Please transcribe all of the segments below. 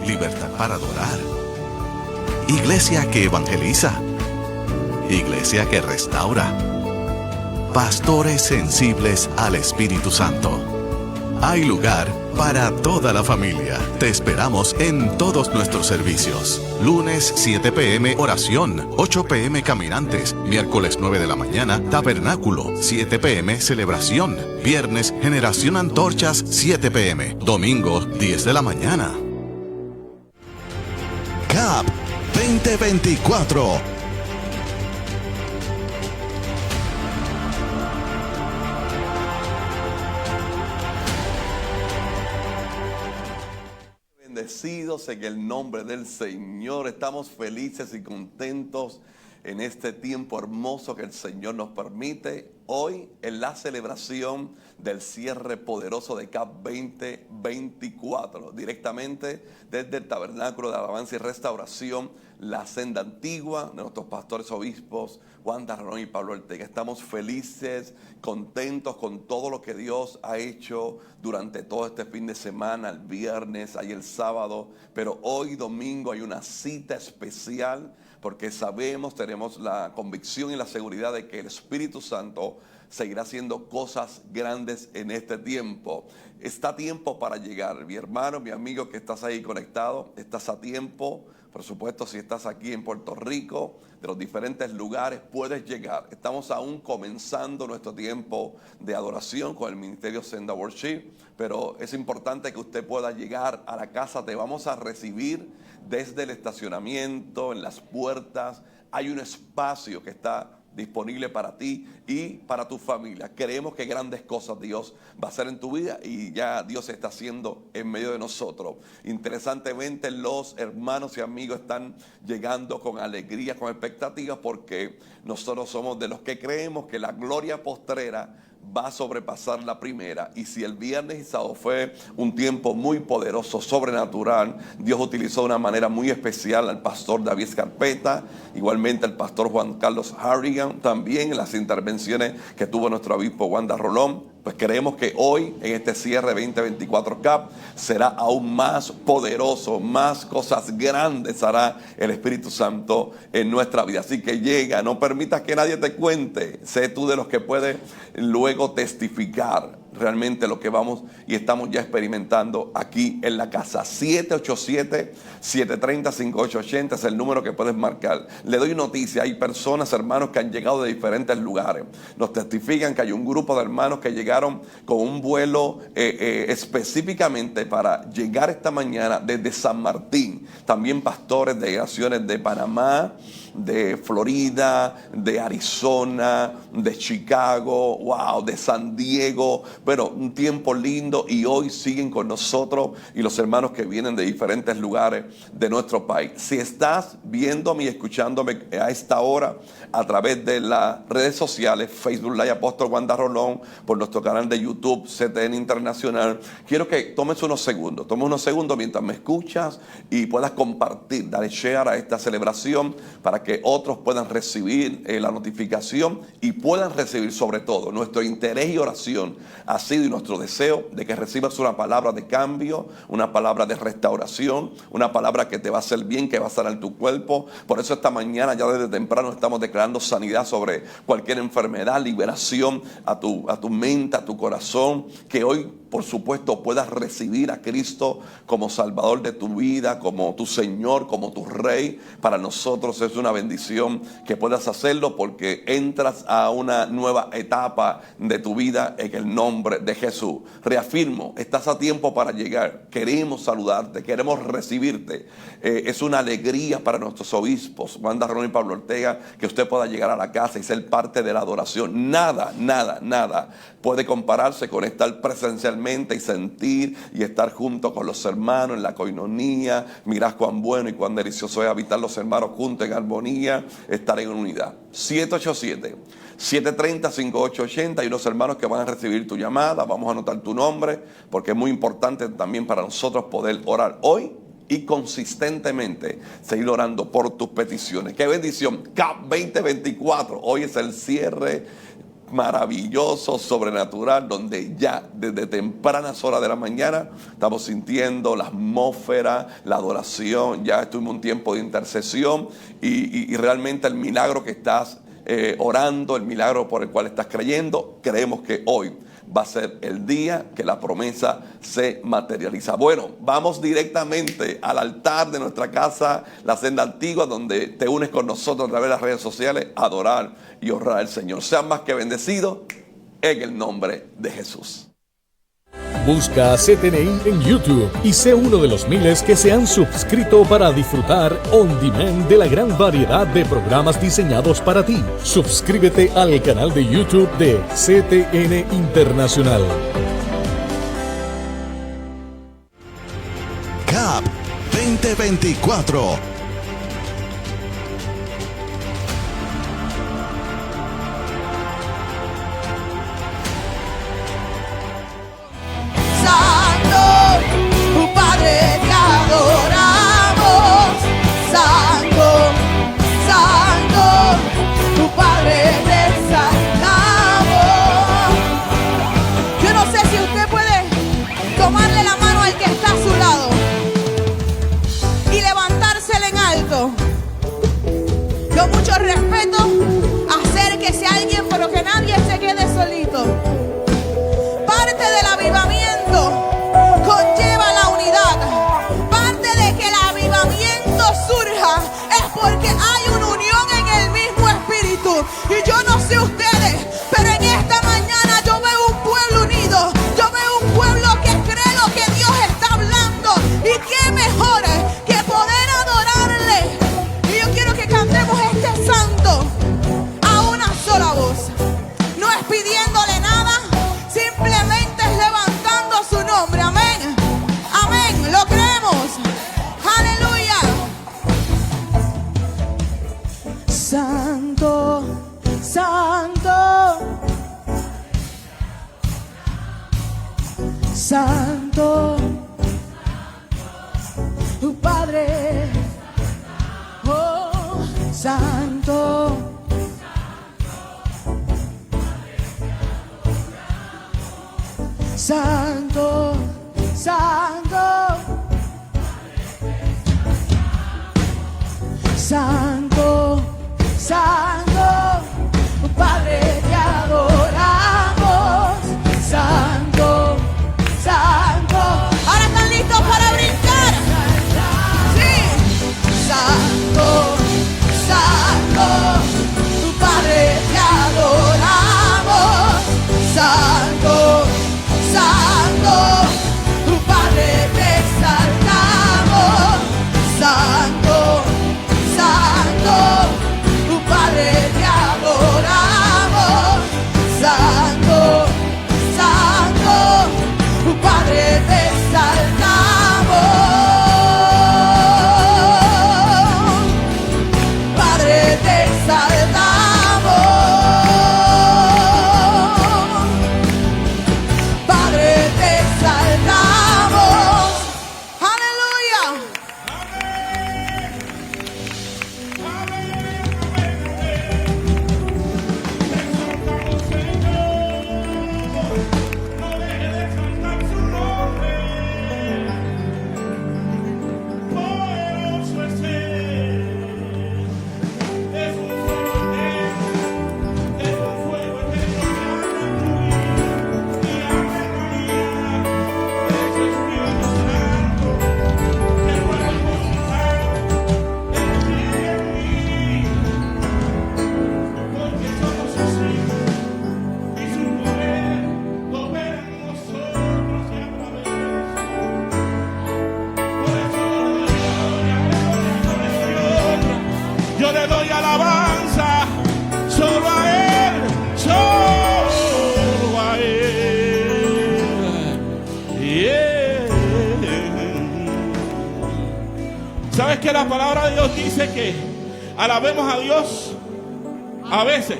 libertad para adorar. Iglesia que evangeliza. Iglesia que restaura. Pastores sensibles al Espíritu Santo. Hay lugar para toda la familia. Te esperamos en todos nuestros servicios. Lunes 7 p.m. oración, 8 p.m. caminantes. Miércoles 9 de la mañana tabernáculo, 7 p.m. celebración. Viernes generación antorchas, 7 p.m. Domingo 10 de la mañana. CAP 2024. Bendecidos en el nombre del Señor. Estamos felices y contentos en este tiempo hermoso que el Señor nos permite. Hoy en la celebración del cierre poderoso de CAP 2024, directamente desde el Tabernáculo de Alabanza y Restauración, la senda antigua de nuestros pastores obispos Wanda Rolón y Pablo Ortega. Estamos felices, contentos con todo lo que Dios ha hecho durante todo este fin de semana, el viernes, ahí el sábado, pero hoy domingo hay una cita especial porque sabemos, tenemos la convicción y la seguridad de que el Espíritu Santo seguirá haciendo cosas grandes en este tiempo. Está a tiempo para llegar. Mi hermano, mi amigo que estás ahí conectado, estás a tiempo. Por supuesto, si estás aquí en Puerto Rico, de los diferentes lugares, puedes llegar. Estamos aún comenzando nuestro tiempo de adoración con el Ministerio Senda Worship, pero es importante que usted pueda llegar a la casa. Te vamos a recibir desde el estacionamiento, en las puertas. Hay un espacio que está disponible para ti y para tu familia. Creemos que grandes cosas Dios va a hacer en tu vida y ya Dios está haciendo en medio de nosotros. Interesantemente, los hermanos y amigos están llegando con alegría, con expectativas, porque nosotros somos de los que creemos que la gloria postrera va a sobrepasar la primera. Y si el viernes y sábado fue un tiempo muy poderoso, sobrenatural, Dios utilizó de una manera muy especial al pastor David Scarpeta, igualmente al pastor Juan Carlos Harrigan, también en las intervenciones que tuvo nuestro obispo Wanda Rolón. Pues creemos que hoy, en este cierre 2024 CAP, será aún más poderoso, más cosas grandes hará el Espíritu Santo en nuestra vida. Así que llega, no permitas que nadie te cuente. Sé tú de los que puedes luego testificar realmente lo que vamos y estamos ya experimentando aquí en la casa. 787-730-5880 es el número que puedes marcar. Le doy noticia, hay personas, hermanos, que han llegado de diferentes lugares. Nos testifican que hay un grupo de hermanos que llegaron con un vuelo específicamente para llegar esta mañana desde San Martín. También pastores de naciones de Panamá, de Florida, de Arizona, de Chicago, wow, de San Diego. Bueno, un tiempo lindo, y hoy siguen con nosotros y los hermanos que vienen de diferentes lugares de nuestro país. Si estás viéndome y escuchándome a esta hora a través de las redes sociales, Facebook Live Apóstol Wanda Rolón, por nuestro canal de YouTube CTN Internacional, quiero que tomes unos segundos mientras me escuchas y puedas compartir, dale share a esta celebración para que otros puedan recibir la notificación y puedan recibir sobre todo nuestro interés y oración ha sido, y nuestro deseo, de que recibas una palabra de cambio, una palabra de restauración, una palabra que te va a hacer bien, que va a sanar tu cuerpo. Por eso esta mañana ya desde temprano estamos declarando sanidad sobre cualquier enfermedad, liberación a tu mente, a tu corazón, que hoy por supuesto puedas recibir a Cristo como Salvador de tu vida, como tu Señor, como tu Rey. Para nosotros es una bendición que puedas hacerlo, porque entras a una nueva etapa de tu vida en el nombre de Jesús. Reafirmo, estás a tiempo para llegar. Queremos saludarte, queremos recibirte. Es una alegría para nuestros obispos, Wanda Rolón y Pablo Ortega, que usted pueda llegar a la casa y ser parte de la adoración. Nada puede compararse con estar presencialmente y sentir y estar junto con los hermanos en la coinonía. Mirad cuán bueno y cuán delicioso es habitar los hermanos juntos en armonía, estar en unidad. 787-730-5880. Hay unos hermanos que van a recibir tu llamada. Vamos a anotar tu nombre, porque es muy importante también para nosotros poder orar hoy y consistentemente seguir orando por tus peticiones. ¡Qué bendición! CAP 2024. Hoy es el cierre maravilloso, sobrenatural, donde ya desde tempranas horas de la mañana estamos sintiendo la atmósfera, la adoración. Ya estuvimos un tiempo de intercesión y realmente el milagro que estás orando, el milagro por el cual estás creyendo, creemos que hoy va a ser el día que la promesa se materializa. Bueno, vamos directamente al altar de nuestra casa, la Senda Antigua, donde te unes con nosotros a través de las redes sociales a adorar y honrar al Señor. Sean más que bendecidos en el nombre de Jesús. Busca CTNI en YouTube y sé uno de los miles que se han suscrito para disfrutar on demand de la gran variedad de programas diseñados para ti. Suscríbete al canal de YouTube de CTN Internacional. CAP 2024. Tomarle la mano al que está a su lado y levantársela en alto. Con mucho respeto, acérquese a alguien, pero que nadie se quede solito. Parte del avivamiento conlleva la unidad. Parte de que el avivamiento surja es porque hay una unión en el mismo espíritu. Y yo no sé ustedes, pero en esta mañana yo veo un pueblo unido. Yo veo un pueblo que cree lo que Dios está hablando. Y qué mejor que poder adorarle. Y yo quiero que cantemos este santo a una sola voz. No es pidiéndole nada, simplemente es levantando su nombre. Amén. Amén. Lo creemos. Aleluya. Santo, santo, santo, tu Padre, oh, santo, santo, santo, santo, santo, Padre, te adoramos, santo, santo. Ahora están listos para brincar. Sí, santo, santo, Padre, te adoramos, santo, santo, Padre, te exaltamos, santo, santo, Padre, te adoramos, santo, santo, Padre, te exaltamos, Padre, te exaltamos, Padre, te exaltamos, aleluya. Yo le doy alabanza solo a Él, solo a Él. Yeah. ¿Sabes que la palabra de Dios dice que alabemos a Dios a veces?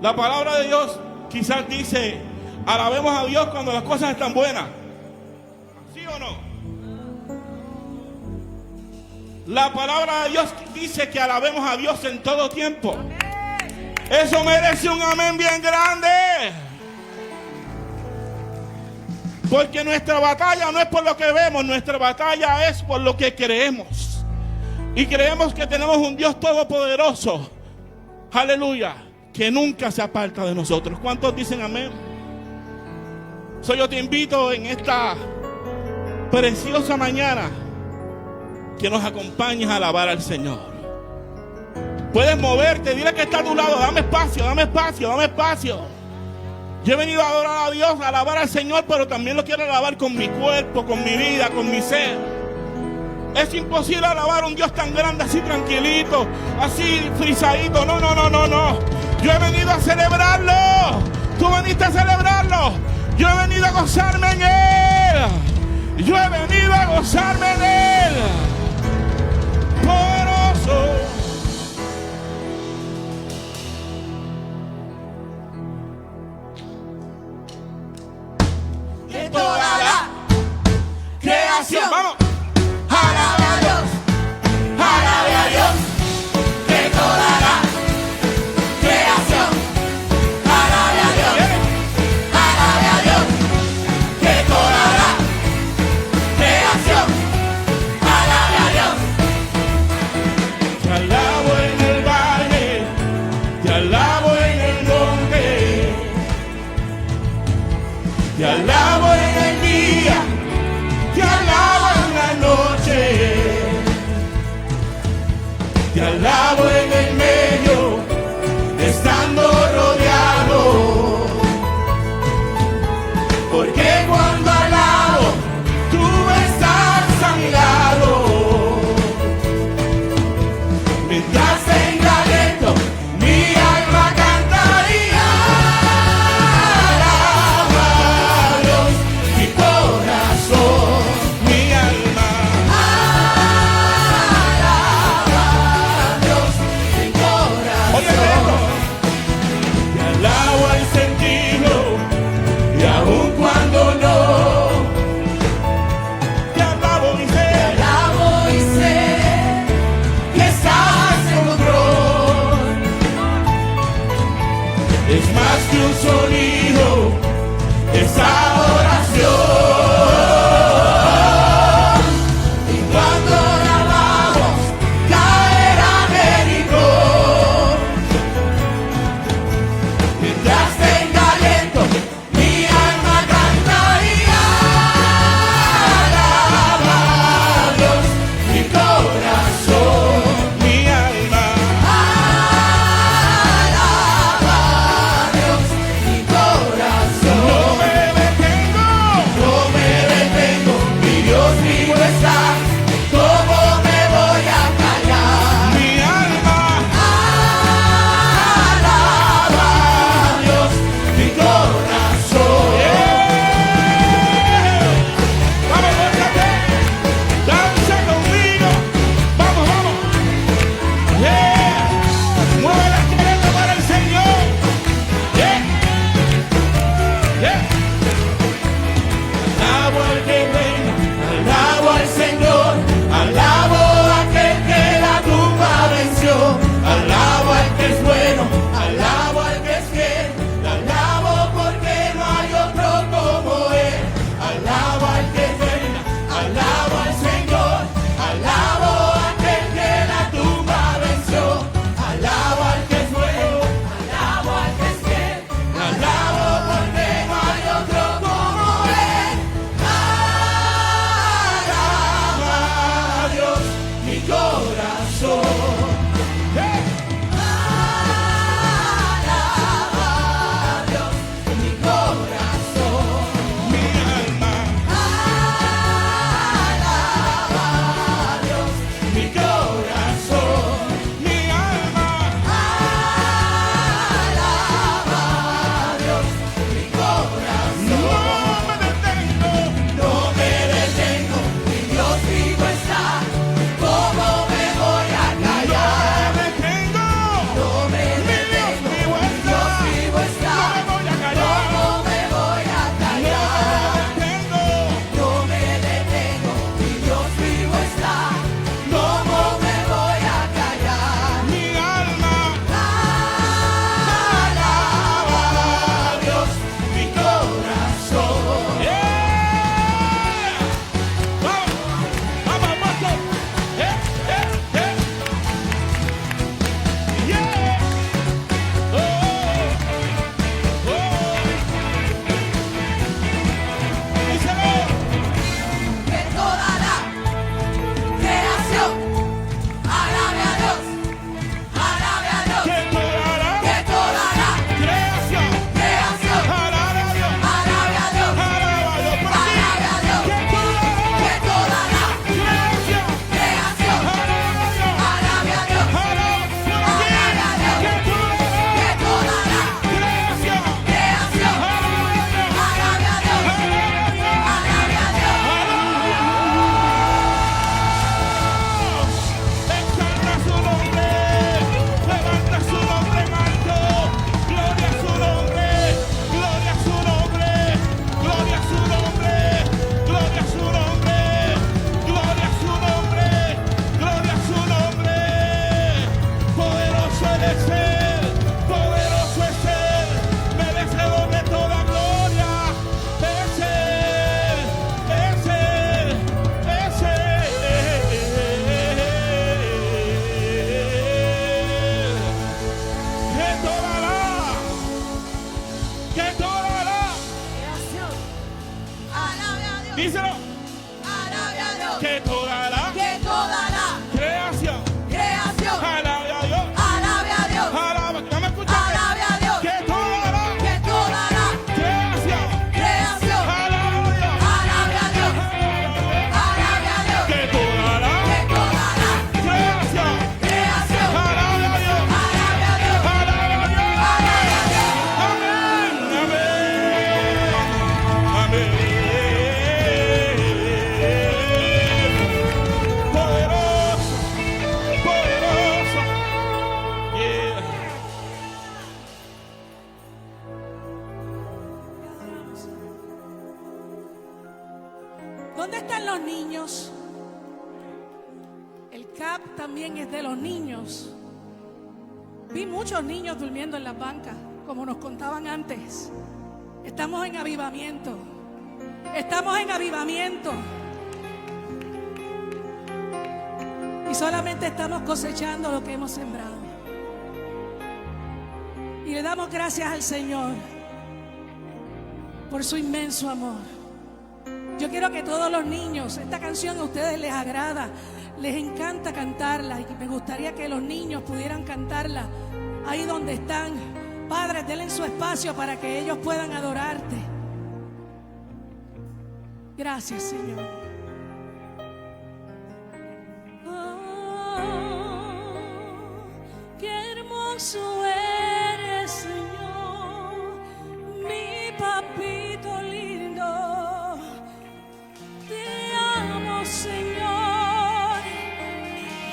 La palabra de Dios quizás dice alabemos a Dios cuando las cosas están buenas. ¿Sí o no? La palabra de Dios dice que alabemos a Dios en todo tiempo. Eso merece un amén bien grande. Porque nuestra batalla no es por lo que vemos, nuestra batalla es por lo que creemos. Y creemos que tenemos un Dios todopoderoso, aleluya, que nunca se aparta de nosotros. ¿Cuántos dicen amén? Yo te invito en esta preciosa mañana que nos acompañes a alabar al Señor. Puedes moverte, dile que está a tu lado, dame espacio, dame espacio, dame espacio. Yo he venido a adorar a Dios, a alabar al Señor, pero también lo quiero alabar con mi cuerpo, con mi vida, con mi ser. Es imposible alabar a un Dios tan grande así tranquilito, así frisadito. No, no, no, no, no. Yo he venido a celebrarlo. Tú veniste a celebrarlo. Yo he venido a gozarme en Él. Yo he venido a gozarme en Él. Poderoso. Que toda la creación Vamos. alabe a Dios, alabe a Dios. Que toda la creación alabe a Dios, alabe a Dios. Que toda la creación alabe a Dios. Te alabo en el valle, te alabo en el monte, te alabo en el día, te alabo en la Díselo. alabe a Dios, Que toda la que toda la creación creación alabe a Dios. alabe a Dios, Alabe. ¿No me escuchaste? alabe a Dios, Que toda la que toda la creación creación alabe a Dios. alabe a Dios, alabe a Dios, Que toda la que toda la creación creación alabe a Dios. alabe a Dios, Alabe a Dios. alabe a Dios. Amén, amén, amén. Poderoso, poderoso. Yeah. ¿Dónde están los niños? El CAP también es de los niños. Vi muchos niños durmiendo en las bancas, como nos contaban antes. Estamos en avivamiento. Estamos en avivamiento. Y solamente estamos cosechando lo que hemos sembrado. Y le damos gracias al Señor por su inmenso amor. Yo quiero que todos los niños, esta canción a ustedes les agrada, les encanta cantarla, y me gustaría que los niños pudieran cantarla ahí donde están. Padres, denle su espacio para que ellos puedan adorarte. Gracias, Señor. Oh, qué hermoso eres, Señor, mi papito lindo. Te amo, Señor,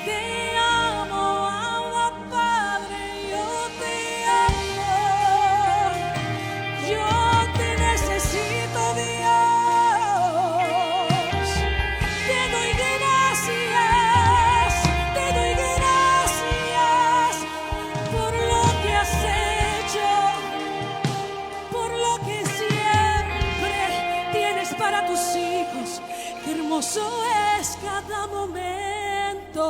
te amo, Abba Padre, yo te amo, yo te necesito, Dios. Te doy gracias por lo que has hecho, por lo que siempre tienes para tus hijos. Qué hermoso es cada momento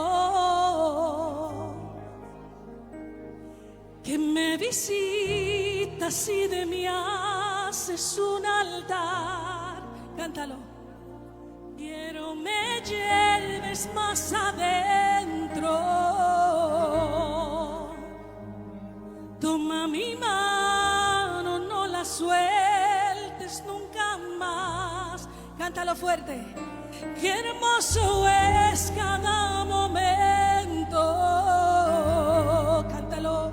que me visitas y de mí haces un altar. Cántalo. Quiero me lleves más adentro. Toma mi mano, no la sueltes nunca más. Cántalo fuerte. Qué hermoso es cada momento. Cántalo.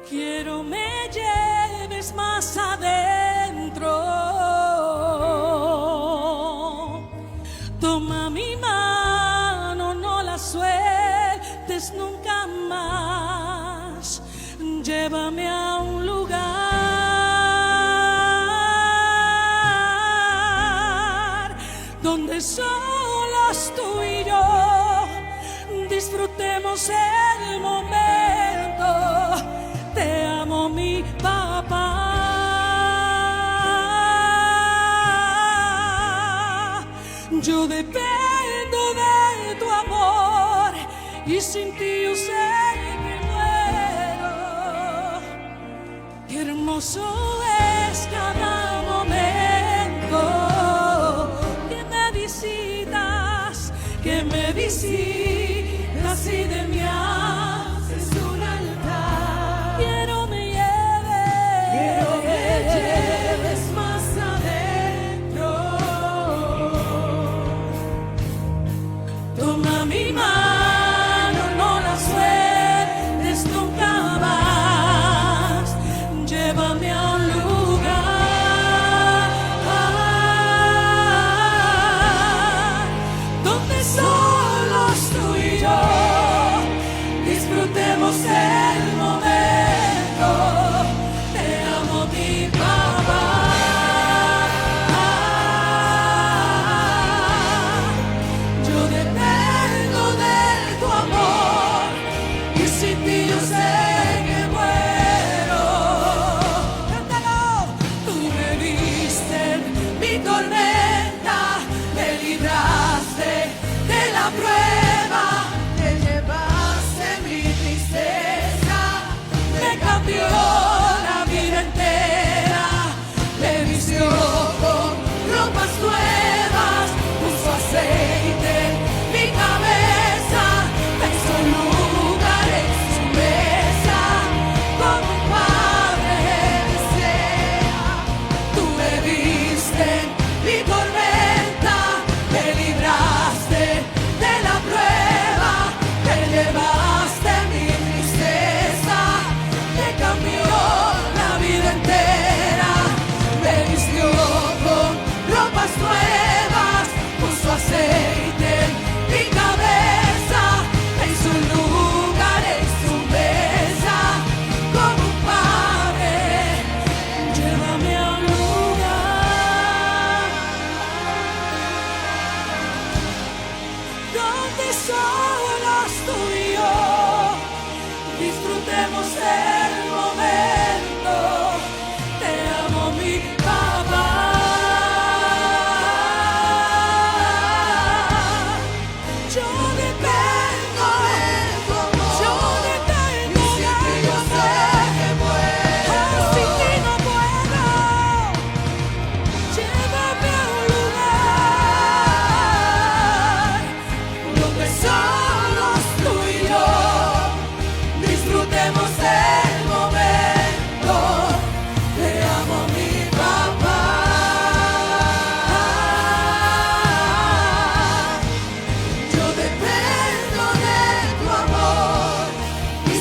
Quiero me lleves más adentro. Toma mi mano, no la sueltes nunca más. Llévame a un lugar donde solos tú y yo disfrutemos el momento. Te amo, mi papá. Yo dependo de tu amor y sin ti yo sé que muero. Qué hermoso es cada momento que me visitas y de mí haces un altar. Quiero me lleves más adentro. Toma mi mano, no la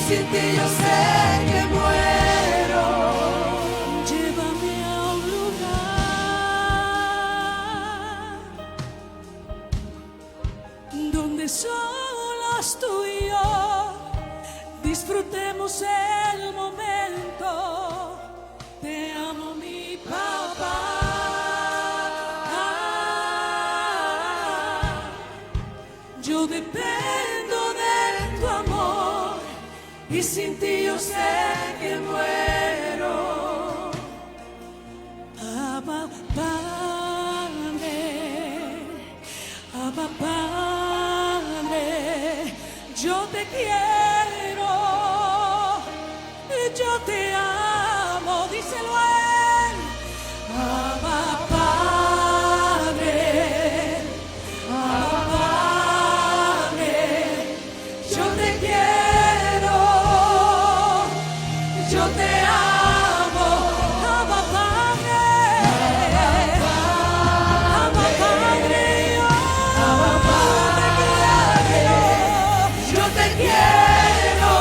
sin ti yo sé que muero. Llévame a un lugar donde solos tú y yo disfrutemos el momento. Te amo, mi papá. Yo dependo de tu amor y sin ti yo sé que muero. Abba, Padre, Abba, Padre, yo te quiero, yo te amo, díselo a él. Abba, Padre, Abba, Padre, yo te quiero, yo te amo. Abba, Padre, Abba, Padre, yo te quiero,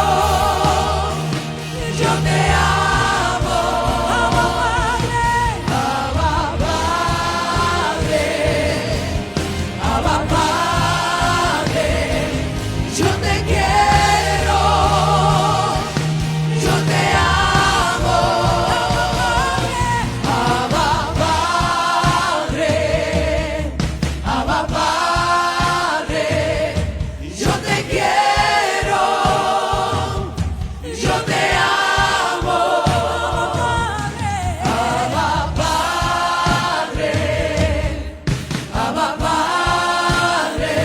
yo te amo. Abba, Padre, Abba, Padre, Abba, Padre, yo te quiero, yo te amo. Abba, Padre, Abba, Padre, yo te quiero, yo te amo. Abba, Padre, Abba, Padre,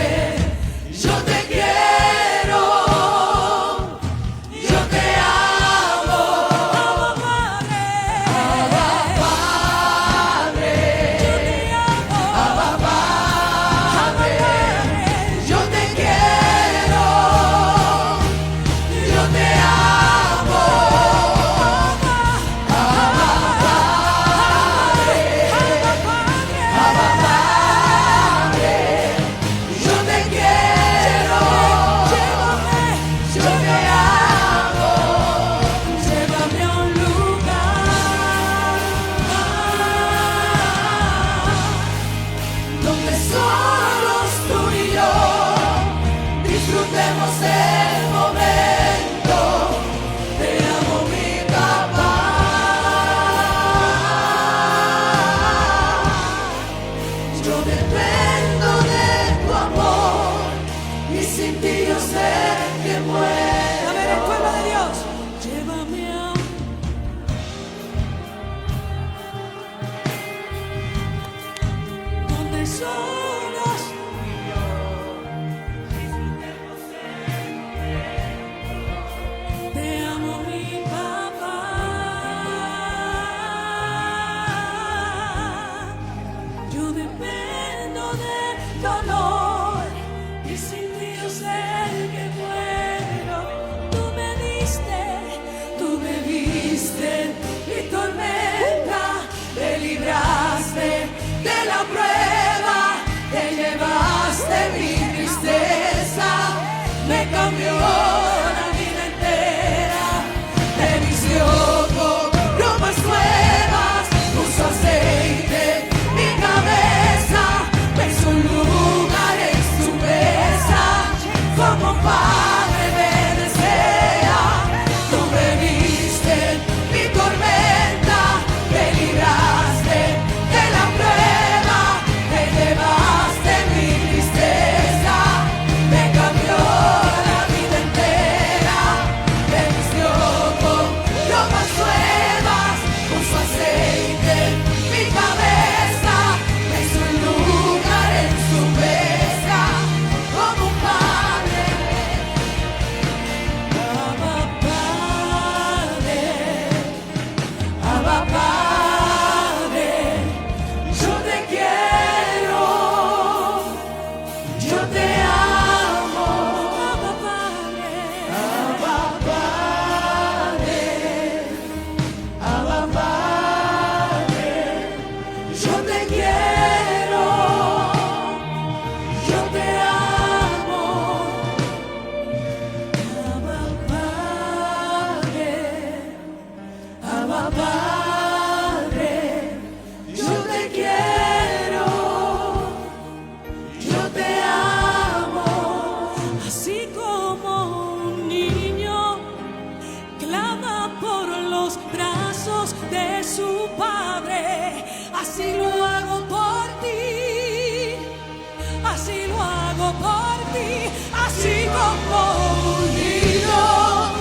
yo te quiero, yo te amo. Abba, Padre, Abba, Padre, yo te quiero, yo te amo. brazos de su Padre. Así lo hago por ti, así lo hago por ti, así como un niño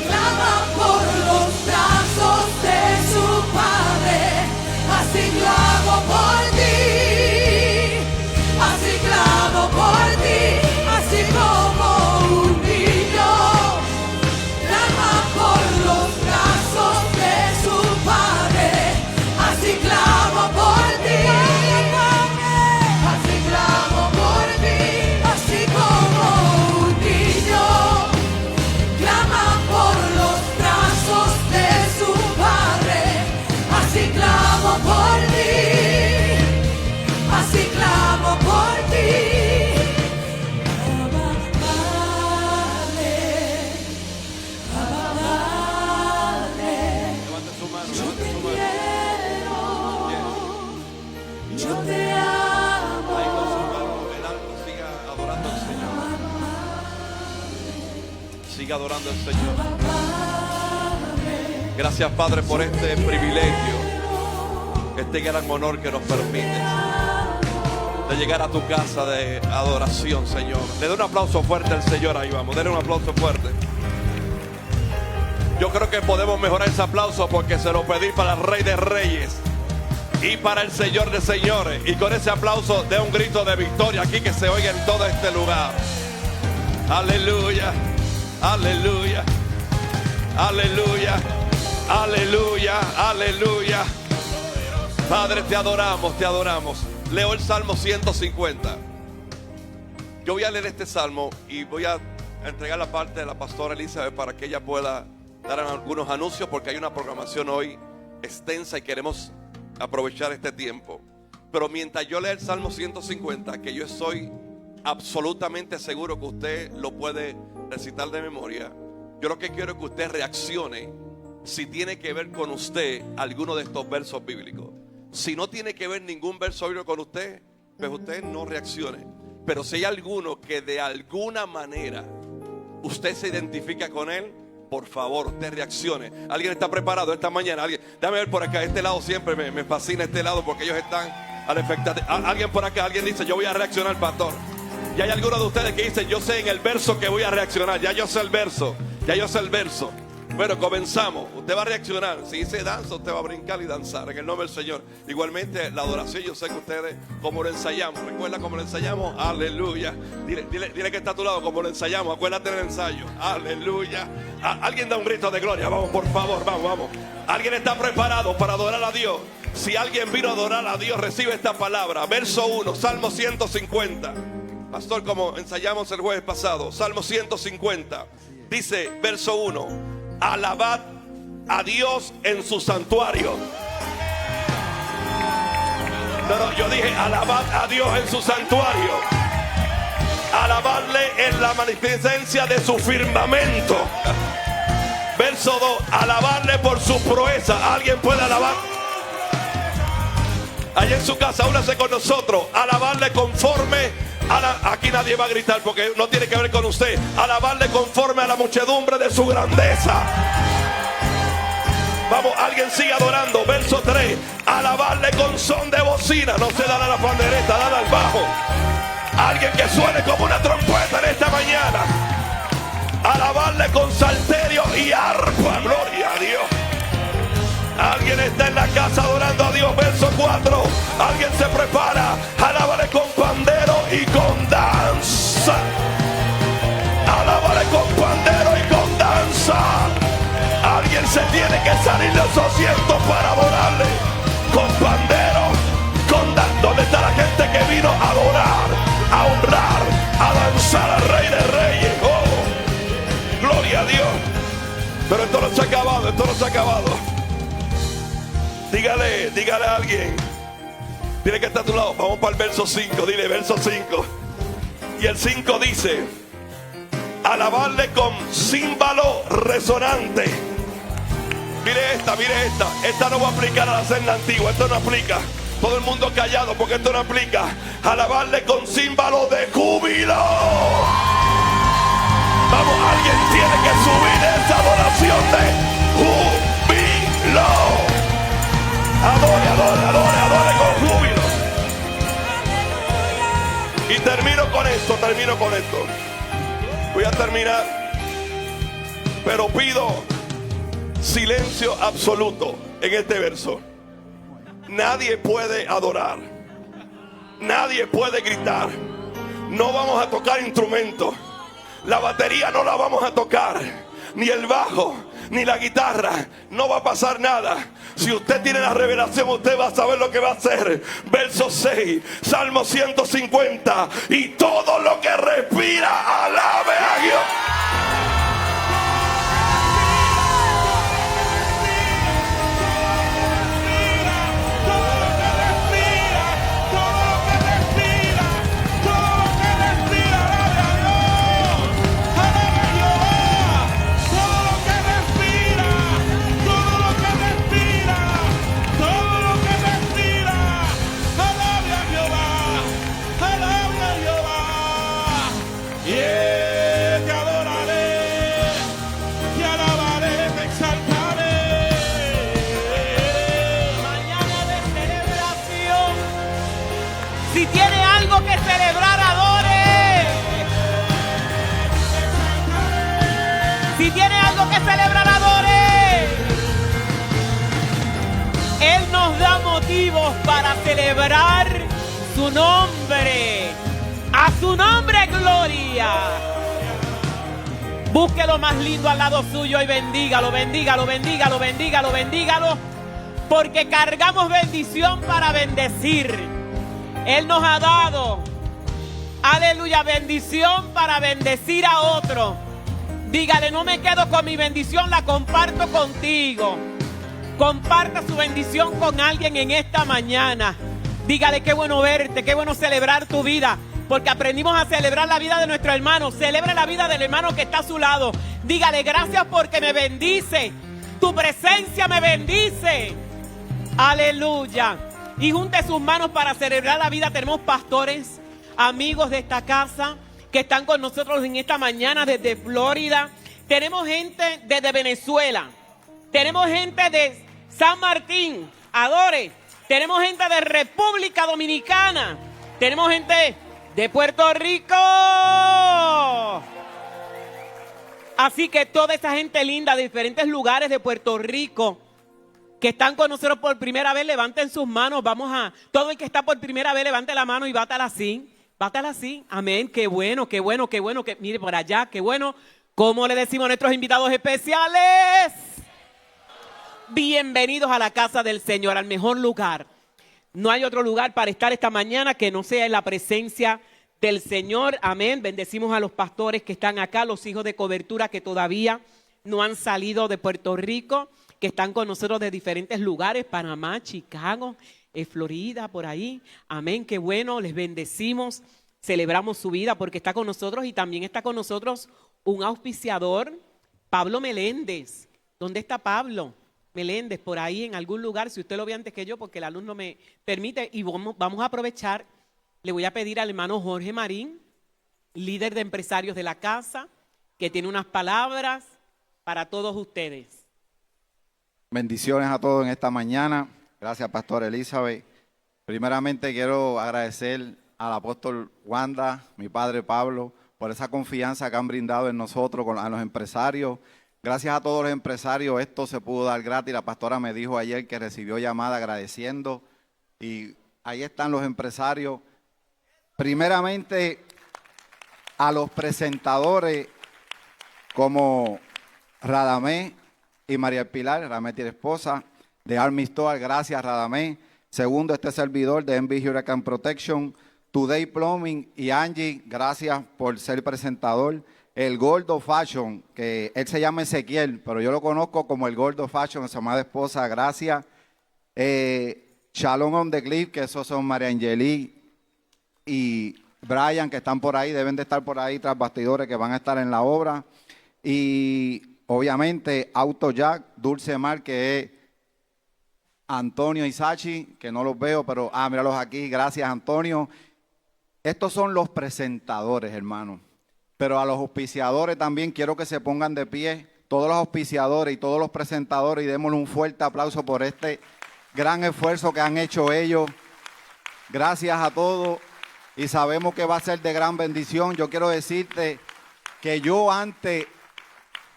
clama por los brazos de su Padre. Así lo hago por ti, así clamo por ti, así como un niño clama por los brazos de su Padre. Así clamo por ti, así clamo por ti, así como un niño clama por los brazos de su Padre. Así clamo por ti, así clamo por ti. Abba, Padre, Abba, Padre, Levante su mano, yo levante te su mano. quiero, yo te amo. Ahí con su mano en alto, siga adorando al Señor. Siga adorando al Señor. Gracias, Padre, por este privilegio, este gran honor que nos permite de llegar a tu casa de adoración, Señor. Le doy un aplauso fuerte al Señor. Ahí vamos, denle un aplauso fuerte. Yo creo que podemos mejorar ese aplauso porque se lo pedí para el Rey de Reyes y para el Señor de Señores. Y con ese aplauso de un grito de victoria aquí que se oiga en todo este lugar. Aleluya, aleluya, aleluya, aleluya, aleluya. Padre, te adoramos, te adoramos. Leo el Salmo 150. Yo voy a leer este salmo y voy a entregar la parte de la pastora Elizabeth para que ella pueda dar algunos anuncios, porque hay una programación hoy extensa y queremos aprovechar este tiempo. Pero mientras yo lea el Salmo 150, que yo estoy absolutamente seguro que usted lo puede recitar de memoria, yo lo que quiero es que usted reaccione si tiene que ver con usted alguno de estos versos bíblicos. Si no tiene que ver ningún verso bíblico con usted, pues usted no reaccione. Pero si hay alguno que de alguna manera usted se identifica con él, por favor, usted reaccione. ¿Alguien está preparado esta mañana? ¿Alguien? Déjame ver por acá. Este lado siempre me fascina este lado porque ellos están a la expectativa. Alguien por acá, alguien dice, yo voy a reaccionar, pastor. Y hay algunos de ustedes que dicen, yo sé en el verso que voy a reaccionar. Ya yo sé el verso. Ya yo sé el verso. Bueno, comenzamos. Usted va a reaccionar. Si dice danza, usted va a brincar y danzar en el nombre del Señor. Igualmente la adoración, yo sé que ustedes, como lo ensayamos, ¿recuerda cómo lo ensayamos? Aleluya. Dile que está a tu lado, como lo ensayamos. Acuérdate del ensayo. Aleluya. Alguien da un grito de gloria. Vamos, por favor, vamos. Alguien está preparado para adorar a Dios. Si alguien vino a adorar a Dios, recibe esta palabra. Verso 1, Salmo 150. Pastor, como ensayamos el jueves pasado, Salmo 150. Dice, verso 1. Alabad a Dios en su santuario. No, yo dije alabad a Dios en su santuario. Alabarle en la magnificencia de su firmamento. Verso 2. Alabarle por su proeza. ¿Alguien puede alabar? Allá en su casa, únase con nosotros. Alabarle conforme aquí nadie va a gritar porque no tiene que ver con usted. Alabarle conforme a la muchedumbre de su grandeza. Vamos, alguien sigue adorando. Verso 3. Alabarle con son de bocina. No se dale a la pandereta, dale al bajo. Alguien que suene como una trompeta en esta mañana. Alabarle con salterio y arpa. Gloria a Dios. Alguien está en la casa adorando a Dios. Verso 4. Alguien se prepara. Alábale con pandero y con danza. Alábale con pandero y con danza. Alguien se tiene que salir de esos asientos para adorarle. Con pandero, con danza. ¿Dónde está la gente que vino a adorar, a honrar, a danzar al Rey de Reyes? Oh, gloria a Dios. Pero esto no se ha acabado, esto no se ha acabado. Dígale a alguien. Dile que está a tu lado. Vamos para el verso 5. Dile, verso 5. Y el 5 dice: alabarle con címbalo resonante. Mire esta. Esta no va a aplicar a la cena antigua. Esto no aplica. Todo el mundo callado porque esto no aplica. Alabarle con címbalo de júbilo. Vamos, alguien tiene que subir esa adoración de júbilo. termino con esto. Voy a terminar. Pero pido silencio absoluto en este verso. Nadie puede adorar. Nadie puede gritar. No vamos a tocar instrumentos. La batería no la vamos a tocar. Ni el bajo, ni la guitarra. No va a pasar nada. Si usted tiene la revelación, usted va a saber lo que va a hacer. Verso 6, Salmo 150. Y todo lo que respira, alabe a Dios. Si tiene algo que celebrar, adore. Si tiene algo que celebrar, adore. Él nos da motivos para celebrar su nombre. A su nombre, gloria. Busque lo más lindo al lado suyo y bendígalo, bendígalo, bendígalo, bendígalo, bendígalo. Porque cargamos bendición para bendecir. Él nos ha dado, aleluya, bendición para bendecir a otro. Dígale, no me quedo con mi bendición, la comparto contigo. Comparta su bendición con alguien en esta mañana. Dígale, qué bueno verte, qué bueno celebrar tu vida. Porque aprendimos a celebrar la vida de nuestro hermano. Celebra la vida del hermano que está a su lado. Dígale, gracias porque me bendice. Tu presencia me bendice. Aleluya. Y junte sus manos para celebrar la vida. Tenemos pastores, amigos de esta casa que están con nosotros en esta mañana desde Florida. Tenemos gente desde Venezuela. Tenemos gente de San Martín, adore. Tenemos gente de República Dominicana. Tenemos gente de Puerto Rico. Así que toda esa gente linda de diferentes lugares de Puerto Rico que están con nosotros por primera vez, levanten sus manos. Vamos a, todo el que está por primera vez, levante la mano y bátala así. Bátala así. Amén. Qué bueno, qué bueno, qué bueno. Mire por allá, qué bueno. ¿Cómo le decimos a nuestros invitados especiales? Bienvenidos a la casa del Señor, al mejor lugar. No hay otro lugar para estar esta mañana que no sea en la presencia del Señor. Amén. Bendecimos a los pastores que están acá, los hijos de cobertura que todavía no han salido de Puerto Rico, que están con nosotros de diferentes lugares, Panamá, Chicago, Florida, por ahí. Amén, qué bueno, les bendecimos, celebramos su vida porque está con nosotros y también está con nosotros un auspiciador, Pablo Meléndez. ¿Dónde está Pablo Meléndez? Por ahí en algún lugar, si usted lo ve antes que yo, porque la luz no me permite. Y vamos a aprovechar, le voy a pedir al hermano Jorge Marín, líder de empresarios de la casa, que tiene unas palabras para todos ustedes. Bendiciones a todos en esta mañana. Gracias, Pastor Elizabeth. Primeramente quiero agradecer al apóstol Wanda, mi padre Pablo, por esa confianza que han brindado en nosotros, a los empresarios. Gracias a todos los empresarios, esto se pudo dar gratis. La pastora me dijo ayer que recibió llamada agradeciendo. Y ahí están los empresarios. Primeramente, a los presentadores como Radamés y María Pilar, Radamés tiene esposa, de Army Store, gracias Radamés. Segundo, este servidor de MB Hurricane Protection, Today Plumbing y Angie, gracias por ser presentador. El Gordo Fashion, que él se llama Ezequiel, pero yo lo conozco como el Gordo Fashion, su amada esposa, gracias. Shalom on the Cliff, que esos son María Angelí y Brian, que están por ahí, deben de estar por ahí tras bastidores, que van a estar en la obra. Y obviamente AutoJack, Dulce Mar, que es Antonio y Sachi, que no los veo, pero míralos aquí, gracias Antonio. Estos son los presentadores, hermanos. Pero a los auspiciadores también quiero que se pongan de pie, todos los auspiciadores y todos los presentadores, y démosle un fuerte aplauso por este gran esfuerzo que han hecho ellos. Gracias a todos. y sabemos que va a ser de gran bendición. Yo quiero decirte que yo antes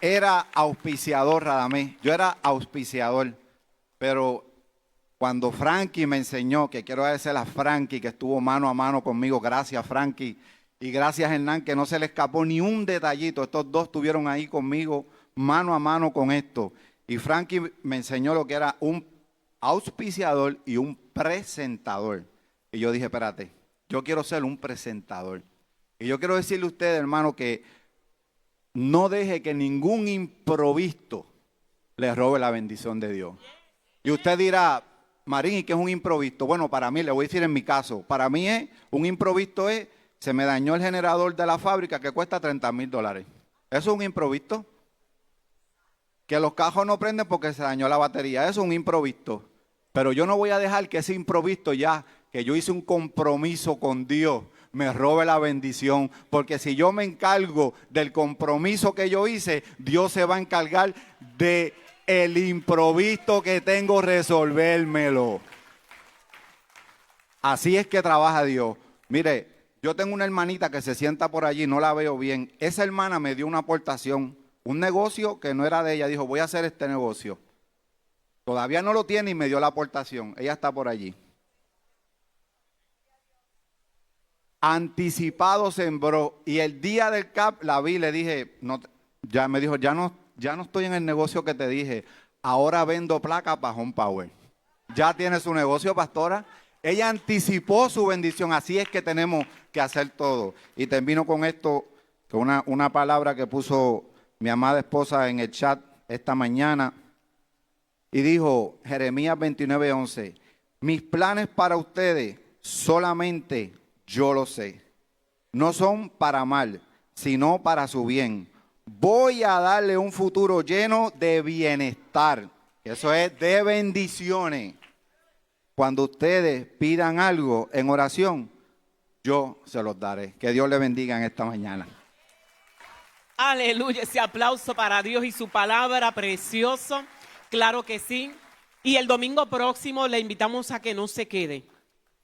era auspiciador, Radamés. Yo era auspiciador, pero cuando Frankie me enseñó, que quiero agradecer a Frankie que estuvo mano a mano conmigo, gracias Frankie, y gracias Hernán, que no se le escapó ni un detallito. Estos dos estuvieron ahí conmigo mano a mano con esto. Y Frankie me enseñó lo que era un auspiciador y un presentador. Y yo dije, espérate, yo quiero ser un presentador. Y yo quiero decirle a usted, hermano, que no deje que ningún improvisto le robe la bendición de Dios. Y usted dirá, Marín, ¿y qué es un improvisto? Bueno, para mí, le voy a decir en mi caso, para mí un improvisto es, se me dañó el generador de la fábrica que cuesta $30,000. Eso es un improvisto. Que los cajos no prenden porque se dañó la batería, eso es un improvisto. Pero yo no voy a dejar que ese improvisto ya, que yo hice un compromiso con Dios, me robe la bendición. Porque si yo me encargo del compromiso que yo hice, Dios se va a encargar de el improviso que tengo, resolvérmelo. Así es que trabaja Dios. Mire, yo tengo una hermanita que se sienta por allí, no la veo bien. Esa hermana me dio una aportación, un negocio que no era de ella. Dijo, voy a hacer este negocio. Todavía no lo tiene y me dio la aportación. Ella está por allí. Anticipado sembró. Y el día del CAP la vi, le dije, no, ya me dijo, ya no estoy en el negocio que te dije. Ahora vendo placa para Home Power. Ya tiene su negocio, pastora. Ella anticipó su bendición. Así es que tenemos que hacer todo. Y termino con esto, con una palabra que puso mi amada esposa en el chat esta mañana. Y dijo, Jeremías 29:11, mis planes para ustedes solamente yo lo sé. No son para mal, sino para su bien. Voy a darle un futuro lleno de bienestar. Eso es de bendiciones. Cuando ustedes pidan algo en oración, yo se los daré. Que Dios les bendiga en esta mañana. Aleluya, ese aplauso para Dios y su palabra precioso. Claro que sí. Y el domingo próximo le invitamos a que no se quede.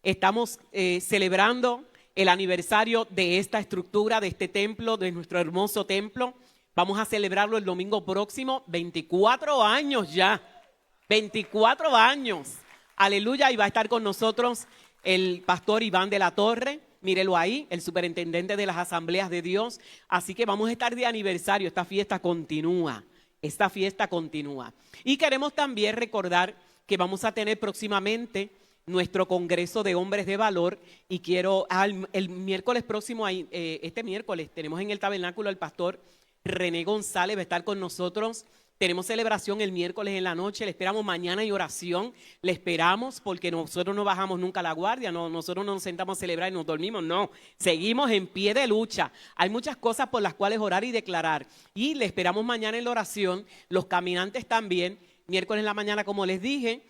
Estamos celebrando el aniversario de esta estructura, de este templo, de nuestro hermoso templo. Vamos a celebrarlo el domingo próximo, 24 años ya. 24 años. Aleluya, y va a estar con nosotros el pastor Iván de la Torre. Mírelo ahí, el superintendente de las asambleas de Dios. Así que vamos a estar de aniversario. Esta fiesta continúa. Esta fiesta continúa. Y queremos también recordar que vamos a tener próximamente nuestro Congreso de Hombres de Valor. Y quiero, el miércoles próximo, este miércoles, tenemos en el tabernáculo al pastor René González, va a estar con nosotros. Tenemos celebración el miércoles en la noche, le esperamos mañana y oración, le esperamos porque nosotros no bajamos nunca la guardia, nosotros no nos sentamos a celebrar y nos dormimos, no, seguimos en pie de lucha. Hay muchas cosas por las cuales orar y declarar y le esperamos mañana en la oración, los caminantes también, miércoles en la mañana como les dije,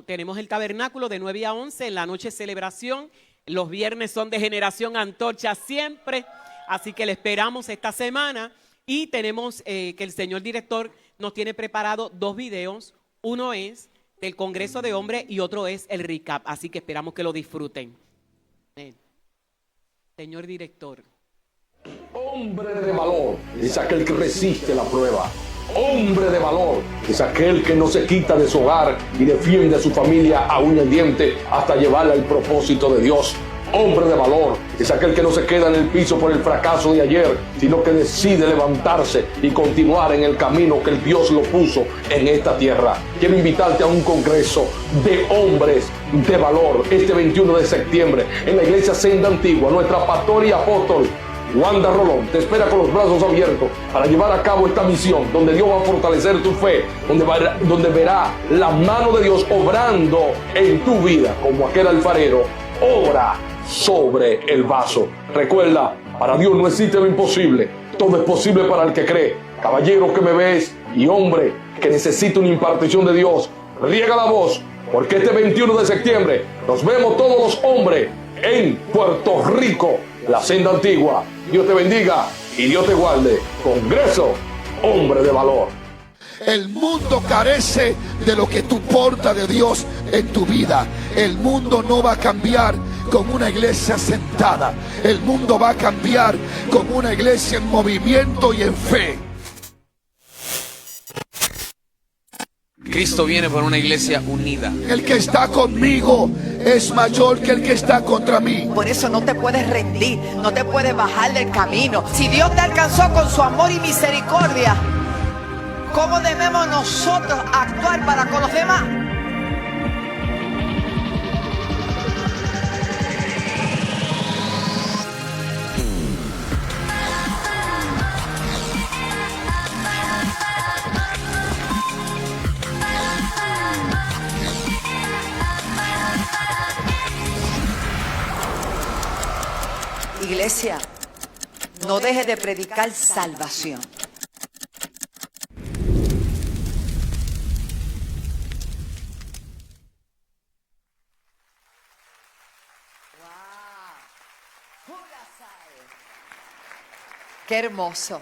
tenemos el tabernáculo de 9 a 11, en la noche celebración, los viernes son de Generación Antorcha siempre, así que le esperamos esta semana. Y tenemos que el señor director nos tiene preparado 2 videos. Uno es del Congreso de Hombres y otro es el recap. Así que esperamos que lo disfruten. Señor director. Hombre de valor es aquel que resiste la prueba. Hombre de valor es aquel que no se quita de su hogar y defiende a su familia a uña y diente hasta llevarla al propósito de Dios. Hombre de valor es aquel que no se queda en el piso por el fracaso de ayer, sino que decide levantarse y continuar en el camino que el Dios lo puso en esta tierra. Quiero invitarte a un congreso de hombres de valor este 21 de septiembre en la iglesia Senda Antigua. Nuestra pastora y apóstol Wanda Rolón te espera con los brazos abiertos para llevar a cabo esta misión donde Dios va a fortalecer tu fe, donde verá la mano de Dios obrando en tu vida como aquel alfarero obra sobre el vaso. Recuerda, para Dios no existe lo imposible, todo es posible para el que cree. Caballero que me ves y hombre que necesita una impartición de Dios, riega la voz, porque este 21 de septiembre nos vemos todos los hombres en Puerto Rico, la Senda Antigua. Dios te bendiga y Dios te guarde. Congreso Hombre de Valor. El mundo carece de lo que tú portas de Dios en tu vida. El mundo no va a cambiar con una iglesia sentada. El mundo va a cambiar con una iglesia en movimiento y en fe. Cristo viene por una iglesia unida. El que está conmigo es mayor que el que está contra mí. Por eso no te puedes rendir, no te puedes bajar del camino. Si Dios te alcanzó con su amor y misericordia, ¿cómo debemos nosotros actuar para con los demás? Iglesia, no deje de predicar salvación. Qué hermoso.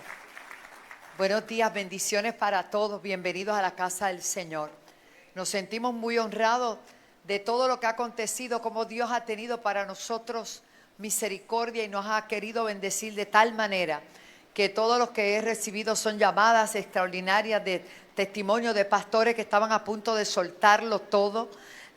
Buenos días, bendiciones para todos. Bienvenidos a la casa del Señor. Nos sentimos muy honrados de todo lo que ha acontecido, como Dios ha tenido para nosotros misericordia y nos ha querido bendecir de tal manera que todos los que he recibido son llamadas extraordinarias de testimonio de pastores que estaban a punto de soltarlo todo,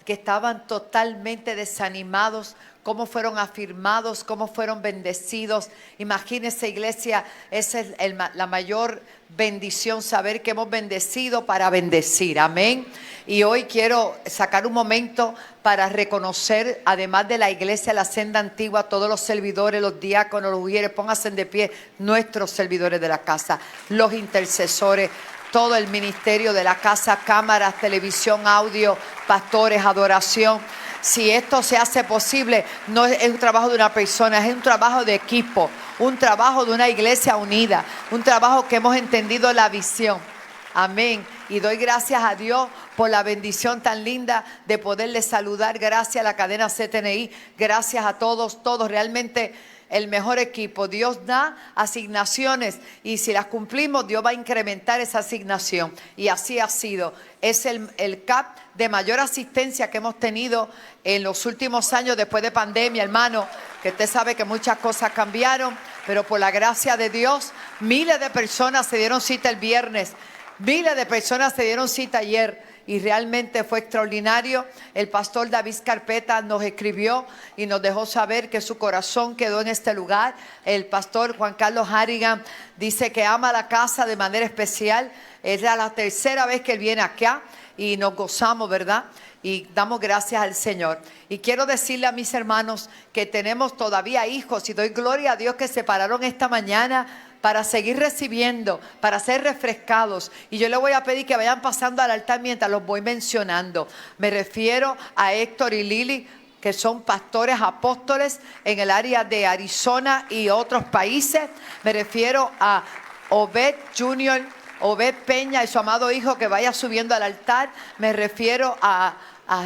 que estaban totalmente desanimados, cómo fueron afirmados, cómo fueron bendecidos. Imagínense, iglesia, esa es la mayor bendición, saber que hemos bendecido para bendecir. Amén. Y hoy quiero sacar un momento para reconocer, además de la iglesia, la senda antigua, todos los servidores, los diáconos, los ujieres, pónganse de pie, nuestros servidores de la casa, los intercesores, todo el ministerio de la casa, cámaras, televisión, audio, pastores, adoración. Si esto se hace posible, no es un trabajo de una persona, es un trabajo de equipo, un trabajo de una iglesia unida, un trabajo que hemos entendido la visión. Amén. Y doy gracias a Dios por la bendición tan linda de poderles saludar. Gracias a la cadena CTNI, gracias a todos, realmente el mejor equipo. Dios da asignaciones y si las cumplimos, Dios va a incrementar esa asignación. Y así ha sido. Es el CAP de mayor asistencia que hemos tenido en los últimos años después de pandemia, hermano, que usted sabe que muchas cosas cambiaron, pero por la gracia de Dios, miles de personas se dieron cita el viernes, miles de personas se dieron cita ayer. Y realmente fue extraordinario. El pastor David Carpeta nos escribió y nos dejó saber que su corazón quedó en este lugar. El pastor Juan Carlos Harrigan dice que ama la casa de manera especial. Es la tercera vez que él viene acá y nos gozamos, ¿verdad? Y damos gracias al Señor. Y quiero decirle a mis hermanos que tenemos todavía hijos y doy gloria a Dios que se pararon esta mañana para seguir recibiendo, para ser refrescados. Y yo le voy a pedir que vayan pasando al altar mientras los voy mencionando. Me refiero a Héctor y Lili, que son pastores apóstoles en el área de Arizona y otros países. Me refiero a Obed Jr., Obed Peña y su amado hijo que vaya subiendo al altar. Me refiero a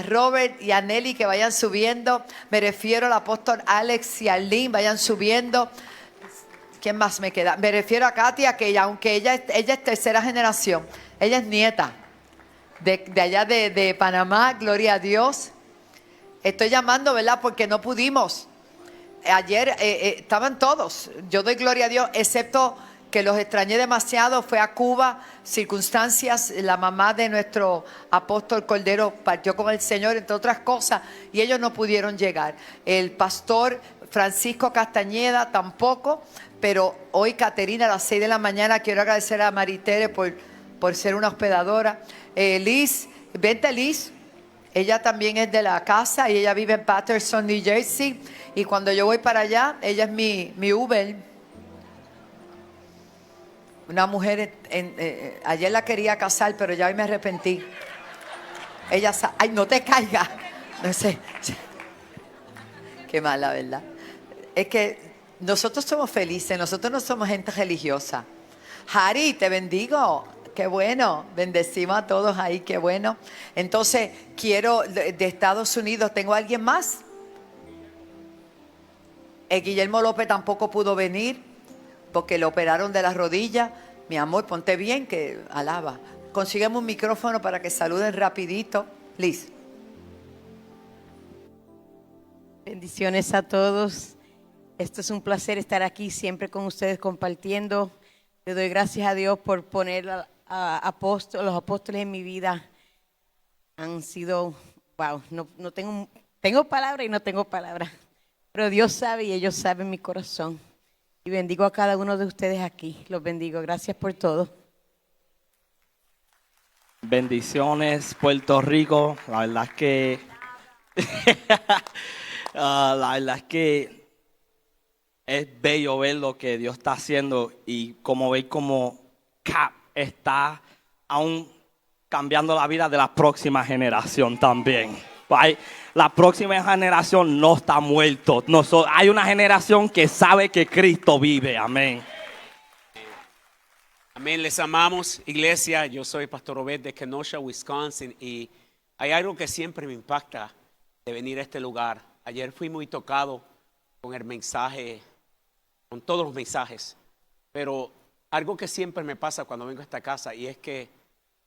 Robert y a Nelly que vayan subiendo. Me refiero al apóstol Alex y a Lynn, vayan subiendo. ¿Quién más me queda? Me refiero a Katia, que aunque ella es tercera generación, ella es nieta de allá de Panamá, gloria a Dios. Estoy llamando, ¿verdad? Porque no pudimos. Ayer estaban todos. Yo doy gloria a Dios, excepto que los extrañé demasiado. Fue a Cuba, circunstancias. La mamá de nuestro apóstol Cordero partió con el Señor, entre otras cosas, y ellos no pudieron llegar. El pastor Francisco Castañeda tampoco. Pero hoy, Caterina, a las 6 de la mañana, quiero agradecer a Maritere por ser una hospedadora. Liz, vente Liz. Ella también es de la casa y ella vive en Patterson, New Jersey. Y cuando yo voy para allá, ella es mi Uber. Una mujer, ayer la quería casar, pero ya hoy me arrepentí. Ella sabe, ay, no te caigas. No sé. Qué mala, ¿verdad? Es que nosotros somos felices, nosotros no somos gente religiosa. Harry, te bendigo. Qué bueno, bendecimos a todos ahí, qué bueno. Entonces, quiero de Estados Unidos, ¿tengo a alguien más? Guillermo López tampoco pudo venir porque le operaron de la rodilla. Mi amor, ponte bien, que alaba. Consígueme un micrófono para que saluden rapidito. Liz. Bendiciones a todos. Esto es un placer estar aquí siempre con ustedes compartiendo. Le doy gracias a Dios por poner los apóstoles en mi vida. Han sido, wow, no tengo palabra y no tengo palabra. Pero Dios sabe y ellos saben mi corazón. Y bendigo a cada uno de ustedes aquí. Los bendigo. Gracias por todo. Bendiciones, Puerto Rico. La verdad es que es bello ver lo que Dios está haciendo y como veis como CAP está aún cambiando la vida de la próxima generación también. La próxima generación no está muerto. Hay una generación que sabe que Cristo vive. Amén. Amén, les amamos, iglesia. Yo soy Pastor Obed de Kenosha, Wisconsin, y hay algo que siempre me impacta de venir a este lugar. Ayer fui muy tocado con el mensaje, con todos los mensajes, pero algo que siempre me pasa cuando vengo a esta casa, y es que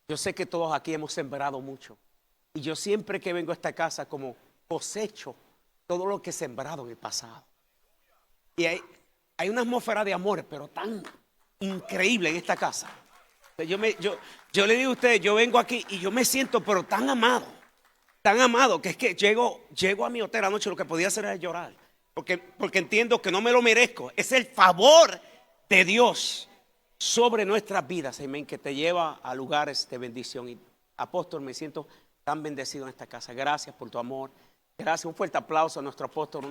yo sé que todos aquí hemos sembrado mucho, y yo siempre que vengo a esta casa como cosecho todo lo que he sembrado en el pasado. Y hay una atmósfera de amor, pero tan increíble en esta casa. Yo le digo a ustedes, yo vengo aquí y yo me siento pero tan amado, que es que llego a mi hotel anoche, lo que podía hacer era llorar, porque entiendo que no me lo merezco. Es el favor de Dios sobre nuestras vidas, amén, que te lleva a lugares de bendición. Y apóstol, me siento tan bendecido en esta casa. Gracias por tu amor. Gracias, un fuerte aplauso a nuestro apóstol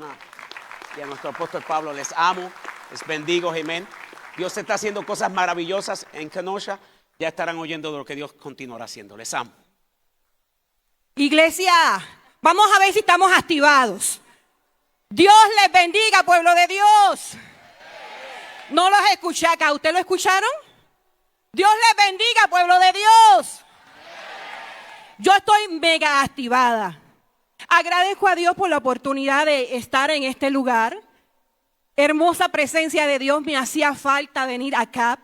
y a nuestro apóstol Pablo. Les amo, les bendigo, amén. Dios está haciendo cosas maravillosas en Kenosha. Ya estarán oyendo de lo que Dios continuará haciendo. Les amo. Iglesia, vamos a ver si estamos activados. Dios les bendiga, pueblo de Dios. No los escuché acá. ¿Ustedes lo escucharon? Dios les bendiga, pueblo de Dios. Yo estoy mega activada. Agradezco a Dios por la oportunidad de estar en este lugar. Hermosa presencia de Dios, me hacía falta venir acá.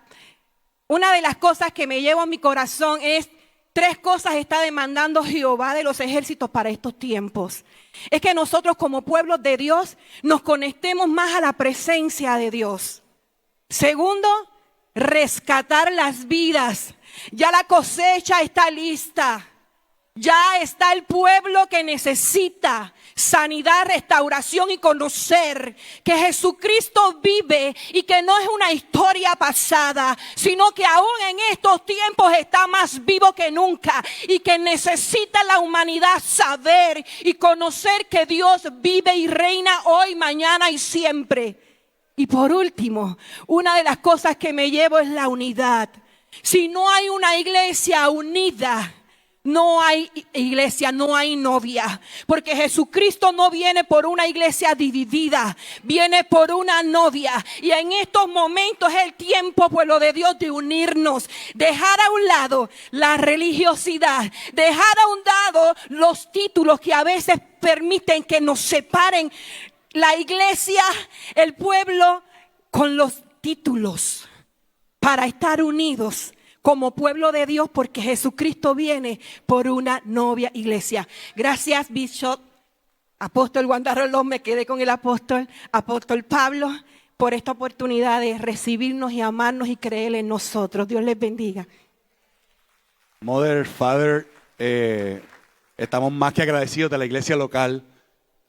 Una de las cosas que me llevo a mi corazón es 3 cosas está demandando Jehová de los ejércitos para estos tiempos. Es que nosotros como pueblo de Dios nos conectemos más a la presencia de Dios. Segundo, rescatar las vidas. Ya la cosecha está lista. Ya está el pueblo que necesita sanidad, restauración y conocer que Jesucristo vive y que no es una historia pasada, sino que aún en estos tiempos está más vivo que nunca y que necesita la humanidad saber y conocer que Dios vive y reina hoy, mañana y siempre. Y por último, una de las cosas que me llevo es la unidad. Si no hay una iglesia unida, no hay iglesia, no hay novia, porque Jesucristo no viene por una iglesia dividida, viene por una novia. Y en estos momentos es el tiempo, pueblo de Dios, de unirnos, dejar a un lado la religiosidad, dejar a un lado los títulos que a veces permiten que nos separen la iglesia, el pueblo, con los títulos, para estar unidos como pueblo de Dios, porque Jesucristo viene por una novia iglesia. Gracias, Bishop, apóstol Wanda Rolón, me quedé con el apóstol Pablo, por esta oportunidad de recibirnos y amarnos y creer en nosotros. Dios les bendiga. Mother, Father, estamos más que agradecidos de la iglesia local,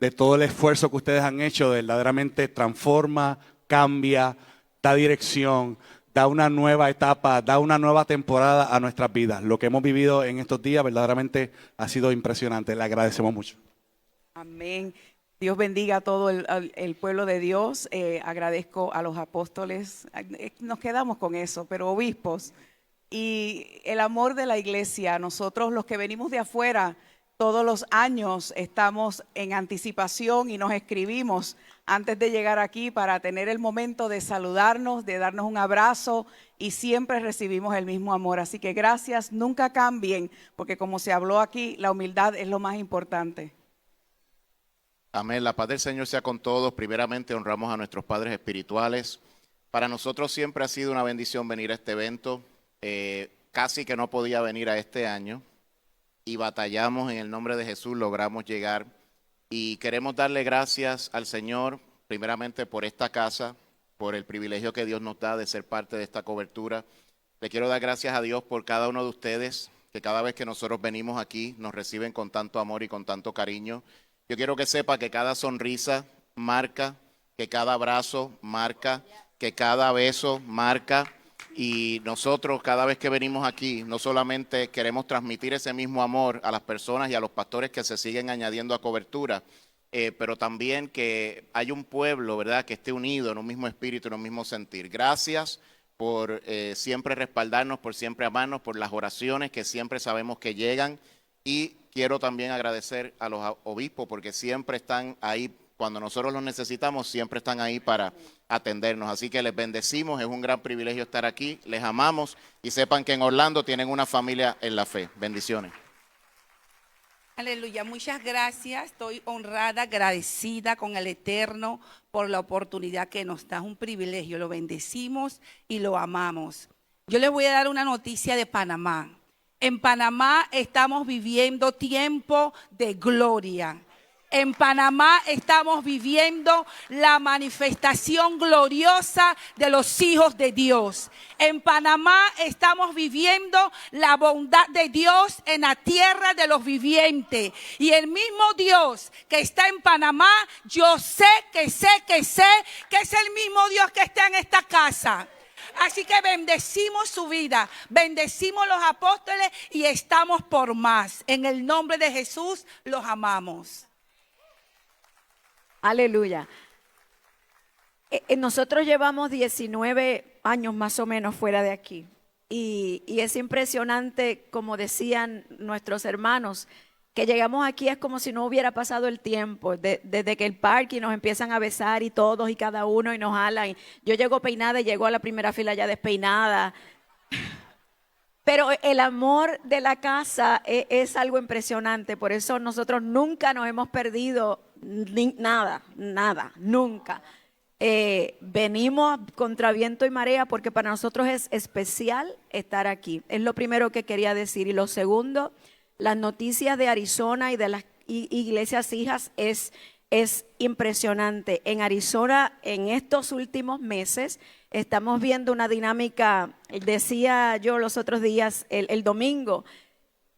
de todo el esfuerzo que ustedes han hecho, verdaderamente transforma, cambia, da dirección, da una nueva etapa, da una nueva temporada a nuestras vidas. Lo que hemos vivido en estos días verdaderamente ha sido impresionante. Le agradecemos mucho. Amén. Dios bendiga a todo el pueblo de Dios. Agradezco a los apóstoles. Nos quedamos con eso, pero obispos. Y el amor de la iglesia. Nosotros los que venimos de afuera, todos los años estamos en anticipación y nos escribimos antes de llegar aquí para tener el momento de saludarnos, de darnos un abrazo, y siempre recibimos el mismo amor. Así que gracias, nunca cambien, porque como se habló aquí, la humildad es lo más importante. Amén. La paz del Señor sea con todos. Primeramente honramos a nuestros padres espirituales. Para nosotros siempre ha sido una bendición venir a este evento. Casi que no podía venir a este año y batallamos en el nombre de Jesús, logramos llegar. y queremos darle gracias al Señor, primeramente por esta casa, por el privilegio que Dios nos da de ser parte de esta cobertura. Le quiero dar gracias a Dios por cada uno de ustedes, que cada vez que nosotros venimos aquí nos reciben con tanto amor y con tanto cariño. Yo quiero que sepa que cada sonrisa marca, que cada abrazo marca, que cada beso marca. Y nosotros cada vez que venimos aquí no solamente queremos transmitir ese mismo amor a las personas y a los pastores que se siguen añadiendo a cobertura, pero también que hay un pueblo, ¿verdad?, que esté unido en un mismo espíritu, en un mismo sentir. Gracias por siempre respaldarnos, por siempre amarnos, por las oraciones que siempre sabemos que llegan. Y quiero también agradecer a los obispos porque siempre están ahí. Cuando nosotros los necesitamos, siempre están ahí para atendernos. Así que les bendecimos, es un gran privilegio estar aquí, les amamos y sepan que en Orlando tienen una familia en la fe. Bendiciones. Aleluya, muchas gracias. Estoy honrada, agradecida con el Eterno por la oportunidad que nos da. Es un privilegio, lo bendecimos y lo amamos. Yo les voy a dar una noticia de Panamá. En Panamá estamos viviendo tiempo de gloria. En Panamá estamos viviendo la manifestación gloriosa de los hijos de Dios. En Panamá estamos viviendo la bondad de Dios en la tierra de los vivientes. Y el mismo Dios que está en Panamá, yo sé que es el mismo Dios que está en esta casa. Así que bendecimos su vida, bendecimos los apóstoles y estamos por más. En el nombre de Jesús los amamos. Aleluya. Nosotros llevamos 19 años más o menos fuera de aquí y es impresionante, como decían nuestros hermanos, que llegamos aquí es como si no hubiera pasado el tiempo, desde que el parque nos empiezan a besar y todos y cada uno y nos jalan. Yo llego peinada y llego a la primera fila ya despeinada. Pero el amor de la casa es algo impresionante, por eso nosotros nunca nos hemos perdido nada, nunca. Venimos contra viento y marea porque para nosotros es especial estar aquí. Es lo primero que quería decir. Y lo segundo, las noticias de Arizona y de las iglesias hijas es impresionante. En Arizona, en estos últimos meses, estamos viendo una dinámica, decía yo los otros días, el domingo,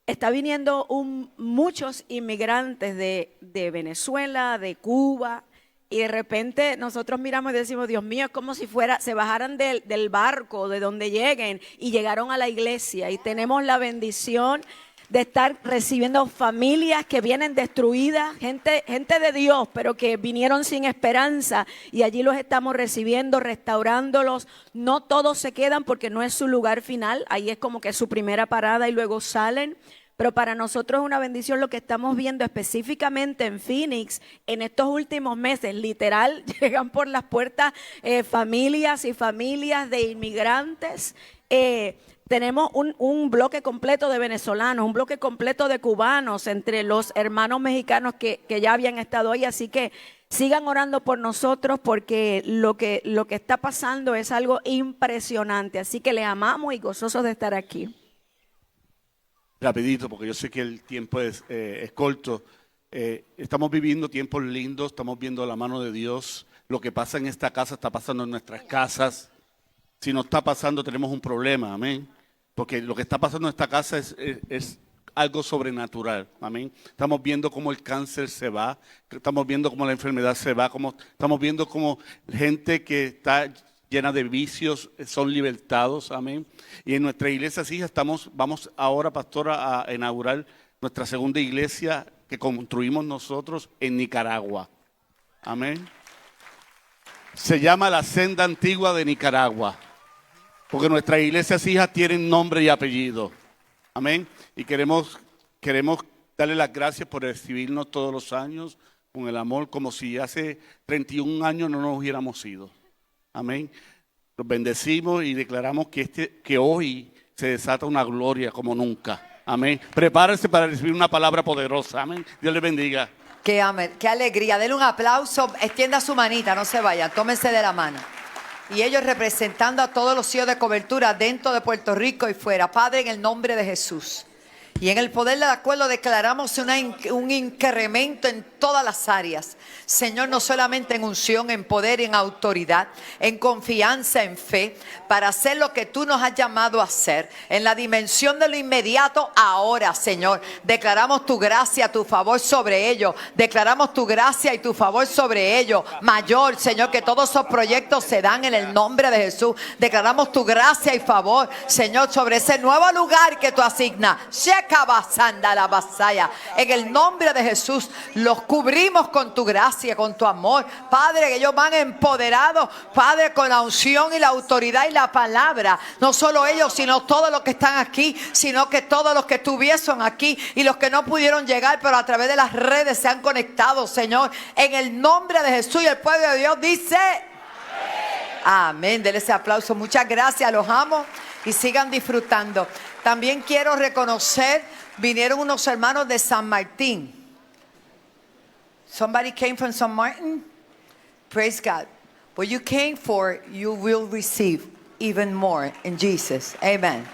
está viniendo muchos inmigrantes de Venezuela, de Cuba, y de repente nosotros miramos y decimos, Dios mío, es como si se bajaran del barco, de donde lleguen, y llegaron a la iglesia, y tenemos la bendición de estar recibiendo familias que vienen destruidas, gente de Dios, pero que vinieron sin esperanza, y allí los estamos recibiendo, restaurándolos. No todos se quedan porque no es su lugar final, ahí es como que es su primera parada y luego salen. Pero para nosotros es una bendición lo que estamos viendo específicamente en Phoenix en estos últimos meses. Literal, llegan por las puertas familias y familias de inmigrantes. Tenemos un bloque completo de venezolanos, un bloque completo de cubanos entre los hermanos mexicanos que ya habían estado ahí. Así que sigan orando por nosotros porque lo que está pasando es algo impresionante. Así que les amamos y gozosos de estar aquí. Rapidito, porque yo sé que el tiempo es corto. Estamos viviendo tiempos lindos, estamos viendo la mano de Dios. Lo que pasa en esta casa está pasando en nuestras casas. Si no está pasando, tenemos un problema, amén. Porque lo que está pasando en esta casa es algo sobrenatural, amén. Estamos viendo cómo el cáncer se va, estamos viendo cómo la enfermedad se va, estamos viendo cómo gente que está llena de vicios son libertados, amén. Y en nuestra iglesia sí vamos ahora, pastora, a inaugurar nuestra segunda iglesia que construimos nosotros en Nicaragua, amén. Se llama la Senda Antigua de Nicaragua, porque nuestras iglesias hijas tienen nombre y apellido, amén. Y queremos darle las gracias por recibirnos todos los años con el amor, como si hace 31 años no nos hubiéramos ido. Amén. Los bendecimos y declaramos que hoy se desata una gloria como nunca. Amén. Prepárense para recibir una palabra poderosa. Amén. Dios les bendiga. Qué alegría. Denle un aplauso. Extienda su manita, no se vayan. Tómense de la mano. Y ellos representando a todos los hijos de cobertura dentro de Puerto Rico y fuera. Padre, en el nombre de Jesús. Y en el poder del acuerdo declaramos un incremento en todas las áreas. Señor, no solamente en unción, en poder, en autoridad, en confianza, en fe, para hacer lo que tú nos has llamado a hacer. En la dimensión de lo inmediato, ahora, Señor, declaramos tu gracia, tu favor sobre ellos. Declaramos tu gracia y tu favor sobre ellos. Mayor, Señor, que todos esos proyectos se dan en el nombre de Jesús. Declaramos tu gracia y favor, Señor, sobre ese nuevo lugar que tú asignas. En el nombre de Jesús, los cubrimos con tu gracia, con tu amor. Padre, que ellos van empoderados, Padre, con la unción y la autoridad y la palabra. No solo ellos, sino todos los que están aquí, sino que todos los que estuviesen aquí y los que no pudieron llegar, pero a través de las redes se han conectado, Señor. En el nombre de Jesús, y el pueblo de Dios dice... Amén. Denle ese aplauso. Muchas gracias. Los amo y sigan disfrutando. También quiero reconocer, vinieron unos hermanos de San Martín. Somebody came from San Martin? Praise God. What you came for, you will receive even more in Jesus. Amen.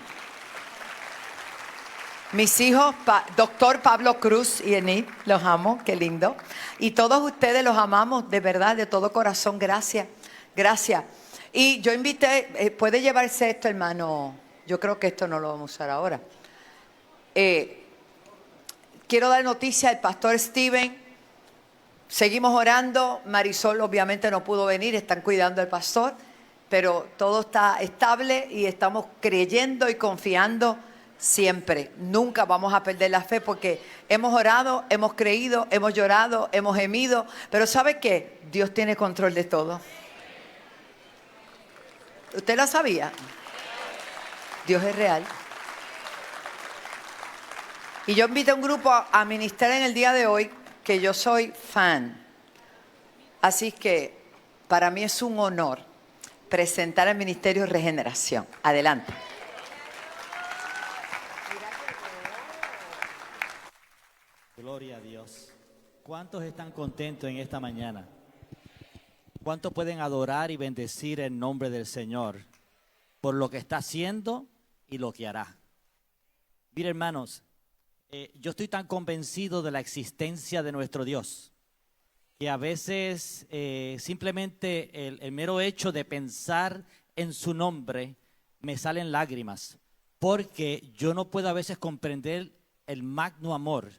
Mis hijos, doctor Pablo Cruz y Enid, los amo, qué lindo. Y todos ustedes los amamos de verdad, de todo corazón. Gracias. Gracias. Y yo invité, puede llevarse esto, hermano. Yo creo que esto no lo vamos a usar ahora. Quiero dar noticia al pastor Steven. Seguimos orando. Marisol obviamente no pudo venir, están cuidando al pastor. Pero todo está estable y estamos creyendo y confiando siempre. Nunca vamos a perder la fe porque hemos orado, hemos creído, hemos llorado, hemos gemido. Pero ¿sabe qué? Dios tiene control de todo. ¿Usted lo sabía? Dios es real. Y yo invito a un grupo a ministrar en el día de hoy, que yo soy fan. Así que para mí es un honor presentar al Ministerio de Regeneración. Adelante. Gloria a Dios. ¿Cuántos están contentos en esta mañana? ¿Cuántos pueden adorar y bendecir el nombre del Señor por lo que está haciendo y lo que hará? Mire, hermanos, yo estoy tan convencido de la existencia de nuestro Dios que a veces simplemente el mero hecho de pensar en su nombre me salen lágrimas, porque yo no puedo a veces comprender el magno amor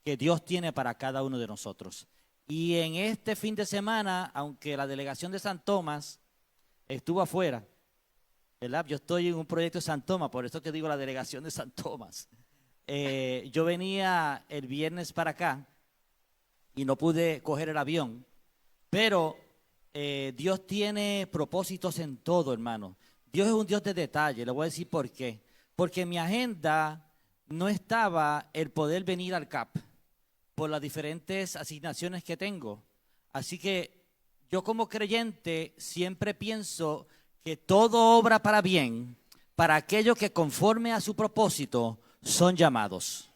que Dios tiene para cada uno de nosotros. Y en este fin de semana, aunque la delegación de San Tomás estuvo afuera, ¿verdad? Yo estoy en un proyecto de San Tomás, por eso que digo la delegación de San Tomás. Yo venía el viernes para acá y no pude coger el avión, pero Dios tiene propósitos en todo, hermano. Dios es un Dios de detalle, le voy a decir por qué. Porque en mi agenda no estaba el poder venir al CAP por las diferentes asignaciones que tengo. Así que yo como creyente siempre pienso que todo obra para bien para aquellos que conforme a su propósito son llamados.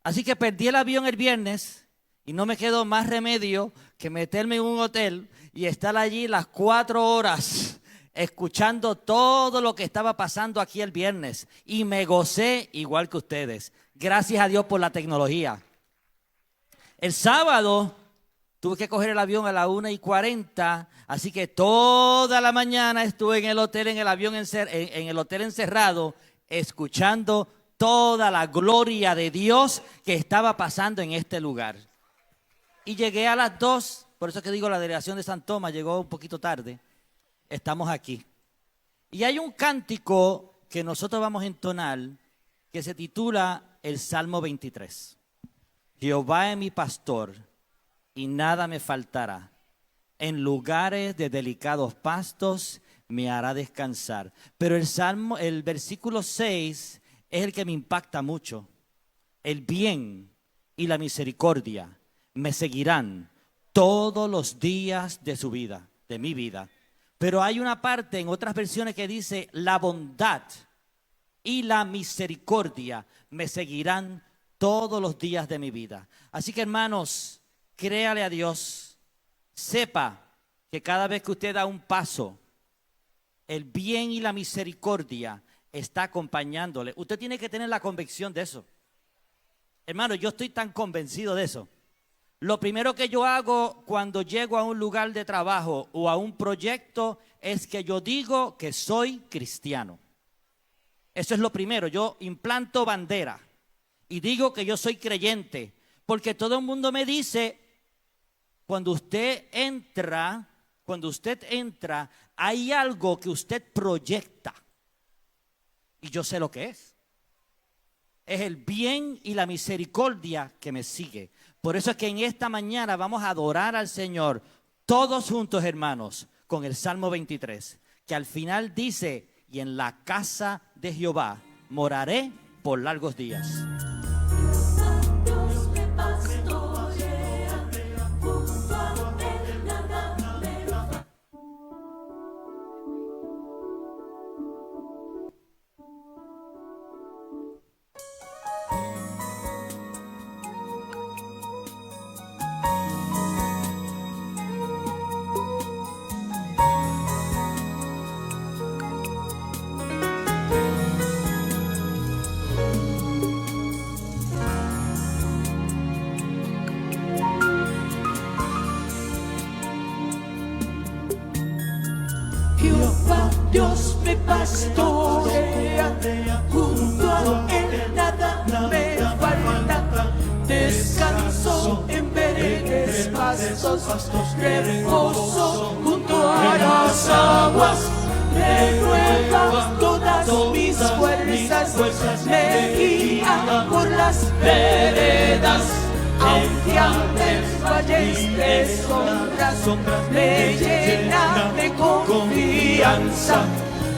Así que perdí el avión el viernes y no me quedó más remedio que meterme en un hotel y estar allí las 4 horas escuchando todo lo que estaba pasando aquí el viernes. Y me gocé igual que ustedes. Gracias a Dios por la tecnología. El sábado tuve que coger el avión a las 1:40, así que toda la mañana estuve en el hotel, en el avión, en el hotel encerrado, escuchando toda la gloria de Dios que estaba pasando en este lugar. Y llegué a las 2, por eso que digo la delegación de San Tomás llegó un poquito tarde. Estamos aquí. Y hay un cántico que nosotros vamos a entonar que se titula el Salmo 23. Jehová es mi pastor y nada me faltará. En lugares de delicados pastos me hará descansar. Pero el versículo 6 es el que me impacta mucho. El bien y la misericordia me seguirán todos los días de su vida, de mi vida. Pero hay una parte en otras versiones que dice la bondad y la misericordia me seguirán todos los días de mi vida. Así que, hermanos, créale a Dios. Sepa que cada vez que usted da un paso, el bien y la misericordia está acompañándole. Usted tiene que tener la convicción de eso. Hermano, yo estoy tan convencido de eso. Lo primero que yo hago cuando llego a un lugar de trabajo o a un proyecto es que yo digo que soy cristiano. Eso es lo primero. Yo implanto bandera y digo que yo soy creyente, porque todo el mundo me dice, cuando usted entra, hay algo que usted proyecta. Y yo sé lo que es. Es el bien y la misericordia que me sigue. Por eso es que en esta mañana vamos a adorar al Señor todos juntos, hermanos, con el Salmo 23, que al final dice, y en la casa de Jehová moraré por largos días. Jehová Dios me pastorea, junto a él nada me falta. Descanso en verdes pastos, reposo junto a las aguas. Renueva todas mis fuerzas, me guía por las veredas. Aunque ande en valles de sombras, me llena de confianza.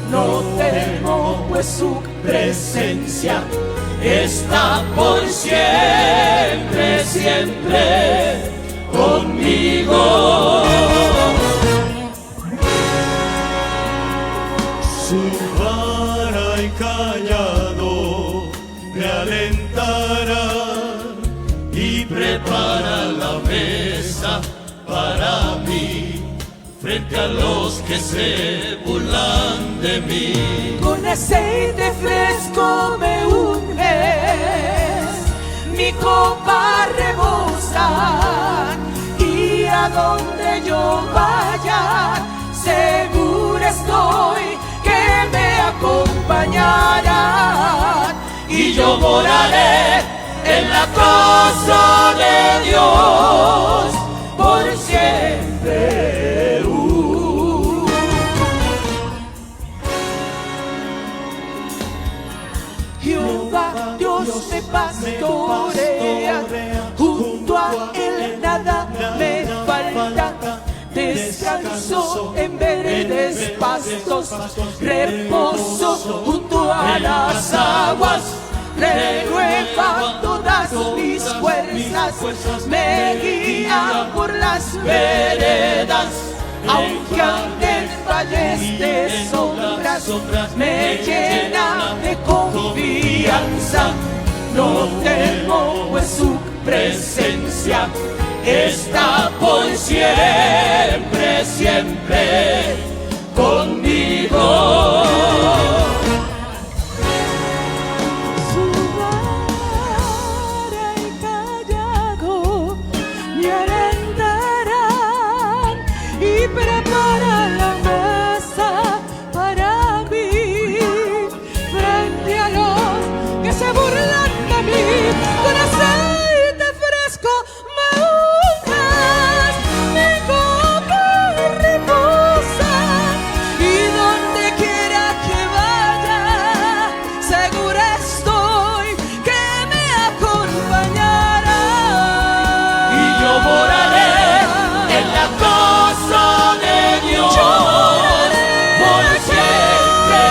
No temo, pues su presencia está por siempre, siempre conmigo. Su vara y callado me alentarán y prepara la mesa para mí, frente a los que se burlan de mí. Con aceite fresco me unges, mi copa rebosa, y a donde yo vaya, segura estoy que me acompañarán, y yo moraré en la casa de Dios por siempre. Jehová Dios me pastorea, junto a él nada me falta. Descanso en verdes pastos, reposo junto a las aguas. Renueva todas mis fuerzas, me guía por las veredas. Aunque ande en valles de sombras, me llena de confianza. No temo, pues su presencia está por siempre, siempre conmigo. Prepara la mesa para mí, frente a los que se burlan de mí. Con aceite fresco me unges, mi copa reposa, y donde quiera que vaya, segura estoy que me acompañará. Y yo moraré en la casa de Dios por siempre.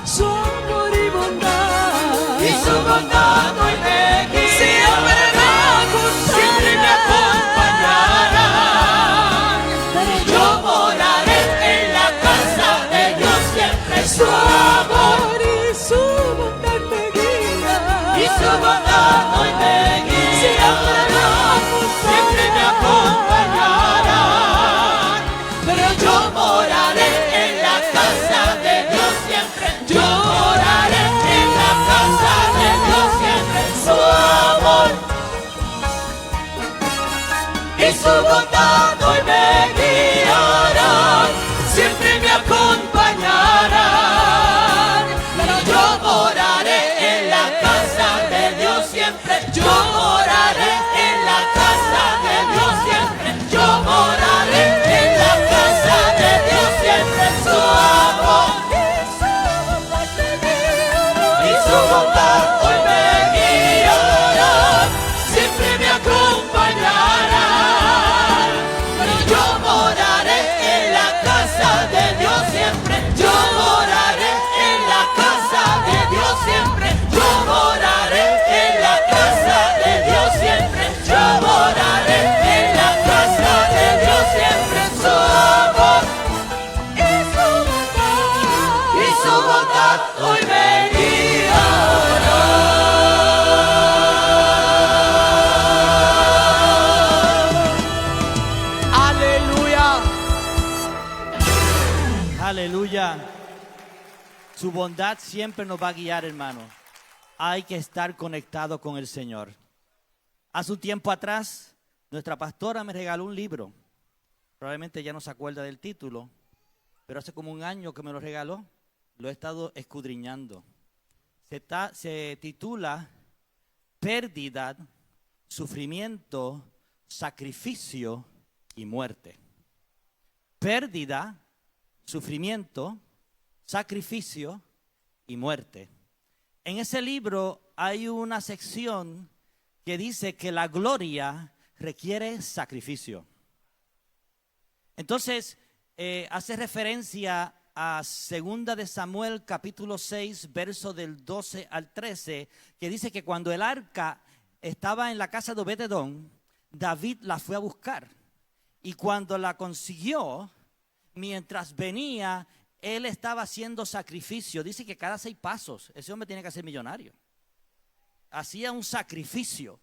Su amor y bondad, y su bondad hoy me guía, siempre me acompañarán. Yo moraré en la casa de Dios siempre. Su amor y su bondad me guía, y su bondad hoy me guía, siempre me acompañarán. pero Yo moraré en la casa de Dios siempre. bondad hoy me guiarán, siempre me acompañarán. Pero yo moraré en la casa de Dios siempre, yo moraré en la casa de Dios siempre, yo moraré en la casa de Dios siempre. Su amor y su bondad hoy me guiarán, siempre me acompañarán. Pero yo moraré en la casa de Dios siempre, yo moraré en la casa de Dios siempre, yo moraré en la casa de Dios siempre, yo moraré en la casa de Dios siempre. Su amor y su bondad hoy me Aleluya. Su bondad siempre nos va a guiar, hermano. Hay que estar conectado con el Señor. Hace un tiempo atrás, nuestra pastora me regaló un libro. Probablemente ya no se acuerda del título, pero hace como un año que me lo regaló. Lo he estado escudriñando. Se titula Pérdida, Sufrimiento, Sacrificio y Muerte. Pérdida, sufrimiento, sacrificio y muerte. En ese libro hay una sección que dice que la gloria requiere sacrificio. Entonces, hace referencia a 2 de Samuel capítulo 6, verso del 12 al 13, que dice que cuando el arca estaba en la casa de Obed-edom, David la fue a buscar. Y cuando la consiguió, mientras venía, él estaba haciendo sacrificio. Dice que cada 6 pasos, ese hombre tiene que ser millonario. Hacía un sacrificio.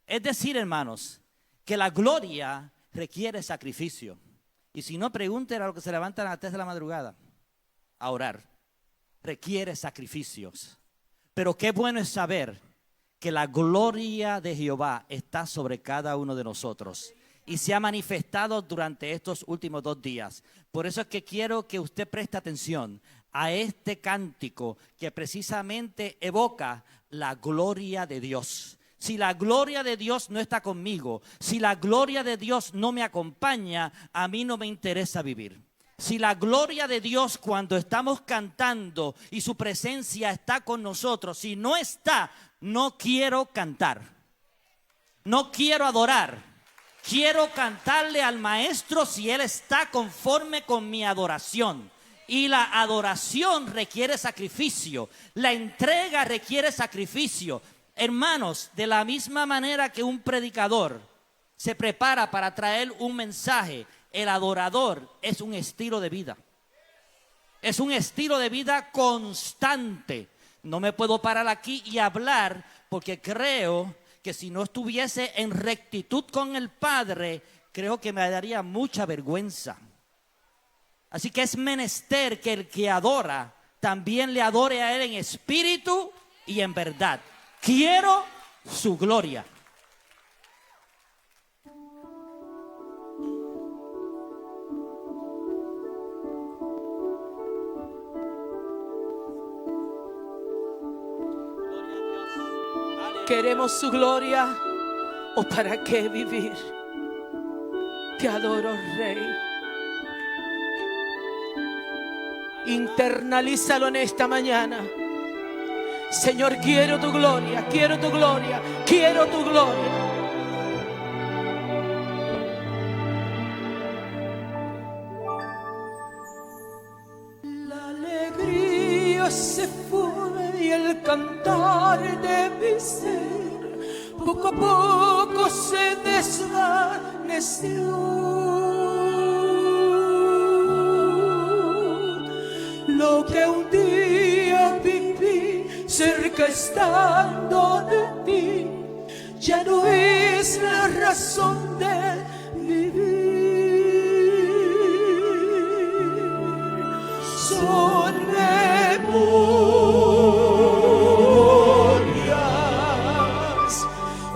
Es decir, hermanos, que la gloria requiere sacrificio. Y si no, pregúntenle a los que se levantan a las 3 de la madrugada a orar. Requiere sacrificios. Pero qué bueno es saber que la gloria de Jehová está sobre cada uno de nosotros. Y se ha manifestado durante estos últimos 2 días. Por eso es que quiero que usted preste atención a este cántico que precisamente evoca la gloria de Dios. Si la gloria de Dios no está conmigo, si la gloria de Dios no me acompaña, a mí no me interesa vivir. Si la gloria de Dios cuando estamos cantando y su presencia está con nosotros, si no está, no quiero cantar. No quiero adorar. Quiero cantarle al maestro si él está conforme con mi adoración. Y la adoración requiere sacrificio. La entrega requiere sacrificio. Hermanos, de la misma manera que un predicador se prepara para traer un mensaje, el adorador es un estilo de vida. Es un estilo de vida constante. No me puedo parar aquí y hablar porque creo que si no estuviese en rectitud con el Padre, creo que me daría mucha vergüenza. Así que es menester que el que adora también le adore a Él en espíritu y en verdad. Quiero su gloria. Queremos su gloria, ¿o para qué vivir? Te adoro, Rey. Internalízalo en esta mañana. Señor, quiero tu gloria, quiero tu gloria, quiero tu gloria. La alegría se fue y el cantar de mi ser poco a poco se desvaneció. Lo que un día viví cerca estando de ti ya no es la razón de vivir. Son memorias,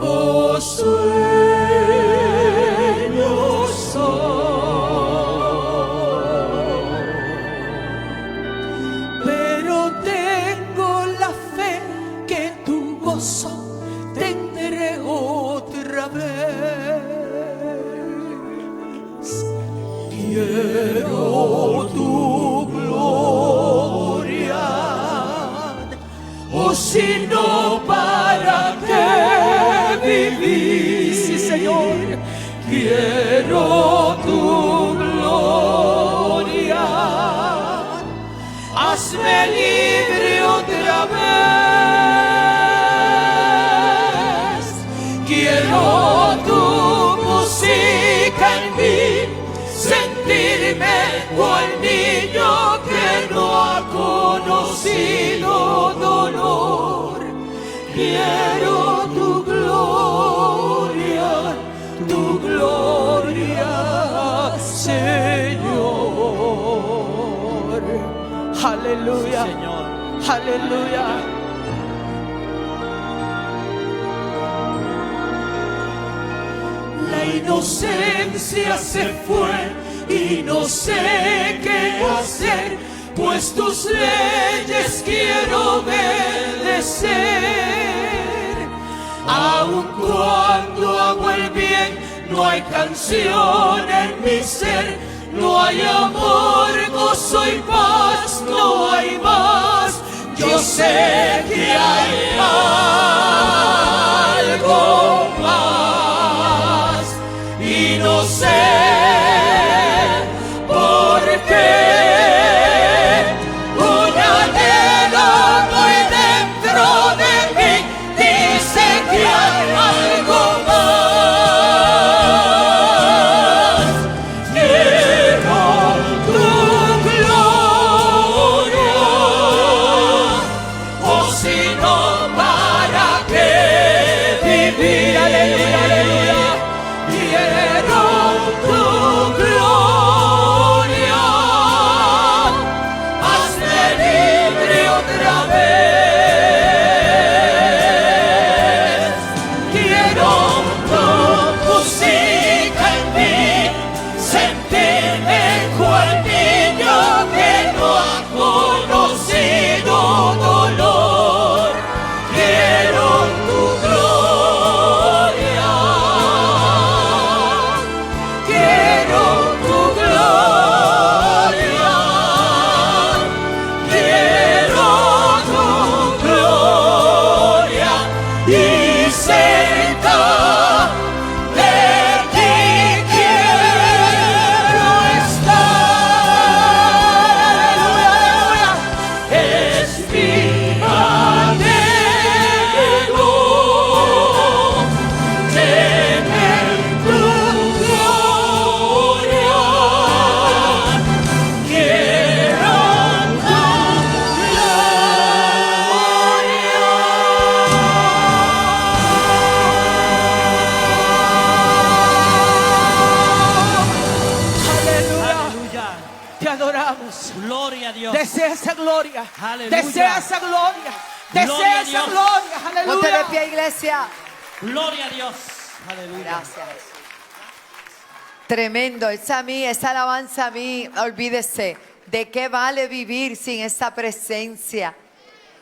oh sueños sino para qué vivir. Sí, Señor. Quiero tu gloria. Hazme libre otra vez. Quiero tu música en mí, sentirme cual niño que no ha conocido dolor. Quiero tu gloria, Señor. Aleluya. Sí, Señor. Aleluya. La inocencia se fue y no sé qué hacer, pues tus leyes quiero obedecer. Aun cuando hago el bien, no hay canción en mi ser, no hay amor, gozo y paz, no hay más. Yo sé que hay algo más y no sé por qué. Un anhelo muy dentro de mí dice que hay algo más. Quiero tu gloria, o si no, ¿para qué vivir? Aleluya, aleluya. Quiero tu gloria, hazme libre otra vez. Quiero tu música en mí, sentirme cual niño que no ha conocido dolor. Quiero tu gloria, quiero tu gloria, quiero tu gloria y cerca de ti quiero estar. Aleluya, es mi anhelo tener tu gloria. Quiero tu Aleluya. Te adoramos. Gloria a Dios. Desea esa gloria. Aleluya. Desea esa gloria. Gloria Desea a esa Dios. gloria. Ponte de Aleluya. pie, iglesia. Gloria a Dios. Aleluya. Gracias. Tremendo. Esa alabanza a mí, olvídese. ¿De qué vale vivir sin esa presencia?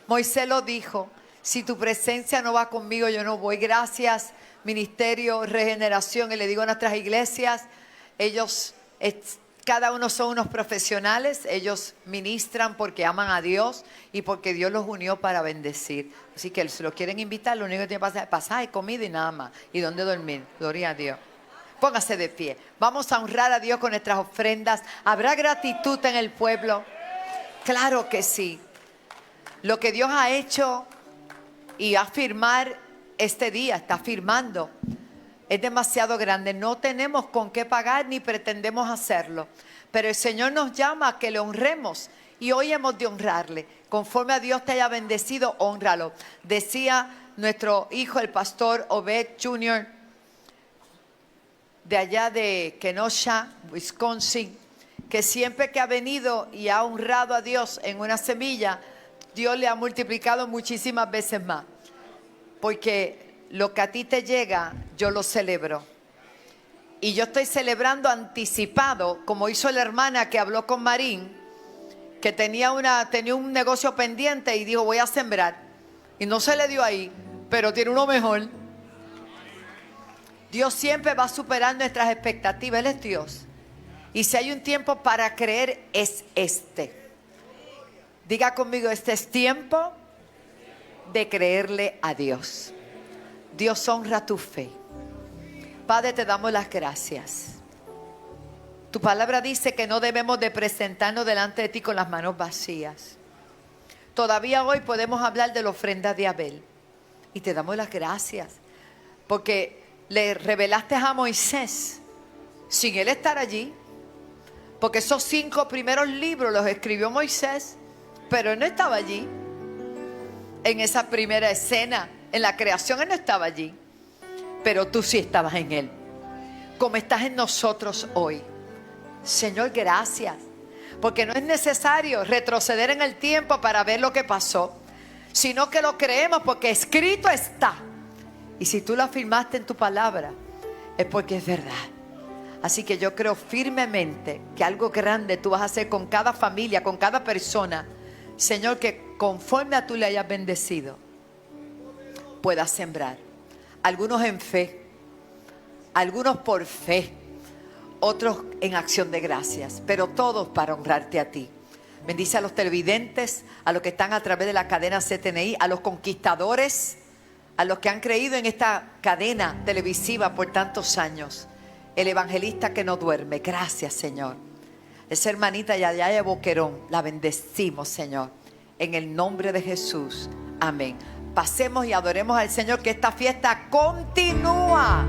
Moisés lo dijo. Si tu presencia no va conmigo, yo no voy. Gracias, Ministerio Regeneración. Y le digo a nuestras iglesias, ellos, cada uno son unos profesionales. Ellos ministran porque aman a Dios y porque Dios los unió para bendecir. Así que si los quieren invitar, lo único que tienen que pasar es pasaje, comida y nada más. ¿Y dónde dormir? Gloria a Dios. Póngase de pie. Vamos a honrar a Dios con nuestras ofrendas. ¿Habrá gratitud en el pueblo? Claro que sí. Lo que Dios ha hecho y va a firmar este día, está firmando, es demasiado grande. No tenemos con qué pagar ni pretendemos hacerlo. Pero el Señor nos llama a que le honremos y hoy hemos de honrarle. Conforme a Dios te haya bendecido, hónralo. Decía nuestro hijo, el pastor Obed Jr., de allá de Kenosha, Wisconsin, que siempre que ha venido y ha honrado a Dios en una semilla, Dios le ha multiplicado muchísimas veces más. Porque lo que a ti te llega, yo lo celebro. Y yo estoy celebrando anticipado, como hizo la hermana que habló con Marín, que tenía un negocio pendiente y dijo, voy a sembrar. Y no se le dio ahí, pero tiene uno mejor. Dios siempre va a superar nuestras expectativas. Él es Dios. Y si hay un tiempo para creer, es este. Diga conmigo, este es tiempo de creerle a Dios. Dios honra tu fe. Padre, te damos las gracias. Tu palabra dice que no debemos de presentarnos delante de ti con las manos vacías. Todavía hoy podemos hablar de la ofrenda de Abel. Y te damos las gracias porque le revelaste a Moisés sin él estar allí. Porque esos 5 primeros libros los escribió Moisés, pero él no estaba allí. En esa primera escena, en la creación, él no estaba allí. Pero tú sí estabas en él. Como estás en nosotros hoy. Señor, gracias. Porque no es necesario retroceder en el tiempo para ver lo que pasó, sino que lo creemos porque escrito está. Y si tú lo afirmaste en tu palabra, es porque es verdad. Así que yo creo firmemente que algo grande tú vas a hacer con cada familia, con cada persona. Señor, que conforme a tú le hayas bendecido, puedas sembrar. Algunos en fe, algunos por fe, otros en acción de gracias, pero todos para honrarte a ti. Bendice a los televidentes, a los que están a través de la cadena CTNI, a los conquistadores, a los que han creído en esta cadena televisiva por tantos años. El evangelista que no duerme, gracias, Señor. Esa hermanita Yayaya Boquerón, la bendecimos, Señor, en el nombre de Jesús. Amén. Pasemos y adoremos al Señor, que esta fiesta continúa.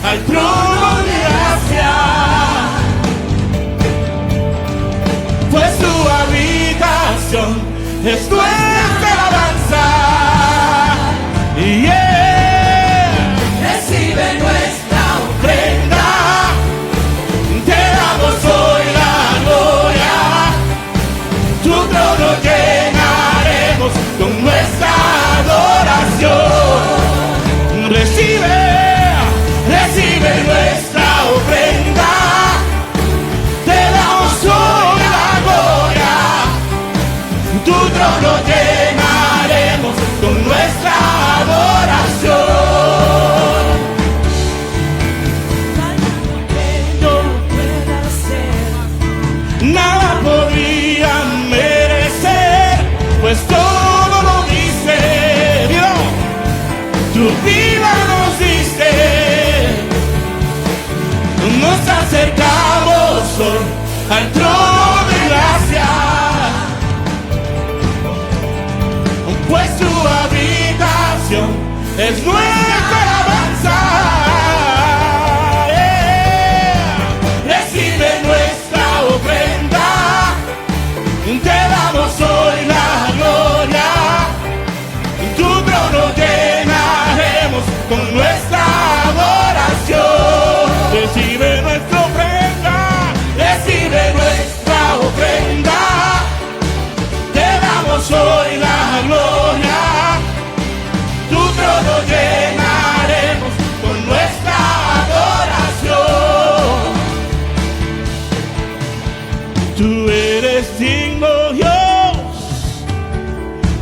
Al trono de gracia, pues tu habitación es nuestra alabanza. Recibe nuestra ofrenda, te damos hoy la gloria, tu trono llenaremos con nuestra adoración. Recibe nuestra ofrenda, te damos hoy la gloria, tu trono llenaremos con nuestra adoración. Nada podría merecer, pues todo lo dice Dios, tu vida nos diste. Nos acercamos hoy al trono de gracia, pues tu habitación es nuestra alabanza. Recibe nuestra ofrenda, te damos hoy la gloria, tu trono llenaremos con nuestra adoración. Recibe nuestra ofrenda, te damos hoy la gloria, tu trono llenaremos con nuestra adoración. Tú eres digno, Dios,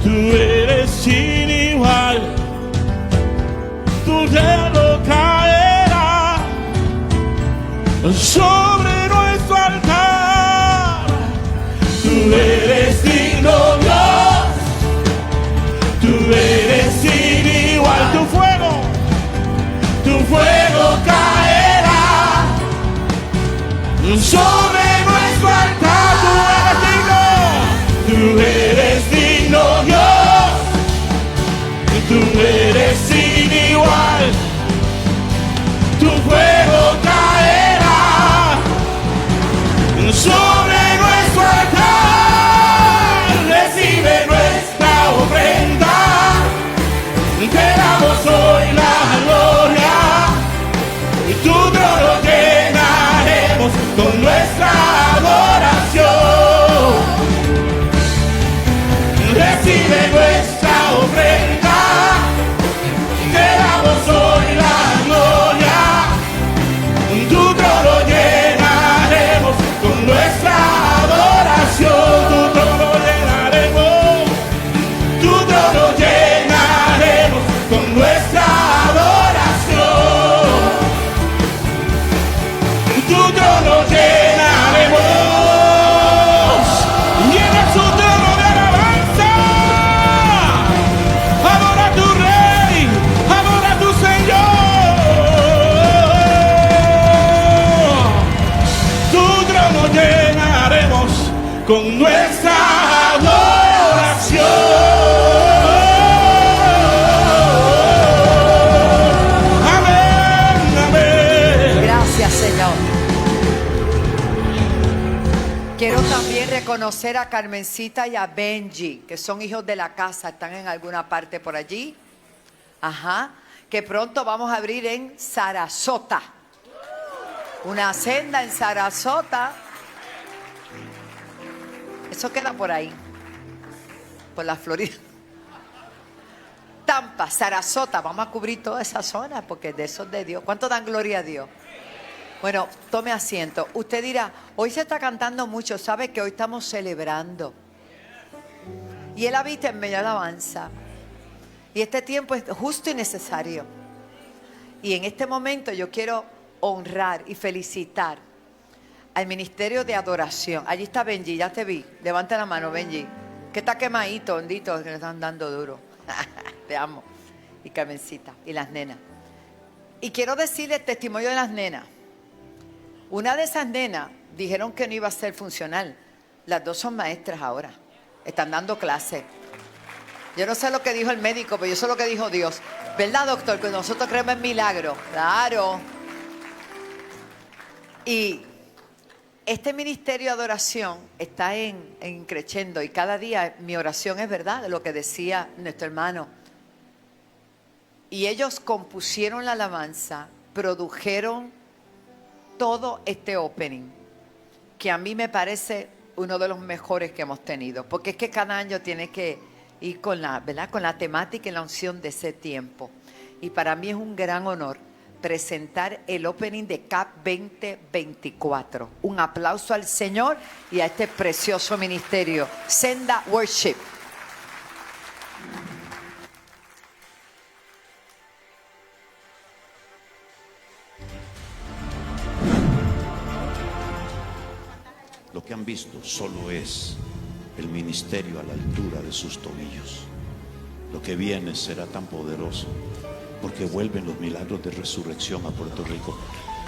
tú eres sin igual, tu dedo caerá sobre nuestro altar. Tú eres digno, Dios, tú eres sin igual. Tu fuego caerá sobre nuestro altar. Tú eres digno, Dios, tú eres sin igual. Tu fuego caerá con nuestra adoración. Amén, amén. Gracias, Señor. Quiero también reconocer a Carmencita y a Benji, que son hijos de la casa, están en alguna parte por allí. Ajá. Que pronto vamos a abrir en Sarasota. Una senda en Sarasota. Eso queda por ahí, por la Florida. Tampa, Sarasota, vamos a cubrir toda esa zona porque de eso es de Dios. ¿Cuánto dan gloria a Dios? Bueno, tome asiento. Usted dirá, hoy se está cantando mucho, ¿sabe que hoy estamos celebrando? Y Él habita en medio de la alabanza. Y este tiempo es justo y necesario. Y en este momento yo quiero honrar y felicitar al Ministerio de Adoración. Allí está Benji, ya te vi. Levanta la mano, Benji. Que está quemadito, hondito, que le están dando duro. Te amo. Y Carmencita, y las nenas. Y quiero decirle el testimonio de las nenas. Una de esas nenas dijeron que no iba a ser funcional. Las dos son maestras ahora. Están dando clases. Yo no sé lo que dijo el médico, pero yo sé lo que dijo Dios. ¿Verdad, doctor? Que nosotros creemos en milagros. Claro. Y este ministerio de adoración está en creciendo. Y cada día mi oración es verdad, lo que decía nuestro hermano. Y ellos compusieron la alabanza, produjeron todo este opening, que a mí me parece uno de los mejores que hemos tenido. Porque es que cada año tiene que ir con la, ¿verdad?, con la temática y la unción de ese tiempo. Y para mí es un gran honor presentar el opening de CAP 2024. Un aplauso al Señor y a este precioso ministerio, Senda Worship. Lo que han visto solo es el ministerio a la altura de sus tobillos. Lo que viene será tan poderoso porque vuelven los milagros de resurrección a Puerto Rico.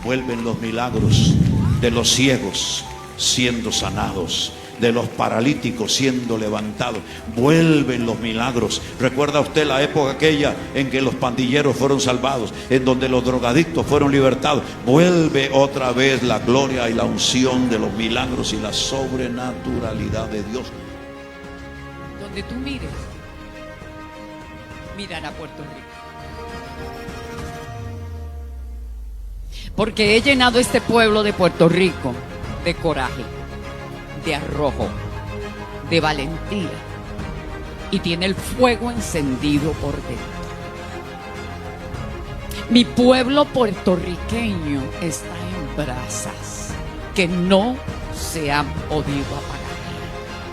Vuelven los milagros de los ciegos siendo sanados, de los paralíticos siendo levantados. Vuelven los milagros. ¿Recuerda usted la época aquella en que los pandilleros fueron salvados, en donde los drogadictos fueron libertados? Vuelve otra vez la gloria y la unción de los milagros y la sobrenaturalidad de Dios. Donde tú mires, mirar a Puerto Rico. Porque he llenado este pueblo de Puerto Rico de coraje, de arrojo, de valentía, y tiene el fuego encendido por dentro. Mi pueblo puertorriqueño está en brasas que no se han podido apagar.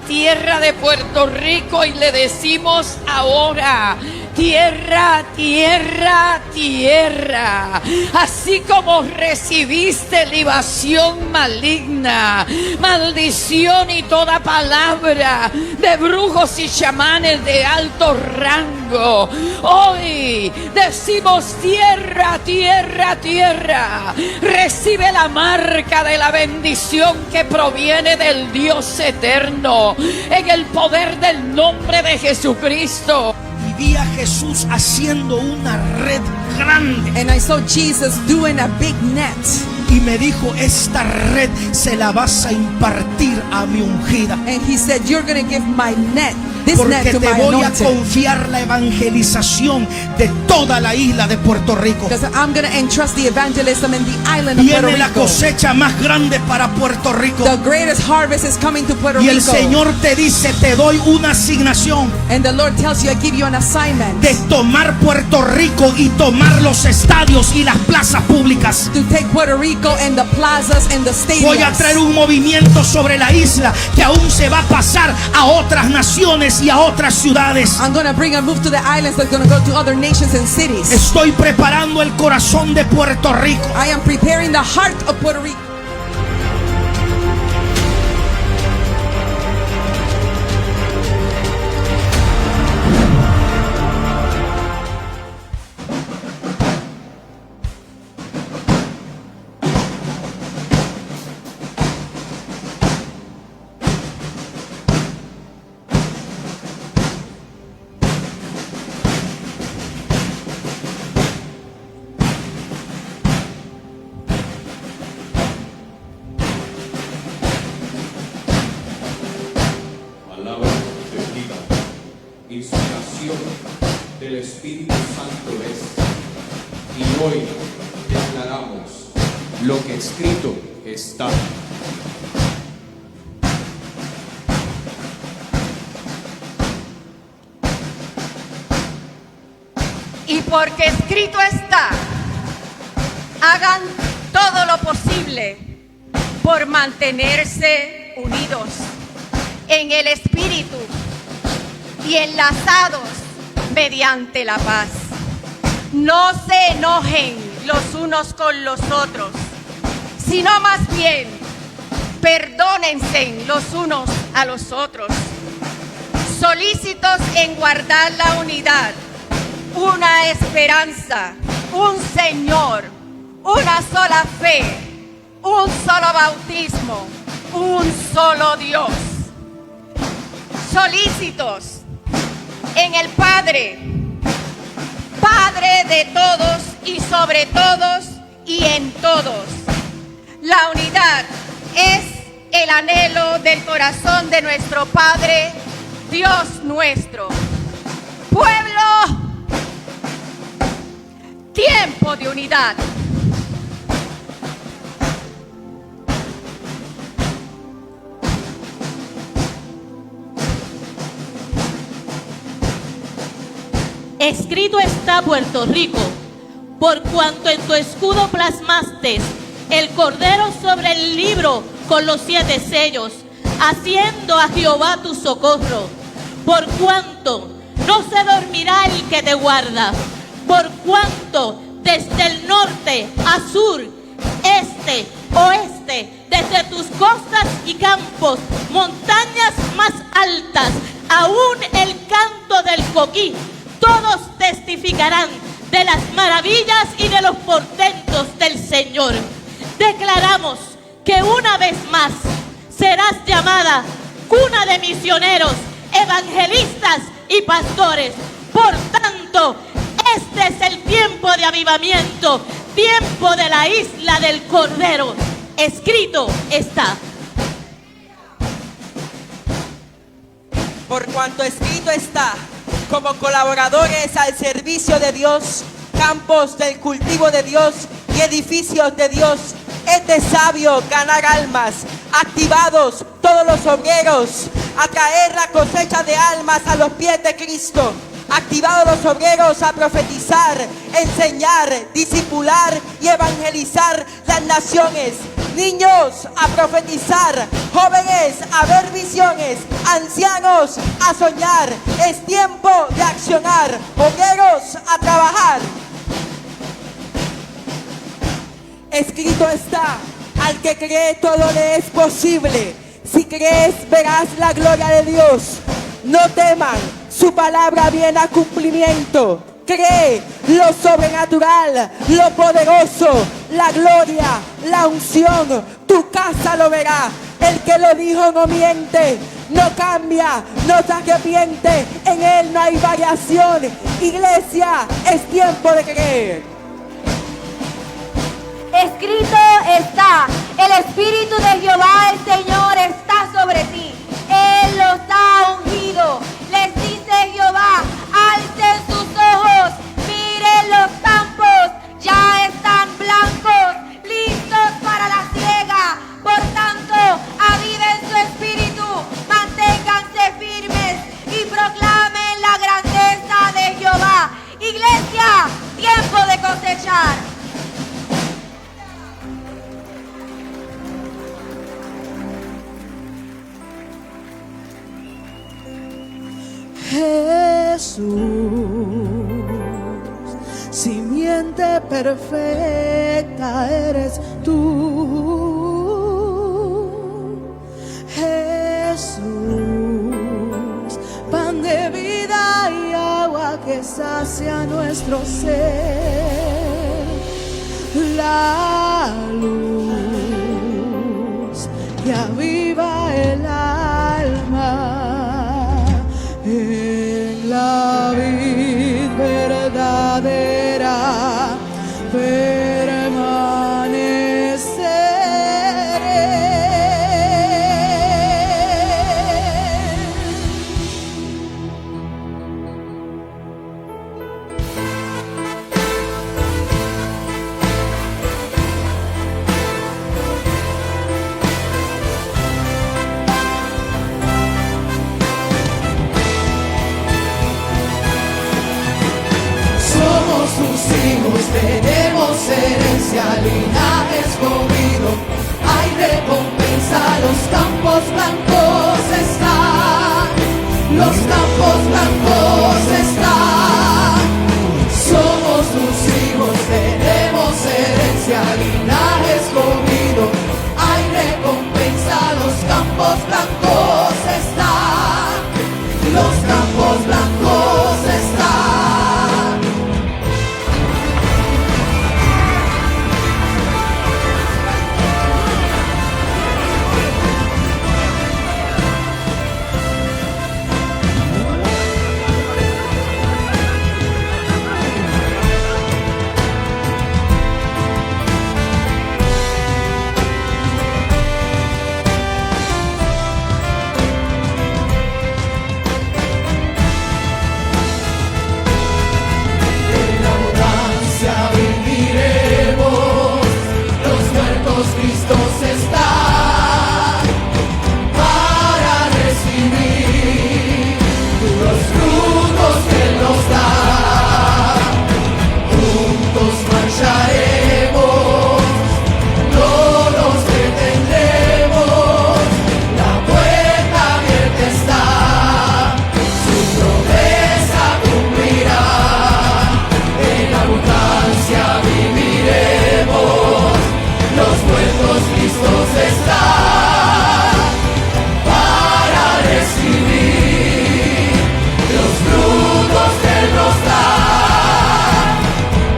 Tierra de Puerto Rico, y le decimos ahora: tierra, tierra, tierra. Así como recibiste libación maligna, maldición y toda palabra de brujos y chamanes de alto rango, hoy decimos: tierra, tierra, tierra. Recibe la marca de la bendición que proviene del Dios eterno, en el poder del nombre de Jesucristo. Vi a Jesús haciendo una red grande. And I saw Jesus doing a big net. Y me dijo: esta red se la vas a impartir a mi ungida. And he said, you're going to give my net, this net porque to te my voy a anointed. confiar la evangelización de toda la isla de Puerto Rico. Because I'm going to entrust the evangelism in the island of Puerto Viene la Rico. cosecha más grande para Puerto Rico. The greatest harvest is coming to Puerto Y Rico. el Señor te dice: te doy una asignación. And the Lord tells you, I give you an assignment. De tomar Puerto Rico y tomar los estadios y las plazas públicas. To take Puerto Rico and the plazas and the stadiums. Voy a traer un movimiento sobre la isla que aún se va a pasar a otras naciones y a otras ciudades. I'm going to bring a move to the islands that's going to go to other nations and cities. Estoy preparando el corazón de Puerto Rico. I am preparing the heart of Puerto Rico. inspiración del Espíritu Santo es. Y hoy declaramos lo que escrito está. Y porque escrito está, hagan todo lo posible por mantenerse unidos en el Espíritu y enlazados mediante la paz. No se enojen los unos con los otros, sino más bien perdónense los unos a los otros, solícitos en guardar la unidad, una esperanza, un Señor, una sola fe, un solo bautismo, un solo Dios. Solícitos en el Padre, Padre de todos y sobre todos y en todos. La unidad es el anhelo del corazón de nuestro Padre, Dios nuestro. Pueblo, tiempo de unidad. Escrito está, Puerto Rico, por cuanto en tu escudo plasmaste el cordero sobre el libro con los 7 sellos, haciendo a Jehová tu socorro. Por cuanto no se dormirá el que te guarda, por cuanto desde el norte a sur, este, oeste, desde tus costas y campos, montañas más altas, aún el canto del coquí, todos testificarán de las maravillas y de los portentos del Señor. Declaramos que una vez más serás llamada cuna de misioneros, evangelistas y pastores. Por tanto, este es el tiempo de avivamiento, tiempo de la isla del Cordero. Escrito está. Por cuanto escrito está, como colaboradores al servicio de Dios, campos del cultivo de Dios y edificios de Dios, es de sabio ganar almas, activados todos los obreros a traer la cosecha de almas a los pies de Cristo, activados los obreros a profetizar, enseñar, discipular y evangelizar las naciones, niños a profetizar, jóvenes a ver visiones, ancianos a soñar. Es tiempo de accionar, obreros a trabajar. Escrito está, al que cree todo le es posible. Si crees, verás la gloria de Dios. No teman, su palabra viene a cumplimiento. Cree lo sobrenatural, lo poderoso, la gloria, la unción. Tu casa lo verá. El que lo dijo no miente, no cambia, no se arrepiente. En él no hay variación. Iglesia, es tiempo de creer. Escrito está, el Espíritu de Jehová el Señor está sobre ti. Él los ha ungido. Les dice Jehová, alcen sus ojos, miren los campos, ya están blancos, listos para la siega. Por tanto, aviven su espíritu, manténganse firmes y proclamen la grandeza de Jehová. Iglesia, tiempo de cosechar. Jesús, simiente perfecta eres tú. Jesús, pan de vida y agua que sacia nuestro ser. La luz que aviva el alma. En la vid verdadera permaneceré. listos están para recibir los frutos que Él nos da. Juntos marcharemos, no nos detendremos, la puerta abierta está, su promesa cumplirá, en abundancia viviremos, los puertos listos están para recibir los frutos que Él nos da.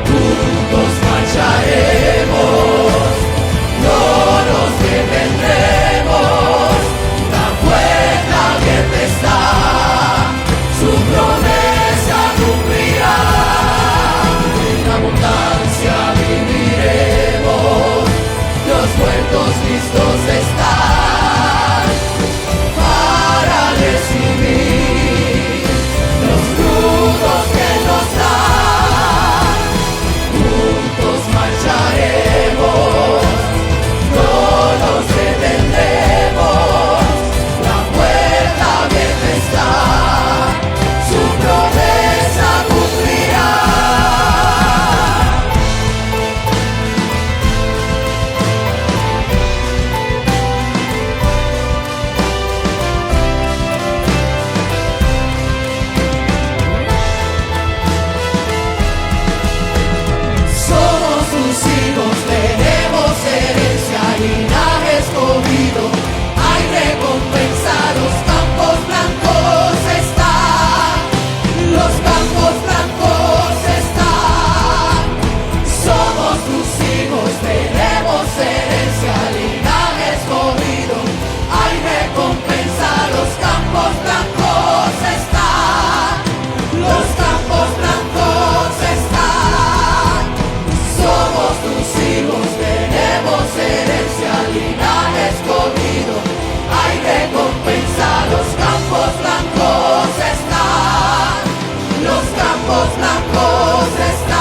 Juntos marcharemos, no nos detendremos, la puerta abierta está, su promesa cumplirá, en abundancia viviremos, los puertos listos están para recibir los frutos que Él nos da. Juntos marcharemos, no nos detendremos, la puerta abierta está, su promesa cumplirá. Somos tus hijos, tenemos herencia, linaje escogido, hay recompensa, los campos blancos están, los campos blancos están. Somos tus hijos, tenemos herencia, linaje escogido, hay recompensa, los campos blancos están, los campos blancos están. Somos tus hijos, tenemos herencia, linaje escogido, hay recompensa, los campos blancos están, los campos blancos están.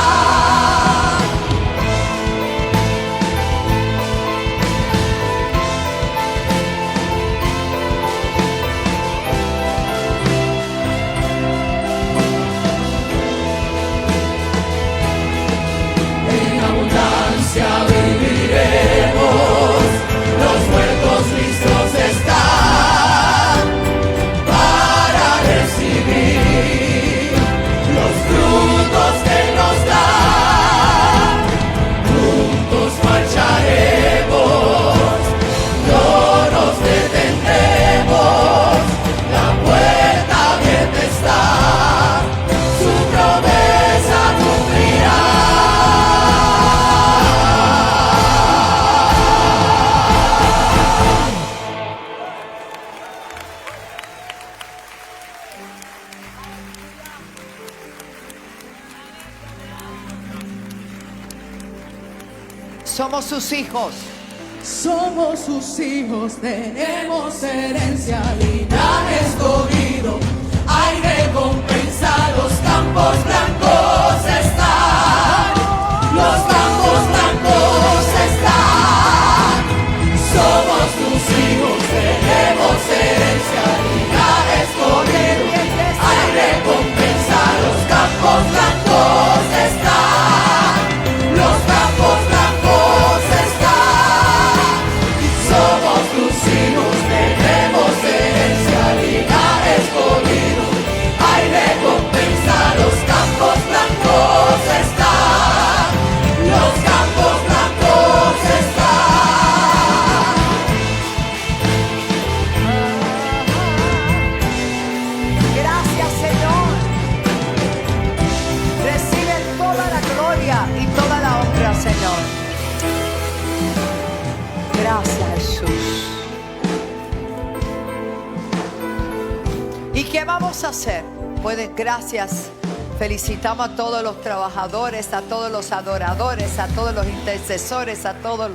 En abundancia viviremos, los huertos listos están para recibir los frutos que Él nos da. Juntos marcharemos, no nos detendremos, la puerta abierta está, su promesa cumplirá. Somos sus hijos. Somos sus hijos, tenemos herencia, linaje escogido, hay recompensa, los campos blancos están, los campos blancos están. Somos tus hijos, tenemos herencia, linaje escogido, hay recompensa, los campos blancos están, los campos blancos están. Somos tus hijos, tenemos herencia, linaje escogido, hay recompensa, los campos blancos están, los campos blancos están. Gracias, Señor. Recibe toda la gloria y toda la honra, Señor. Gracias, Jesús. ¿Y qué vamos a hacer? Pues gracias. Felicitamos a todos los trabajadores, a todos los adoradores, a todos los intercesores, a todos.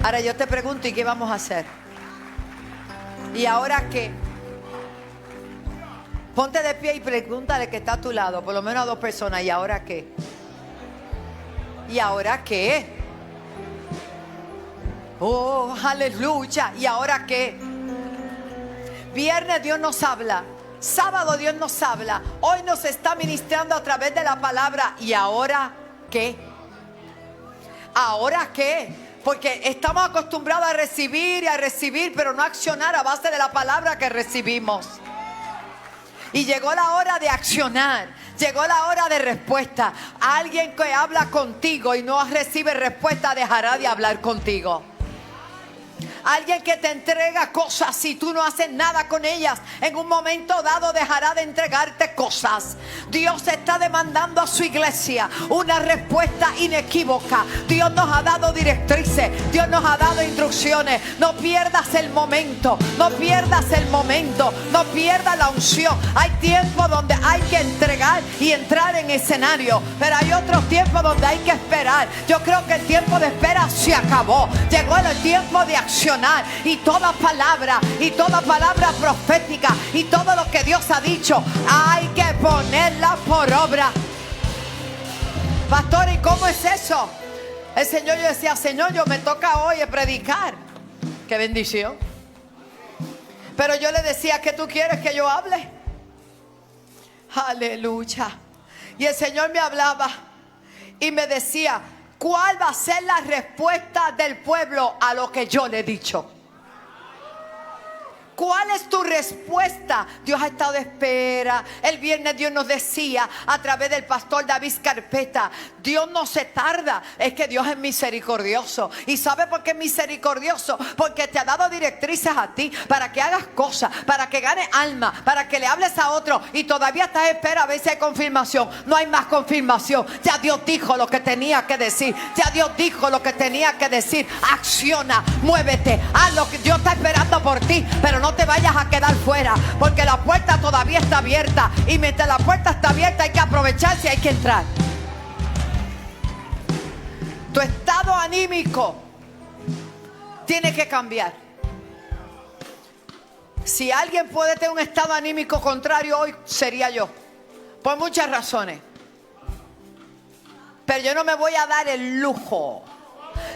Ahora yo te pregunto, ¿y qué vamos a hacer? ¿Y ahora qué? Ponte de pie y pregúntale que está a tu lado, por lo menos a dos personas, ¿y ahora qué? ¿Y ahora qué? Oh, aleluya. ¿Y ahora qué? Viernes Dios nos habla. Sábado Dios nos habla. Hoy nos está ministrando a través de la palabra. ¿Y ahora qué? ¿Ahora qué? Porque estamos acostumbrados a recibir y a recibir, pero no accionar a base de la palabra que recibimos. Y llegó la hora de accionar. Llegó la hora de respuesta. Alguien que habla contigo y no recibe respuesta dejará de hablar contigo. Alguien que te entrega cosas y tú no haces nada con ellas, en un momento dado dejará de entregarte cosas. Dios está demandando a su iglesia una respuesta inequívoca. Dios nos ha dado directrices, Dios nos ha dado instrucciones. No pierdas el momento, no pierdas el momento, no pierdas la unción. Hay tiempos donde hay que entregar y entrar en escenario, pero hay otros tiempos donde hay que esperar. Yo creo que el tiempo de espera se acabó. Llegó el tiempo de accionar. Y toda palabra profética y todo lo que Dios ha dicho hay que ponerla por obra. Pastor, ¿y cómo es eso? El Señor, yo decía, Señor, yo me toca hoy predicar. Qué bendición. Pero yo le decía, ¿qué tú quieres que yo hable? Aleluya. Y el Señor me hablaba y me decía, ¿cuál va a ser la respuesta del pueblo a lo que yo le he dicho? ¿Cuál es tu respuesta? Dios ha estado de espera. El viernes Dios nos decía a través del pastor David Carpeta, Dios no se tarda, es que Dios es misericordioso. ¿Y sabe por qué es misericordioso? Porque te ha dado directrices a ti para que hagas cosas, para que ganes alma, para que le hables a otro, y todavía estás en espera a ver si hay confirmación. No hay más confirmación. Ya Dios dijo lo que tenía que decir. Ya Dios dijo lo que tenía que decir. Acciona, muévete, haz lo que Dios está esperando por ti, pero no te vayas a quedar fuera, porque la puerta todavía está abierta, y mientras la puerta está abierta hay que aprovecharse y hay que entrar. Tu estado anímico tiene que cambiar. Si alguien puede tener un estado anímico contrario hoy, sería yo, por muchas razones. Pero yo no me voy a dar el lujo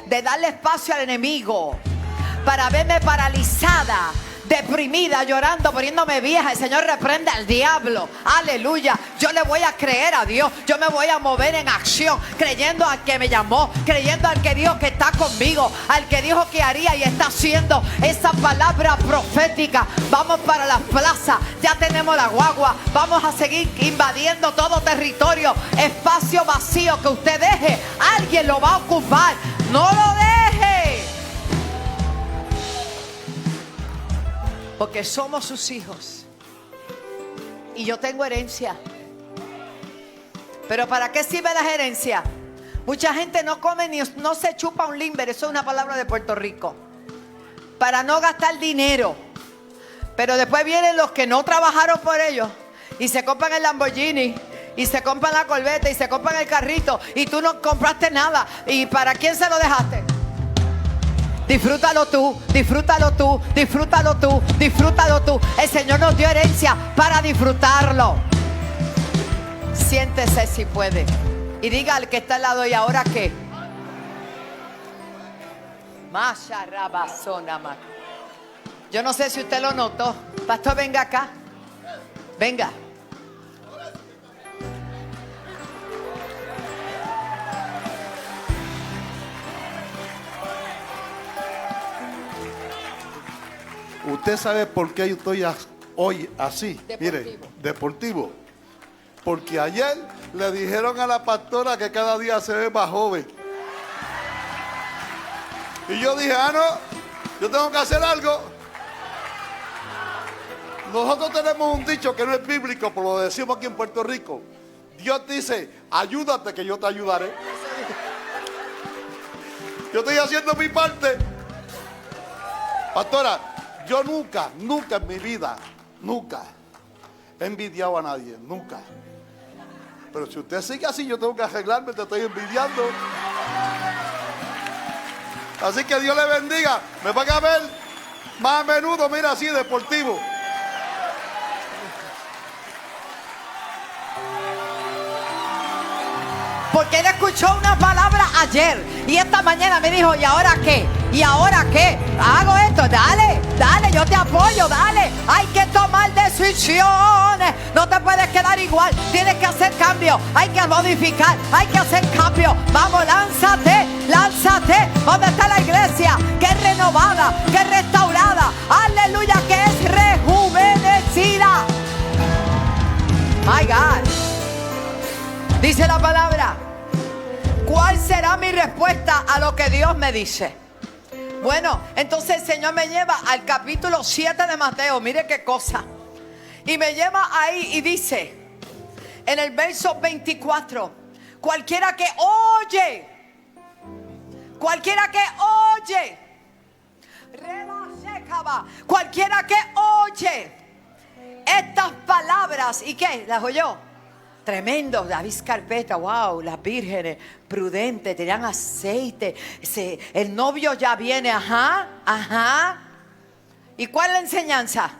de darle espacio al enemigo para verme paralizada, deprimida, llorando, poniéndome vieja. El Señor reprende al diablo. Aleluya. Yo le voy a creer a Dios. Yo me voy a mover en acción, creyendo al que me llamó, creyendo al que dijo que está conmigo, al que dijo que haría y está haciendo esa palabra profética. Vamos para las plazas. Ya tenemos la guagua. Vamos a seguir invadiendo todo territorio. Espacio vacío que usted deje, alguien lo va a ocupar. No lo deje, porque somos sus hijos y yo tengo herencia. Pero ¿para qué sirve la herencia? Mucha gente no come ni no se chupa un limber. Eso es una palabra de Puerto Rico. Para no gastar dinero. Pero después vienen los que no trabajaron por ellos y se compran el Lamborghini, y se compran la Corvette, y se compran el carrito, y tú no compraste nada. ¿Y para quién se lo dejaste? Disfrútalo tú, disfrútalo tú, disfrútalo tú, disfrútalo tú. El Señor nos dio herencia para disfrutarlo. Siéntese si puede y diga al que está al lado, ¿y ahora qué? Yo no sé si usted lo notó. Pastor, venga acá. Venga. Usted sabe por qué yo estoy hoy así. Deportivo. Mire, deportivo. Porque ayer le dijeron a la pastora que cada día se ve más joven. Y yo dije, no, yo tengo que hacer algo. Nosotros tenemos un dicho que no es bíblico, pero lo decimos aquí en Puerto Rico. Dios dice, ayúdate que yo te ayudaré. Yo estoy haciendo mi parte. Pastora, yo nunca en mi vida, nunca he envidiado a nadie, nunca. Pero si usted sigue así, yo tengo que arreglarme, te estoy envidiando. Así que Dios le bendiga. Me van a ver más a menudo, mira, así, deportivo. Porque él escuchó una palabra ayer y esta mañana me dijo, ¿y ahora qué? ¿Y ahora qué? Hago esto, dale, dale, yo te apoyo, dale. Hay que tomar decisiones. No te puedes quedar igual. Tienes que hacer cambios. Hay que modificar. Hay que hacer cambios. Vamos, lánzate, lánzate. ¿Dónde está la iglesia? Que es renovada, que es restaurada. Aleluya, que es rejuvenecida. My God. Dice la palabra. ¿Cuál será mi respuesta a lo que Dios me dice? Bueno, entonces el Señor me lleva al capítulo 7 de Mateo. Mire qué cosa. Y me lleva ahí y dice, en el verso 24, cualquiera que oye, cualquiera que oye, cualquiera que oye estas palabras, ¿y qué? ¿Las oyó? Tremendo, David Carpeta, wow, las vírgenes prudentes, tenían aceite. El novio ya viene, ajá, ajá. ¿Y cuál es la enseñanza?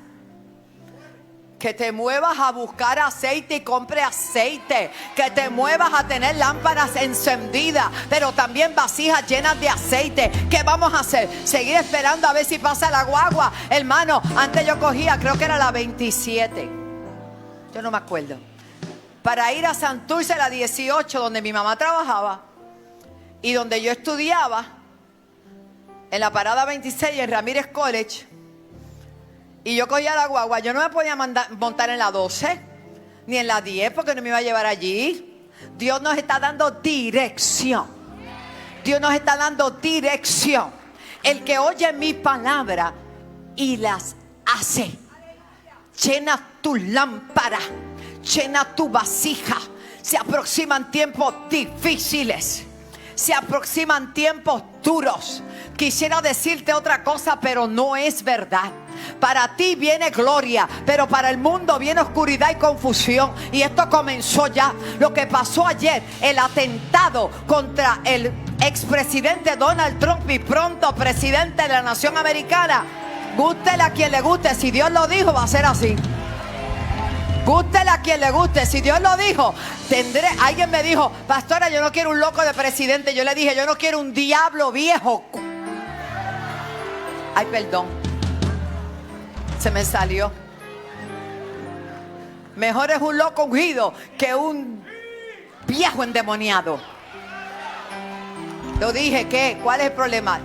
Que te muevas a buscar aceite y compre aceite. Que te muevas a tener lámparas encendidas, pero también vasijas llenas de aceite. ¿Qué vamos a hacer? Seguir esperando a ver si pasa la guagua. Hermano, antes yo cogía, creo que era la 27. Yo no me acuerdo. Para ir a Santurce, la 18, donde mi mamá trabajaba y donde yo estudiaba, en la parada 26 en Ramírez College. Y yo cogía la guagua. Yo no me podía montar en la 12 ni en la 10 porque no me iba a llevar allí. Dios nos está dando dirección. Dios nos está dando dirección. El que oye mi palabra y las hace, llena tu lámpara, llena tu vasija. Se aproximan tiempos difíciles. Se aproximan tiempos duros. Quisiera decirte otra cosa, pero no es verdad. Para ti viene gloria, pero para el mundo viene oscuridad y confusión. Y esto comenzó ya. Lo que pasó ayer, el atentado contra el expresidente Donald Trump y pronto presidente de la nación americana. Gústele a quien le guste. Si Dios lo dijo, va a ser así. Gústele a quien le guste. Si Dios lo dijo, tendré. Alguien me dijo, pastora, yo no quiero un loco de presidente. Yo le dije, yo no quiero un diablo viejo. Ay, perdón. Se me salió. Mejor es un loco ungido que un viejo endemoniado. Lo dije, ¿qué? ¿Cuál es el problema?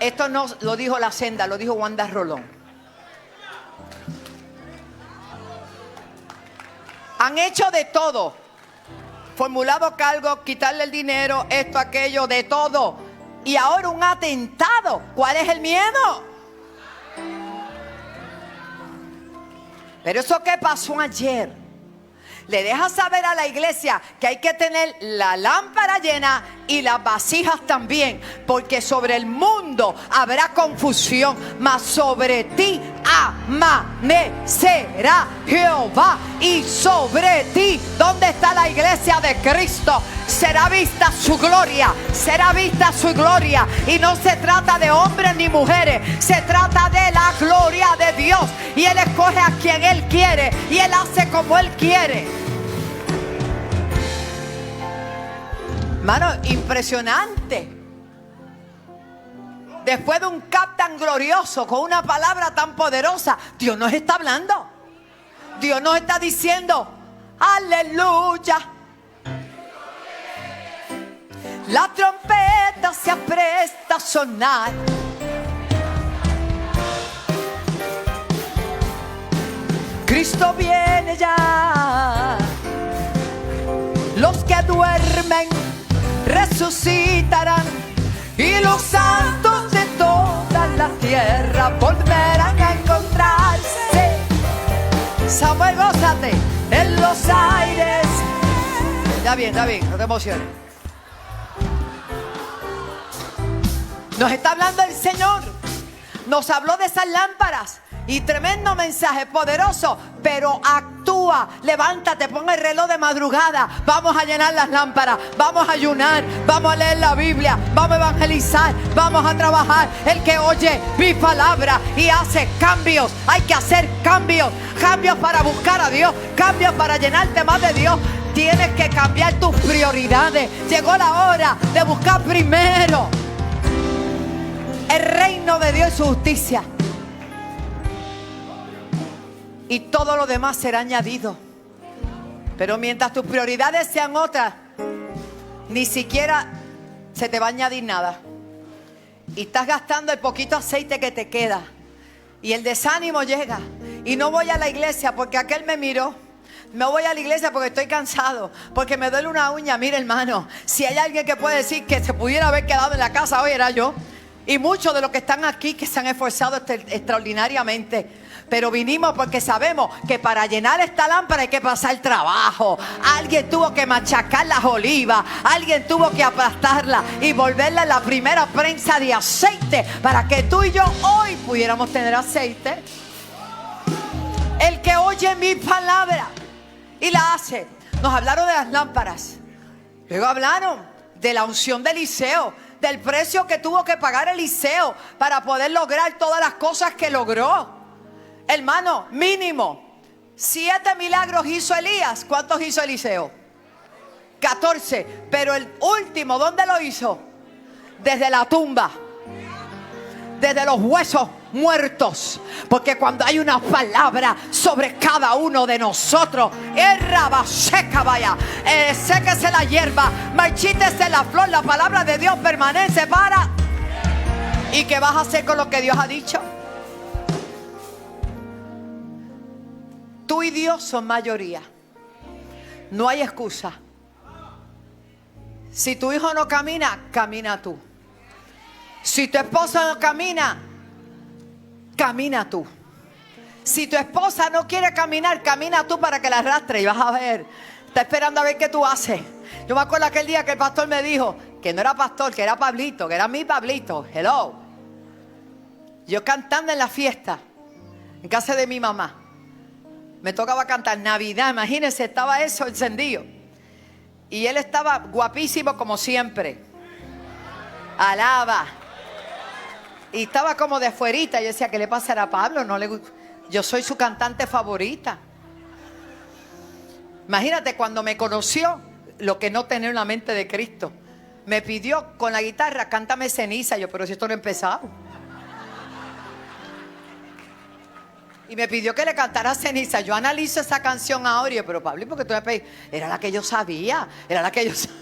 Esto no lo dijo la senda, lo dijo Wanda Rolón. Han hecho de todo. Formulado cargos, quitarle el dinero, esto, aquello, de todo. Y ahora un atentado. ¿Cuál es el miedo? Pero eso que pasó ayer le deja saber a la iglesia que hay que tener la lámpara llena y las vasijas también, porque sobre el mundo habrá confusión, mas sobre ti amanecerá Jehová, y sobre ti, ¿dónde está la iglesia de Cristo? Será vista su gloria, será vista su gloria. Y no se trata de hombres ni mujeres, se trata de la gloria de Dios. Y Él escoge a quien Él quiere y Él hace como Él quiere. Hermano, impresionante. Después de un cap tan glorioso, con una palabra tan poderosa, Dios nos está hablando. Dios nos está diciendo, aleluya. La trompeta se apresta a sonar. Cristo viene ya. Los que duermen resucitarán, y los santos de toda la tierra volverán a encontrarse. Samuel, gózate en los aires. Está bien, no te emociones. Nos está hablando el Señor. Nos habló de esas lámparas. Y tremendo mensaje, poderoso, pero actúa. Levántate, pon el reloj de madrugada. Vamos a llenar las lámparas, vamos a ayunar, vamos a leer la Biblia, vamos a evangelizar, vamos a trabajar. El que oye mi palabra y hace cambios, hay que hacer cambios. Cambios para buscar a Dios, cambios para llenarte más de Dios. Tienes que cambiar tus prioridades. Llegó la hora de buscar primero y su justicia, y todo lo demás será añadido. Pero mientras tus prioridades sean otras, ni siquiera se te va a añadir nada. Y estás gastando el poquito aceite que te queda. Y el desánimo llega. Y no voy a la iglesia porque aquel me miró. No voy a la iglesia porque estoy cansado, porque me duele una uña. Mire, hermano, si hay alguien que puede decir que se pudiera haber quedado en la casa hoy, era yo. Y muchos de los que están aquí que se han esforzado extraordinariamente. Pero vinimos porque sabemos que para llenar esta lámpara hay que pasar trabajo. Alguien tuvo que machacar las olivas, alguien tuvo que aplastarla y volverla la primera prensa de aceite para que tú y yo hoy pudiéramos tener aceite. El que oye mi palabra y la hace. Nos hablaron de las lámparas. Luego hablaron de la unción de Eliseo, del precio que tuvo que pagar Eliseo para poder lograr todas las cosas que logró. Hermano, mínimo 7 milagros hizo Elías. ¿Cuántos hizo Eliseo? 14. Pero el último, ¿dónde lo hizo? Desde la tumba, desde los huesos muertos. Porque cuando hay una palabra sobre cada uno de nosotros, séquese la hierba, marchítese la flor, la palabra de Dios permanece para. ¿Y qué vas a hacer con lo que Dios ha dicho? Tú y Dios son mayoría. No hay excusa. Si tu hijo no camina, camina tú. Si tu esposa no camina, camina tú. Si tu esposa no quiere caminar, camina tú para que la arrastre y vas a ver. Está esperando a ver qué tú haces. Yo me acuerdo aquel día que el pastor me dijo que no era pastor, que era Pablito, que era mi Pablito. Hello. Yo cantando en la fiesta, en casa de mi mamá. Me tocaba cantar Navidad, imagínense, estaba eso encendido. Y él estaba guapísimo como siempre. Alaba. Y estaba como de afuerita. Yo decía, ¿qué le pasará a Pablo? Yo soy su cantante favorita. Imagínate, cuando me conoció, lo que no tenía en la mente de Cristo, me pidió con la guitarra, cántame Ceniza. Yo, pero si esto no ha empezado. Y me pidió que le cantara Ceniza. Yo analizo esa canción ahora y yo, pero Pablo, ¿por qué tú me pediste? Era la que yo sabía. Era la que yo sabía.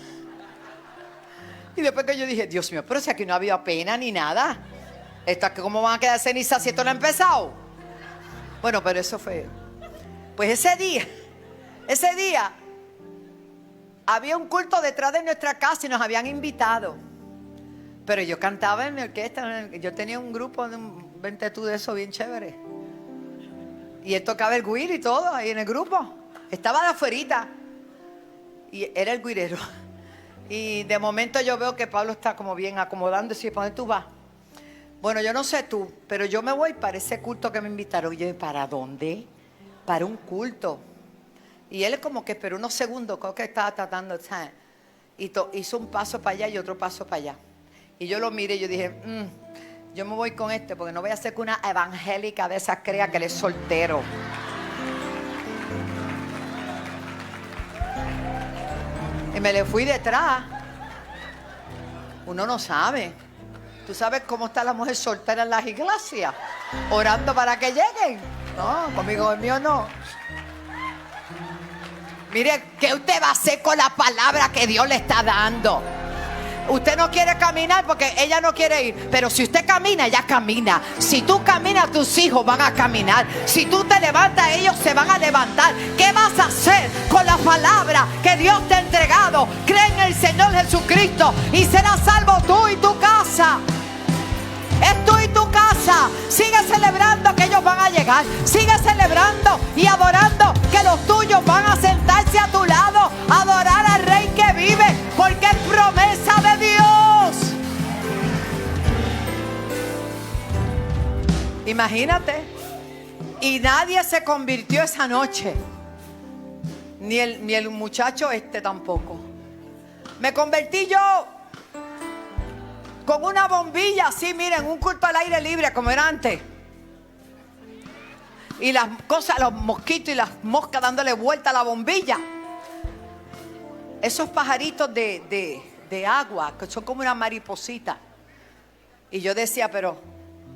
Y después que yo dije, Dios mío, pero si aquí no había pena ni nada. ¿Cómo van a quedar cenizas si esto no ha empezado? Bueno, pero eso fue. Pues ese día, había un culto detrás de nuestra casa y nos habían invitado. Pero yo cantaba en mi orquesta. Yo tenía un grupo, un ventetú de eso bien chévere. Y él tocaba el güiro y todo ahí en el grupo. Estaba de afuerita. Y era el güirero. Y de momento yo veo que Pablo está como bien acomodándose. ¿Para dónde tú vas? Bueno, yo no sé tú, pero yo me voy para ese culto que me invitaron. Y yo, ¿para dónde? Para un culto. Y él como que esperó unos segundos, creo que estaba tratando, ¿sabes? Y hizo un paso para allá y otro paso para allá. Y yo lo miré y yo dije, yo me voy con este porque no voy a ser que una evangélica de esas crea que él es soltero. Y me le fui detrás. Uno no sabe. ¿Tú sabes cómo está la mujer soltera en las iglesias? Orando para que lleguen. No, conmigo el mío no. Mire, ¿qué usted va a hacer con la palabra que Dios le está dando? Usted no quiere caminar porque ella no quiere ir. Pero si usted camina, ella camina. Si tú caminas, tus hijos van a caminar. Si tú te levantas, ellos se van a levantar. ¿Qué vas a hacer con la palabra que Dios te ha entregado? Cree en el Señor Jesucristo y serás salvo tú y tu casa. Es tú y tu casa. Sigue celebrando que ellos van a llegar. Sigue celebrando y adorando que los tuyos van a sentarse a tu lado, a adorar al Rey que vive, porque es promesa de Dios. Imagínate. Y nadie se convirtió esa noche. Ni el muchacho tampoco. Me convertí yo. Con una bombilla así, miren, un culto al aire libre como era antes. Y las cosas, los mosquitos y las moscas dándole vuelta a la bombilla. Esos pajaritos de agua, que son como una mariposita. Y yo decía, pero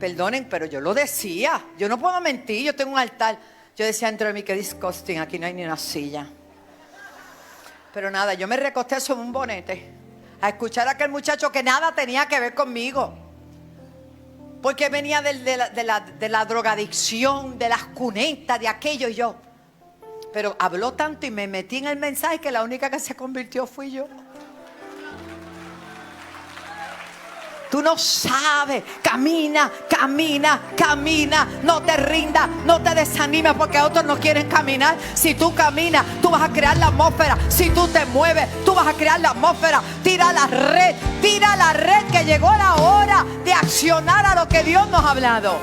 Perdonen, pero yo lo decía. Yo no puedo mentir, yo tengo un altar. Yo decía dentro de mí, que disgusting, aquí no hay ni una silla. Pero nada, yo me recosté sobre un bonete a escuchar a aquel muchacho que nada tenía que ver conmigo. Porque venía de la drogadicción, de las cunetas, de aquello y yo. Pero habló tanto y me metí en el mensaje que la única que se convirtió fui yo. Tú no sabes, camina, camina, camina, no te rindas, no te desanimes porque otros no quieren caminar. Si tú caminas, tú vas a crear la atmósfera. Si tú te mueves, tú vas a crear la atmósfera. Tira la red que llegó la hora de accionar a lo que Dios nos ha hablado.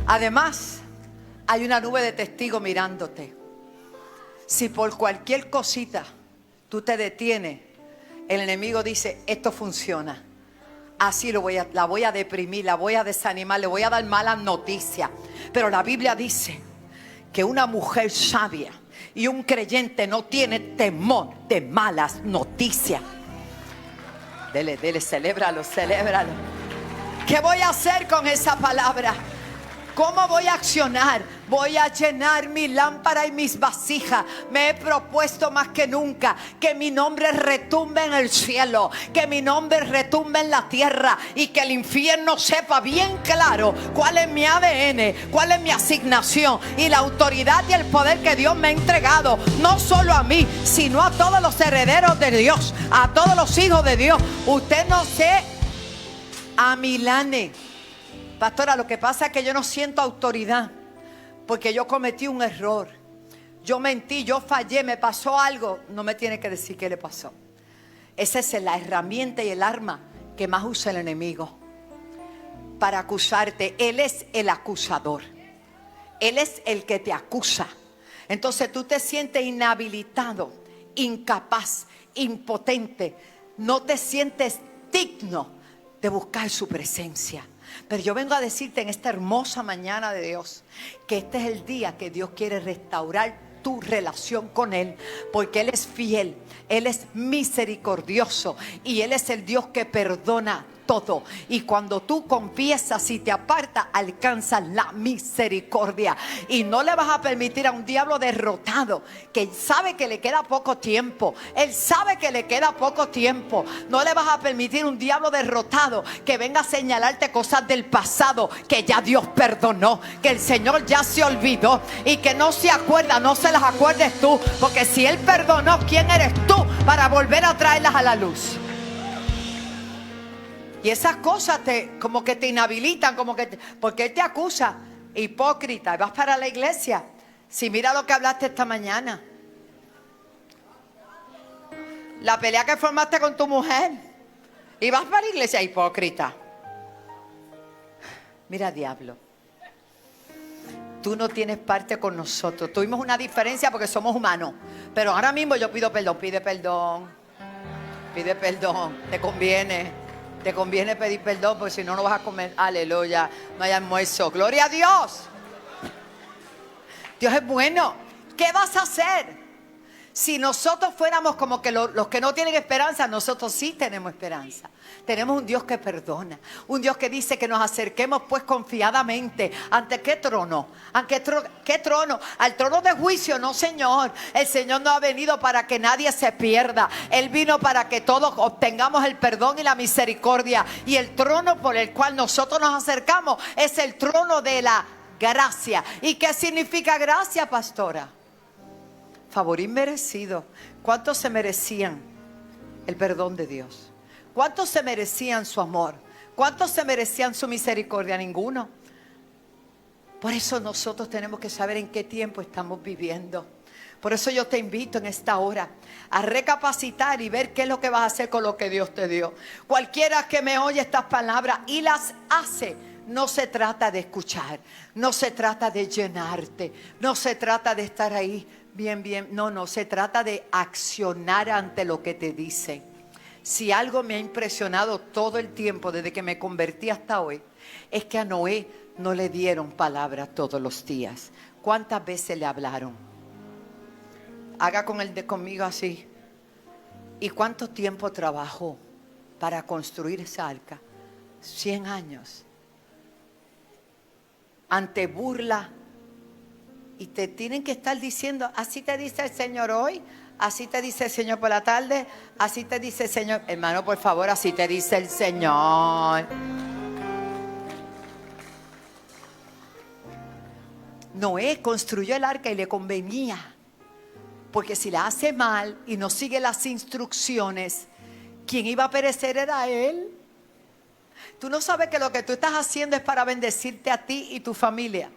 Además, hay una nube de testigos mirándote. Si por cualquier cosita tú te detienes, el enemigo dice, esto funciona. Así la voy a deprimir, la voy a desanimar, le voy a dar malas noticias. Pero la Biblia dice que una mujer sabia y un creyente no tiene temor de malas noticias. Dele, celébralo. ¿Qué voy a hacer con esa palabra? ¿Cómo voy a accionar? Voy a llenar mi lámpara y mis vasijas. Me he propuesto más que nunca que mi nombre retumbe en el cielo, que mi nombre retumbe en la tierra y que el infierno sepa bien claro cuál es mi ADN, cuál es mi asignación y la autoridad y el poder que Dios me ha entregado, no solo a mí, sino a todos los herederos de Dios, a todos los hijos de Dios. Usted no se amilane. Pastora, lo que pasa es que yo no siento autoridad porque yo cometí un error. Yo mentí, yo fallé, me pasó algo. No me tiene que decir qué le pasó. Esa es la herramienta y el arma que más usa el enemigo para acusarte. Él es el acusador. Él es el que te acusa. Entonces tú te sientes inhabilitado, incapaz, impotente. No te sientes digno de buscar su presencia. Pero yo vengo a decirte en esta hermosa mañana de Dios que este es el día que Dios quiere restaurar tu relación con Él, porque Él es fiel, Él es misericordioso y Él es el Dios que perdona todo. Y cuando tú confiesas y te apartas, alcanzas la misericordia. Y no le vas a permitir a un diablo derrotado, que sabe que le queda poco tiempo. Él sabe que le queda poco tiempo. No le vas a permitir a un diablo derrotado que venga a señalarte cosas del pasado que ya Dios perdonó, que el Señor ya se olvidó y que no se acuerda, no se las acuerdes tú. Porque si Él perdonó, ¿quién eres tú para volver a traerlas a la luz? Y esas cosas como que te inhabilitan, porque Él te acusa, hipócrita, y vas para la iglesia. Si mira lo que hablaste esta mañana, la pelea que formaste con tu mujer, y vas para la iglesia, hipócrita. Mira, diablo, tú no tienes parte con nosotros. Tuvimos una diferencia porque somos humanos, pero ahora mismo yo pido perdón. Pide perdón, te conviene pedir perdón, porque si no, no vas a comer. Aleluya, no hay almuerzo. Gloria a Dios. Dios es bueno. ¿Qué vas a hacer? Si nosotros fuéramos como que los que no tienen esperanza, nosotros sí tenemos esperanza. Tenemos un Dios que perdona, un Dios que dice que nos acerquemos pues confiadamente. ¿Ante qué trono? ¿Ante qué trono? Al trono de juicio, no, Señor. El Señor no ha venido para que nadie se pierda. Él vino para que todos obtengamos el perdón y la misericordia. Y el trono por el cual nosotros nos acercamos es el trono de la gracia. ¿Y qué significa gracia, pastora? Favor inmerecido. ¿Cuántos se merecían el perdón de Dios? ¿Cuántos se merecían su amor? ¿Cuántos se merecían su misericordia? Ninguno. Por eso nosotros tenemos que saber en qué tiempo estamos viviendo. Por eso yo te invito en esta hora a recapacitar y ver qué es lo que vas a hacer con lo que Dios te dio. Cualquiera que me oye estas palabras y las hace, no se trata de escuchar, no se trata de llenarte, no se trata de estar ahí bien, no, se trata de accionar ante lo que te dicen. Si algo me ha impresionado todo el tiempo desde que me convertí hasta hoy, es que a Noé no le dieron palabra todos los días. ¿Cuántas veces le hablaron? Haga conmigo así. ¿Y cuánto tiempo trabajó para construir esa arca? 100 años. Ante burla. Y te tienen que estar diciendo, así te dice el Señor hoy, así te dice el Señor por la tarde, así te dice el Señor. Hermano, por favor, así te dice el Señor. Noé construyó el arca y le convenía. Porque si la hace mal y no sigue las instrucciones, quien iba a perecer era él. Tú no sabes que lo que tú estás haciendo es para bendecirte a ti y tu familia.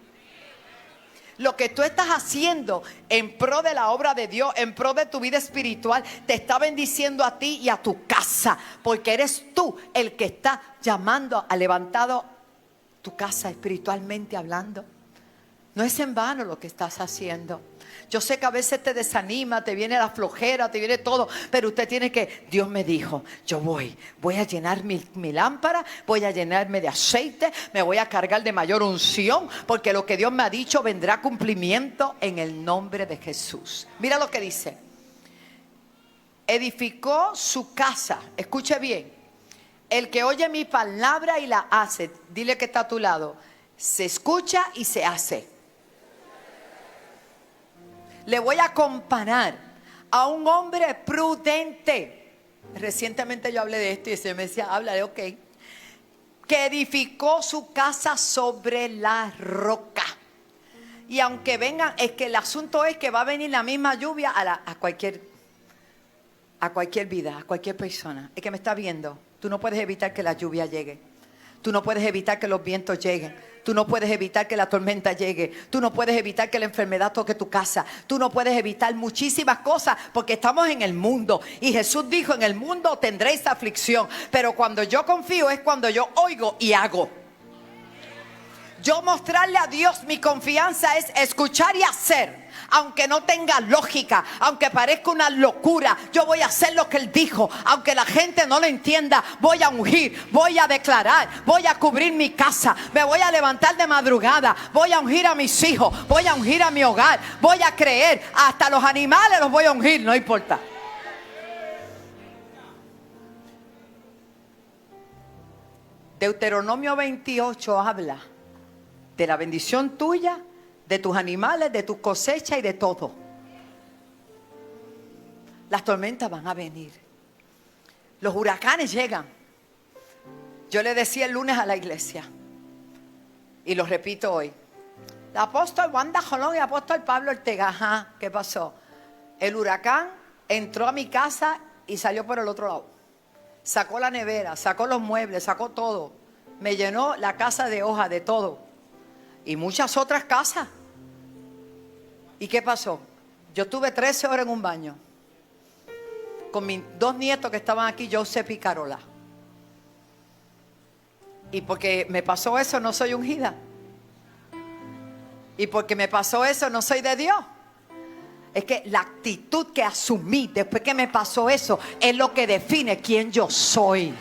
Lo que tú estás haciendo en pro de la obra de Dios, en pro de tu vida espiritual, te está bendiciendo a ti y a tu casa. Porque eres tú el que está llamando a levantado tu casa espiritualmente hablando. No es en vano lo que estás haciendo. Yo sé que a veces te desanima, te viene la flojera, te viene todo, pero usted tiene que, Dios me dijo, yo voy a llenar mi lámpara, voy a llenarme de aceite, me voy a cargar de mayor unción, porque lo que Dios me ha dicho vendrá a cumplimiento en el nombre de Jesús. Mira lo que dice. Edificó su casa, escuche bien, el que oye mi palabra y la hace, dile que está a tu lado, se escucha y se hace. Le voy a comparar a un hombre prudente. Recientemente yo hablé de esto y se me decía, háblale, ok. Que edificó su casa sobre la roca. Y aunque vengan, es que el asunto es que va a venir la misma lluvia a cualquier vida, a cualquier persona. Es que me está viendo. Tú no puedes evitar que la lluvia llegue. Tú no puedes evitar que los vientos lleguen. Tú no puedes evitar que la tormenta llegue. Tú no puedes evitar que la enfermedad toque tu casa. Tú no puedes evitar muchísimas cosas porque estamos en el mundo. Y Jesús dijo, en el mundo tendréis aflicción. Pero cuando yo confío es cuando yo oigo y hago. Yo mostrarle a Dios mi confianza es escuchar y hacer. Aunque no tenga lógica, aunque parezca una locura, yo voy a hacer lo que Él dijo. Aunque la gente no lo entienda, voy a ungir, voy a declarar, voy a cubrir mi casa, me voy a levantar de madrugada, voy a ungir a mis hijos, voy a ungir a mi hogar, voy a creer, hasta los animales los voy a ungir, no importa. Deuteronomio 28 habla de la bendición tuya, de tus animales, de tu cosecha y de todo. Las tormentas van a venir. Los huracanes llegan. Yo le decía el lunes a la iglesia, y lo repito hoy. El apóstol Wanda Jolón y el apóstol Pablo Ortega. Ajá, ¿qué pasó? El huracán entró a mi casa y salió por el otro lado. Sacó la nevera, sacó los muebles, sacó todo. Me llenó la casa de hojas, de todo. Y muchas otras casas. ¿Y qué pasó? Yo tuve 13 horas en un baño con mis 2 nietos que estaban aquí, Joseph y Carola. Y porque me pasó eso no soy ungida. Y porque me pasó eso no soy de Dios. Es que la actitud que asumí después que me pasó eso es lo que define quién yo soy.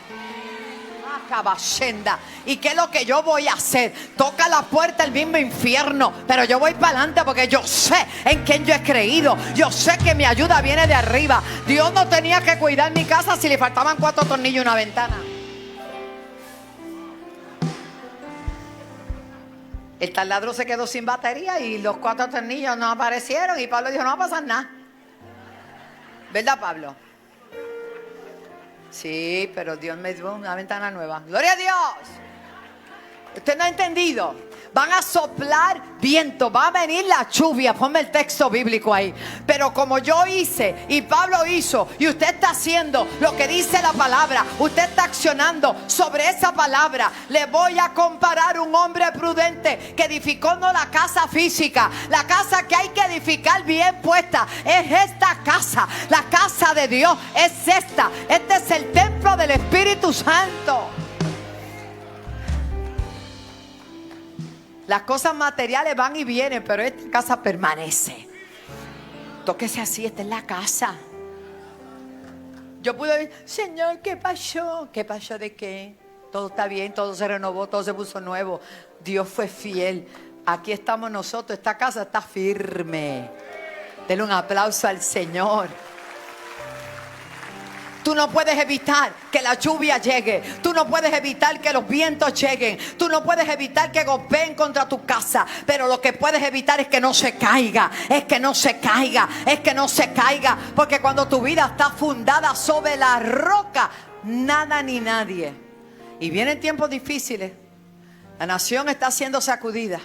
¿Y qué es lo que yo voy a hacer? Toca la puerta el mismo infierno, pero yo voy para adelante porque yo sé en quién yo he creído. Yo sé que mi ayuda viene de arriba. Dios no tenía que cuidar mi casa si le faltaban 4 tornillos y una ventana. El taladro se quedó sin batería y los 4 tornillos no aparecieron y Pablo dijo, no va a pasar nada. ¿Verdad, Pablo? Sí, pero Dios me dio una ventana nueva. ¡Gloria a Dios! Usted no ha entendido. Van a soplar viento, va a venir la lluvia. Ponme el texto bíblico ahí. Pero como yo hice y Pablo hizo y usted está haciendo lo que dice la palabra, usted está accionando sobre esa palabra. Le voy a comparar un hombre prudente que edificó no la casa física, la casa que hay que edificar bien puesta. Es esta casa, la casa de Dios es esta. Este es el templo del Espíritu Santo. Las cosas materiales van y vienen, pero esta casa permanece. Tóquese así, esta es la casa. Yo pude decir, Señor, ¿qué pasó? ¿Qué pasó de qué? Todo está bien, todo se renovó, todo se puso nuevo. Dios fue fiel. Aquí estamos nosotros, esta casa está firme. Denle un aplauso al Señor. Tú no puedes evitar que la lluvia llegue. Tú no puedes evitar que los vientos lleguen. Tú no puedes evitar que golpeen contra tu casa. Pero lo que puedes evitar es que no se caiga. Es que no se caiga. Es que no se caiga. Porque cuando tu vida está fundada sobre la roca, nada ni nadie. Y vienen tiempos difíciles. La nación está siendo sacudida.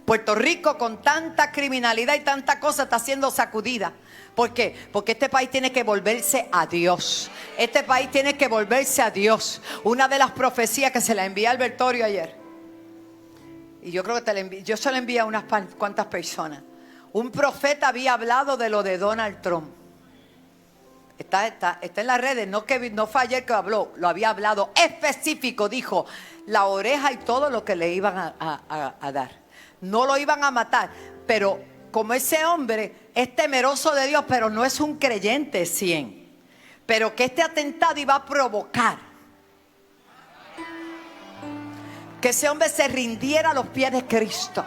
Puerto Rico, con tanta criminalidad y tanta cosa, está siendo sacudida. ¿Por qué? Porque este país tiene que volverse a Dios. Este país tiene que volverse a Dios. Una de las profecías que se la envié a Albertorio ayer, y yo creo que yo se la envié a unas cuantas personas. Un profeta había hablado de lo de Donald Trump. Está en las redes. No fue ayer que habló, lo había hablado específico. Dijo la oreja y todo lo que le iban a dar. No lo iban a matar, pero como ese hombre es temeroso de Dios, pero no es un creyente 100%, pero que este atentado iba a provocar que ese hombre se rindiera a los pies de Cristo,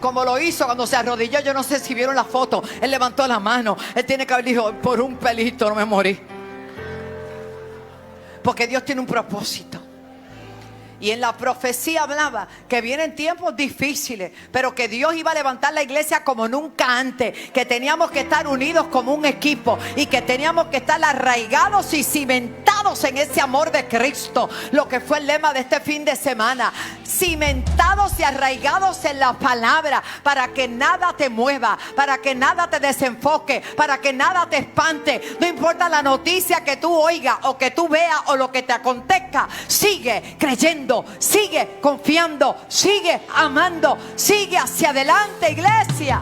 como lo hizo cuando se arrodilló. Yo no sé si vieron la foto. Él levantó la mano. Él tiene que haber dicho: por un pelito no me morí, porque Dios tiene un propósito. Y en la profecía hablaba que vienen tiempos difíciles, pero que Dios iba a levantar la iglesia como nunca antes, que teníamos que estar unidos como un equipo y que teníamos que estar arraigados y cimentados en ese amor de Cristo. Lo que fue el lema de este fin de semana: cimentados y arraigados en la palabra, para que nada te mueva, para que nada te desenfoque, para que nada te espante. No importa la noticia que tú oigas o que tú veas o lo que te acontezca, sigue creyendo, sigue confiando, sigue amando, sigue hacia adelante, iglesia.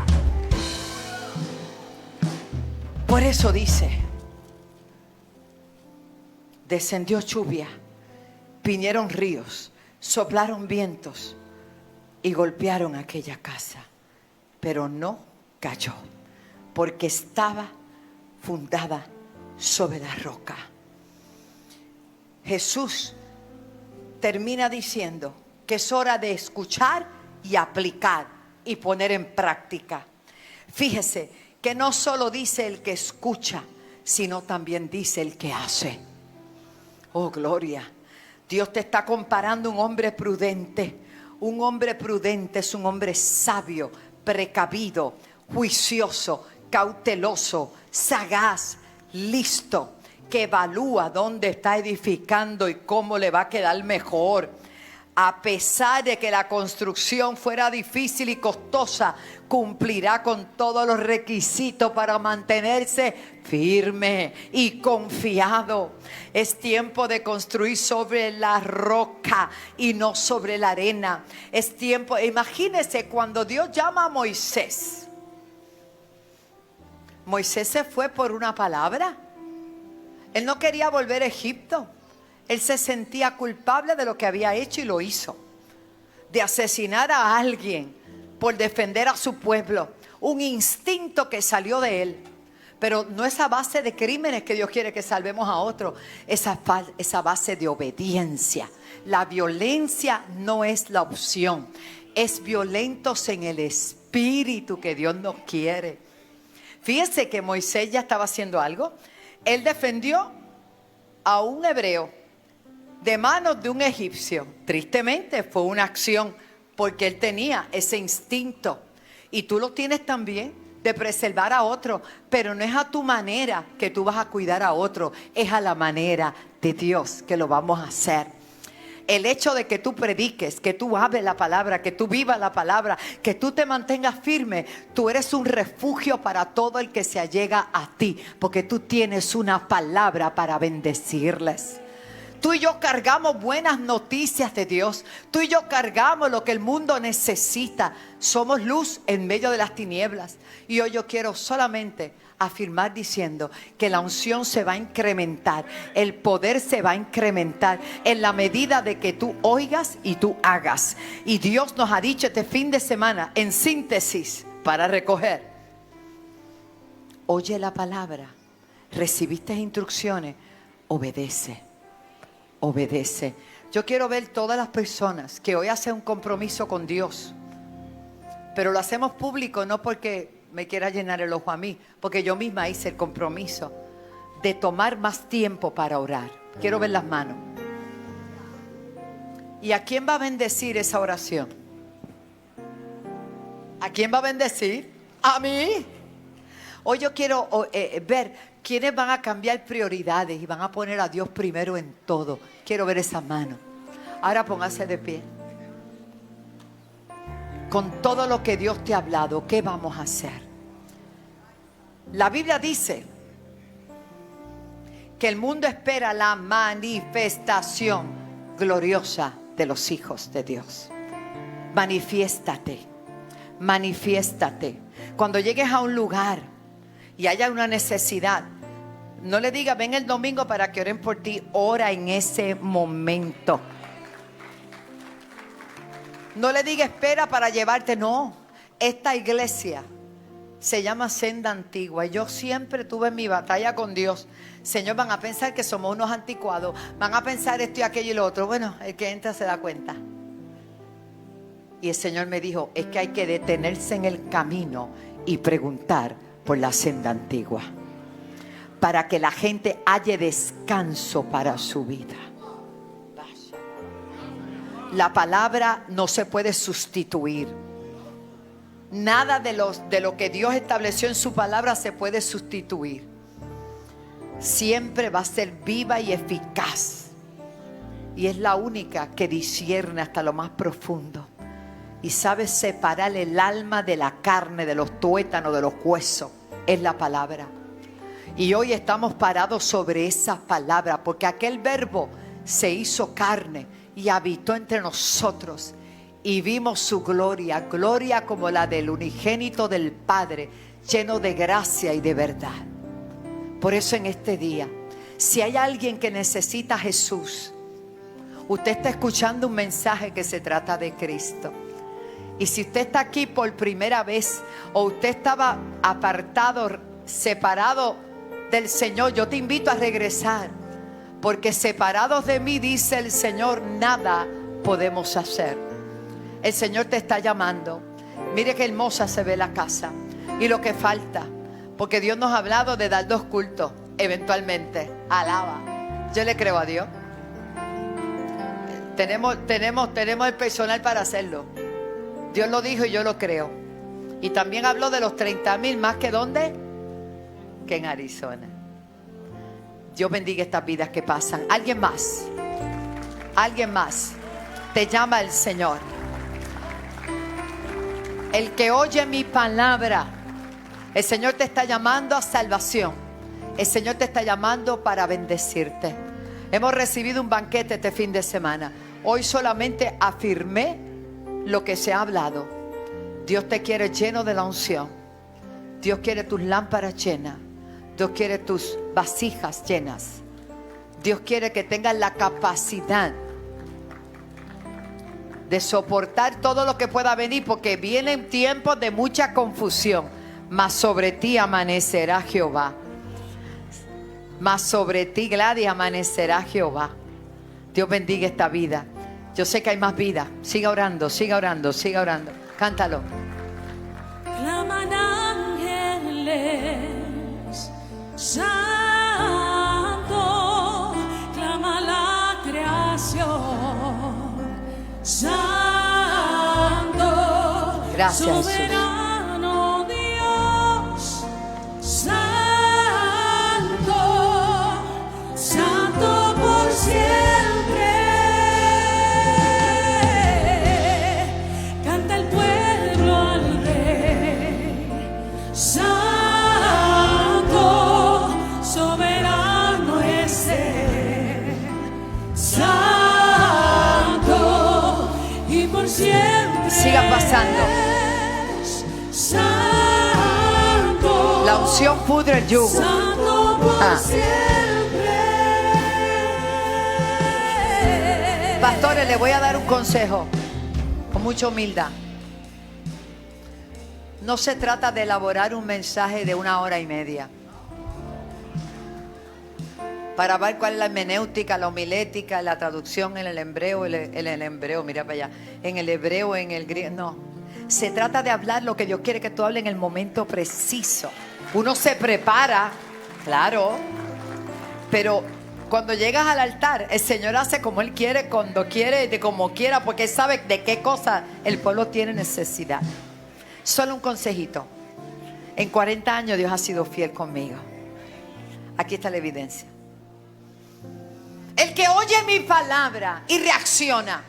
Por eso dice: descendió lluvia, vinieron ríos, soplaron vientos y golpearon aquella casa, pero no cayó, porque estaba fundada sobre la roca. Jesús termina diciendo que es hora de escuchar y aplicar y poner en práctica. Fíjese que no solo dice el que escucha, sino también dice el que hace. Oh, gloria. Dios te está comparando un hombre prudente. Un hombre prudente es un hombre sabio, precavido, juicioso, cauteloso, sagaz, listo, que evalúa dónde está edificando y cómo le va a quedar mejor. A pesar de que la construcción fuera difícil y costosa, cumplirá con todos los requisitos para mantenerse firme y confiado. Es tiempo de construir sobre la roca y no sobre la arena. Es tiempo, imagínense cuando Dios llama a Moisés. Moisés se fue por una palabra. Él no quería volver a Egipto. Él se sentía culpable de lo que había hecho y lo hizo. De asesinar a alguien por defender a su pueblo. Un instinto que salió de él. Pero no es a base de crímenes que Dios quiere que salvemos a otros. Es a base de obediencia. La violencia no es la opción. Es violentos en el espíritu que Dios nos quiere. Fíjese que Moisés ya estaba haciendo algo. Él defendió a un hebreo de manos de un egipcio. Tristemente fue una acción porque él tenía ese instinto. Y tú lo tienes también, de preservar a otro. Pero no es a tu manera que tú vas a cuidar a otro. Es a la manera de Dios que lo vamos a hacer. El hecho de que tú prediques, que tú hables la palabra, que tú vivas la palabra, que tú te mantengas firme, tú eres un refugio para todo el que se allega a ti, porque tú tienes una palabra para bendecirles. Tú y yo cargamos buenas noticias de Dios. Tú y yo cargamos lo que el mundo necesita. Somos luz en medio de las tinieblas. Y hoy yo quiero solamente afirmar diciendo que la unción se va a incrementar, el poder se va a incrementar en la medida de que tú oigas y tú hagas. Y Dios nos ha dicho este fin de semana, en síntesis, para recoger: oye la palabra, recibiste instrucciones, obedece, obedece. Yo quiero ver todas las personas que hoy hacen un compromiso con Dios, pero lo hacemos público no porque me quiera llenar el ojo a mí, porque yo misma hice el compromiso. de tomar más tiempo para orar. Quiero ver las manos. ¿Y a quién va a bendecir esa oración? ¿A quién va a bendecir? A mí. Hoy yo quiero ver quiénes van a cambiar prioridades y van a poner a Dios primero en todo. Quiero ver esas manos. Ahora póngase de pie. Con todo lo que Dios te ha hablado, ¿qué vamos a hacer? La Biblia dice que el mundo espera la manifestación gloriosa de los hijos de Dios. Manifiéstate, manifiéstate. Cuando llegues a un lugar y haya una necesidad, no le digas ven el domingo para que oren por ti. Ora en ese momento. No le digas espera para llevarte. No, esta iglesia se llama Senda Antigua. Y yo siempre tuve mi batalla con Dios. Señor, van a pensar que somos unos anticuados. Van a pensar esto y aquello y lo otro. Bueno, el que entra se da cuenta. Y el Señor me dijo, es que hay que detenerse en el camino y preguntar por la senda antigua, para que la gente halle descanso para su vida. La palabra no se puede sustituir. Nada de lo que Dios estableció en su palabra se puede sustituir. Siempre va a ser viva y eficaz. Y es la única que discierne hasta lo más profundo. Y sabe separar el alma de la carne, de los tuétanos, de los huesos. Es la palabra. Y hoy estamos parados sobre esa palabra, porque aquel verbo se hizo carne y habitó entre nosotros. Y vimos su gloria, gloria como la del unigénito del Padre, lleno de gracia y de verdad. Por eso en este día, si hay alguien que necesita a Jesús, usted está escuchando un mensaje que se trata de Cristo. Y si usted está aquí por primera vez, o usted estaba apartado, separado del Señor, yo te invito a regresar, porque separados de mí, dice el Señor, nada podemos hacer. El Señor te está llamando. Mire qué hermosa se ve la casa y lo que falta, porque Dios nos ha hablado de dar 2 cultos eventualmente. Alaba. Yo le creo a Dios. Tenemos el personal para hacerlo. Dios lo dijo y yo lo creo. Y también habló de los 30,000 más que ¿dónde? Que en Arizona. Dios bendiga estas vidas que pasan. Alguien más. Alguien más. Te llama el Señor. El que oye mi palabra, el Señor te está llamando a salvación. El Señor te está llamando para bendecirte. Hemos recibido un banquete este fin de semana. Hoy solamente afirmé lo que se ha hablado. Dios te quiere lleno de la unción. Dios quiere tus lámparas llenas. Dios quiere tus vasijas llenas. Dios quiere que tengas la capacidad de soportar todo lo que pueda venir, porque vienen tiempos de mucha confusión. Mas sobre ti amanecerá Jehová. Mas sobre ti, Gladys, amanecerá Jehová. Dios bendiga esta vida. Yo sé que hay más vida. Siga orando, siga orando, siga orando. Cántalo. Claman ángeles, santo, clama la creación, santo, gracias, Jesús. Soberano Dios, santo, santo por siempre. Santo, soberano es Él, santo y por siempre. Sigan pasando. Santo, la unción pudre el yugo. Santo por siempre. Pastores, les voy a dar un consejo con mucha humildad. No se trata de elaborar un mensaje de 1 hora y media para ver cuál es la hermenéutica, la homilética, la traducción en el hebreo, el hebreo, mira para allá, en el hebreo, en el griego. No, se trata de hablar lo que Dios quiere que tú hables en el momento preciso. Uno se prepara, claro, Pero cuando llegas al altar, el Señor hace como Él quiere, cuando quiere, de como quiera, porque Él sabe de qué cosa el pueblo tiene necesidad. Solo un consejito. En 40 años Dios ha sido fiel conmigo. Aquí está la evidencia. El que oye mi palabra y reacciona.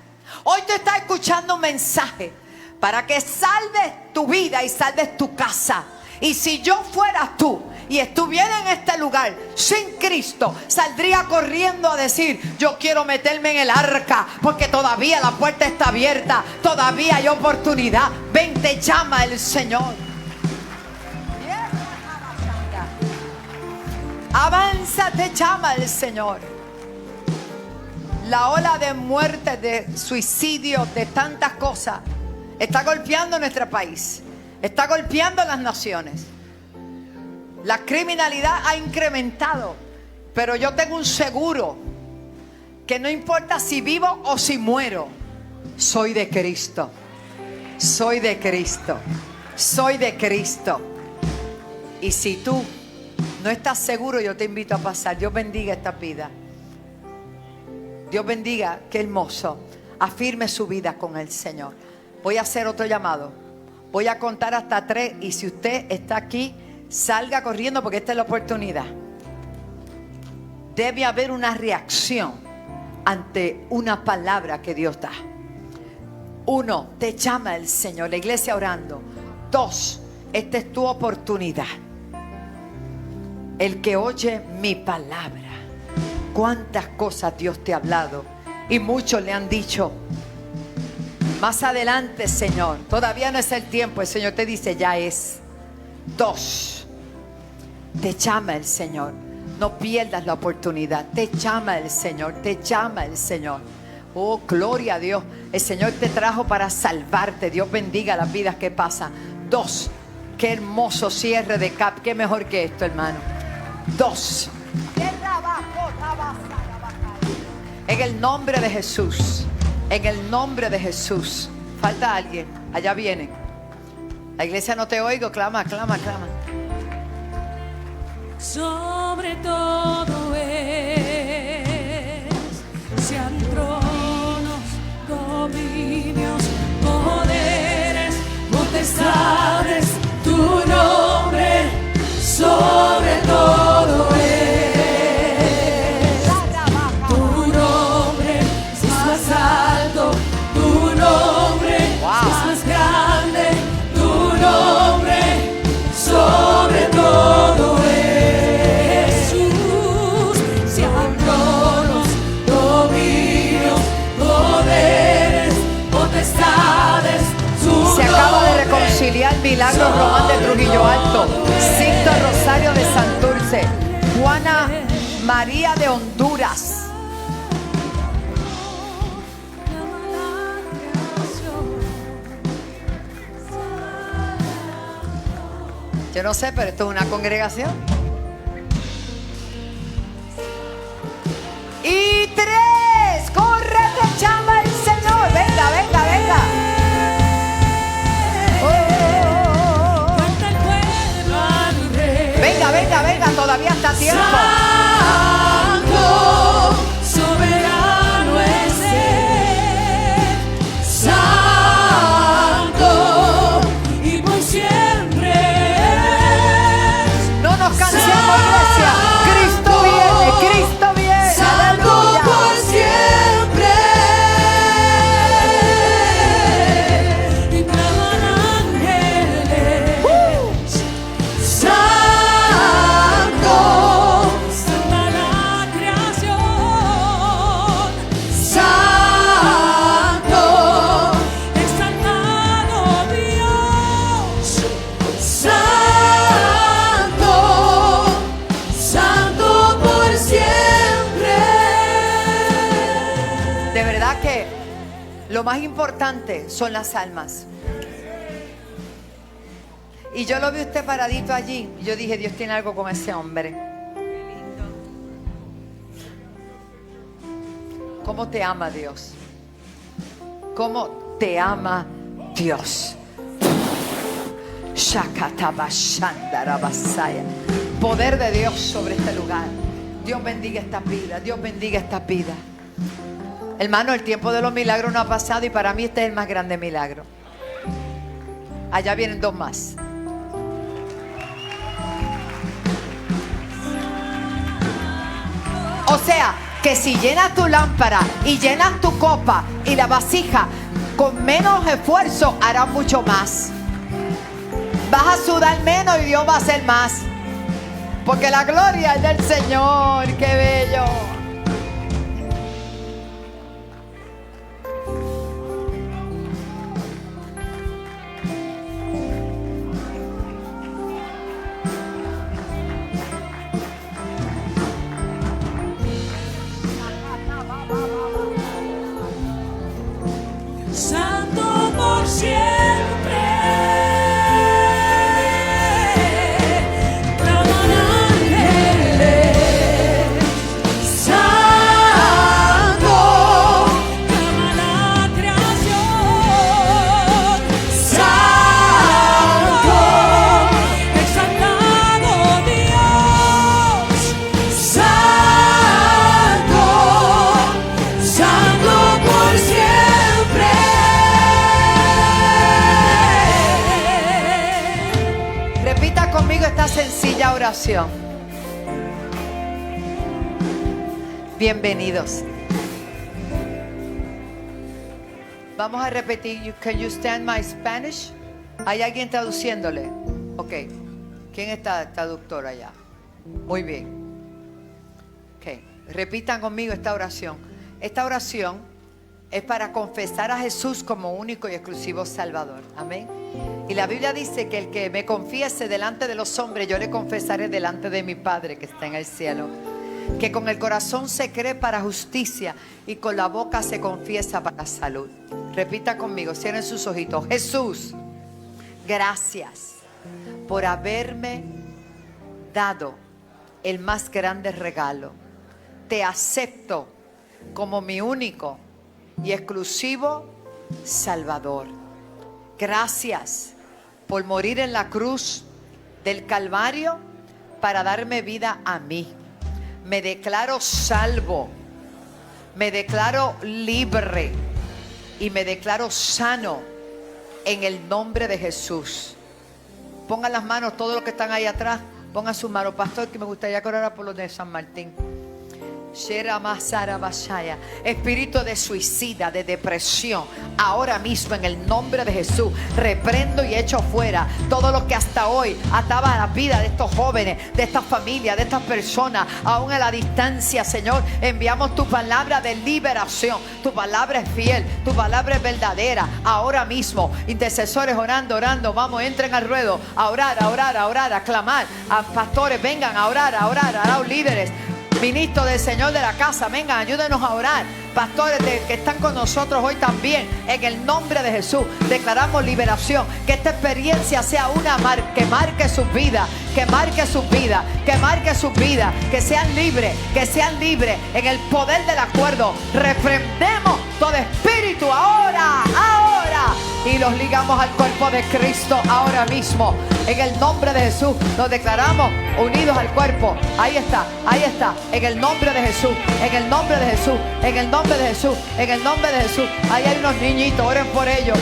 Hoy te está escuchando un mensaje para que salves tu vida y salves tu casa. Y si yo fuera tú y estuviera en este lugar sin Cristo, saldría corriendo a decir: yo quiero meterme en el arca, porque todavía la puerta está abierta, todavía hay oportunidad. Ven, te llama el Señor. Avanza, te llama el Señor. La ola de muerte, de suicidio, de tantas cosas está golpeando nuestro país, está golpeando las naciones. La criminalidad ha incrementado, pero yo tengo un seguro que no importa si vivo o si muero, soy de Cristo. Soy de Cristo. Soy de Cristo. Y si tú no estás seguro, yo te invito a pasar. Dios bendiga esta vida. Dios bendiga, qué hermoso. Afirme su vida con el Señor. Voy a hacer otro llamado. Voy a contar hasta 3 y si usted está aquí, salga corriendo porque esta es la oportunidad. Debe haber una reacción ante una palabra que Dios da. 1, te llama el Señor, la iglesia orando. 2, esta es tu oportunidad. El que oye mi palabra. Cuántas cosas Dios te ha hablado y muchos le han dicho: más adelante, Señor, todavía no es el tiempo. El Señor te dice: ya es. 2, te llama el Señor. No pierdas la oportunidad. Te llama el Señor, te llama el Señor. Oh, gloria a Dios. El Señor te trajo para salvarte. Dios bendiga las vidas que pasan. 2, qué hermoso cierre de CAP. Qué mejor que esto, hermano. 2, en el nombre de Jesús. En el nombre de Jesús. Falta alguien. Allá viene. La iglesia no te oigo. Clama, clama, clama. Sobre todo sean tronos, dominios, poderes, potestades, tu nombre sobre todo tu nombre es más alto, tu nombre es más grande, tu nombre sobre todo Jesús. Sean tronos, dominios, poderes, potestades, se acaba de reconciliar Milagro Román de Trujillo Alto, Sixto Rosario de Santurce, Juana María de Honduras. Yo no sé, pero esto es una congregación. Y 3, córrete, llama el Señor. Venga, venga, venga. Venga, venga, venga, todavía está a tiempo. Santo, soberano es Él, santo y por siempre es. No nos cansemos, iglesia. Cristo viene, Cristo viene. Santo por siempre. Y claman ángeles. Santo, santa la creación. Santo, exaltado Dios. Santo, santo por siempre. De verdad que lo más importante son las almas. Y yo lo vi usted paradito allí. Y yo dije: Dios tiene algo con ese hombre. ¿Cómo te ama Dios? ¿Cómo te ama Dios? Shakatabashandarabasaya. Poder de Dios sobre este lugar. Dios bendiga esta vida. Dios bendiga esta vida. Hermano, el tiempo de los milagros no ha pasado y para mí este es el más grande milagro. Allá vienen dos más. O sea, que si llenas tu lámpara y llenas tu copa y la vasija con menos esfuerzo, harás mucho más. Vas a sudar menos y Dios va a hacer más. Porque la gloria es del Señor. ¡Qué bello! Santo por siempre. Sencilla oración. Bienvenidos. Vamos a repetir. Can you stand my Spanish? ¿Hay alguien traduciéndole? Ok. ¿Quién está traductor allá? Muy bien. Ok. Repitan conmigo esta oración. Esta oración es para confesar a Jesús como único y exclusivo Salvador. Amén. Y la Biblia dice que el que me confiese delante de los hombres, yo le confesaré delante de mi Padre que está en el cielo. Que con el corazón se cree para justicia y con la boca se confiesa para salud. Repita conmigo, cierren sus ojitos. Jesús, gracias por haberme dado el más grande regalo. Te acepto como mi único y exclusivo Salvador. Gracias por morir en la cruz del Calvario para darme vida a mí. Me declaro salvo, me declaro libre y me declaro sano en el nombre de Jesús. Pongan las manos, todos los que están ahí atrás, pongan sus manos. Pastor, que me gustaría que orara por los de San Martín. Espíritu de suicida, de depresión, ahora mismo en el nombre de Jesús reprendo y echo fuera todo lo que hasta hoy ataba a la vida de estos jóvenes, de estas familias, de estas personas, aún a la distancia. Señor, enviamos tu palabra de liberación. Tu palabra es fiel, tu palabra es verdadera. Ahora mismo, intercesores orando, vamos, entren al ruedo a orar, a clamar. A pastores, vengan a orar, a los líderes, ministros del Señor de la casa, vengan, ayúdenos a orar. Pastores que están con nosotros hoy también, en el nombre de Jesús, declaramos liberación. Que esta experiencia sea una que marque sus vidas, que marque sus vidas, que marque sus vidas, que sean libres en el poder del acuerdo. Reprendemos todo espíritu ahora, y los ligamos al cuerpo de Cristo ahora mismo. En el nombre de Jesús nos declaramos unidos al cuerpo. Ahí está, en el nombre de Jesús, en el nombre de Jesús, en el nombre de Jesús, en el nombre de Jesús. Ahí hay unos niñitos, oren por ellos.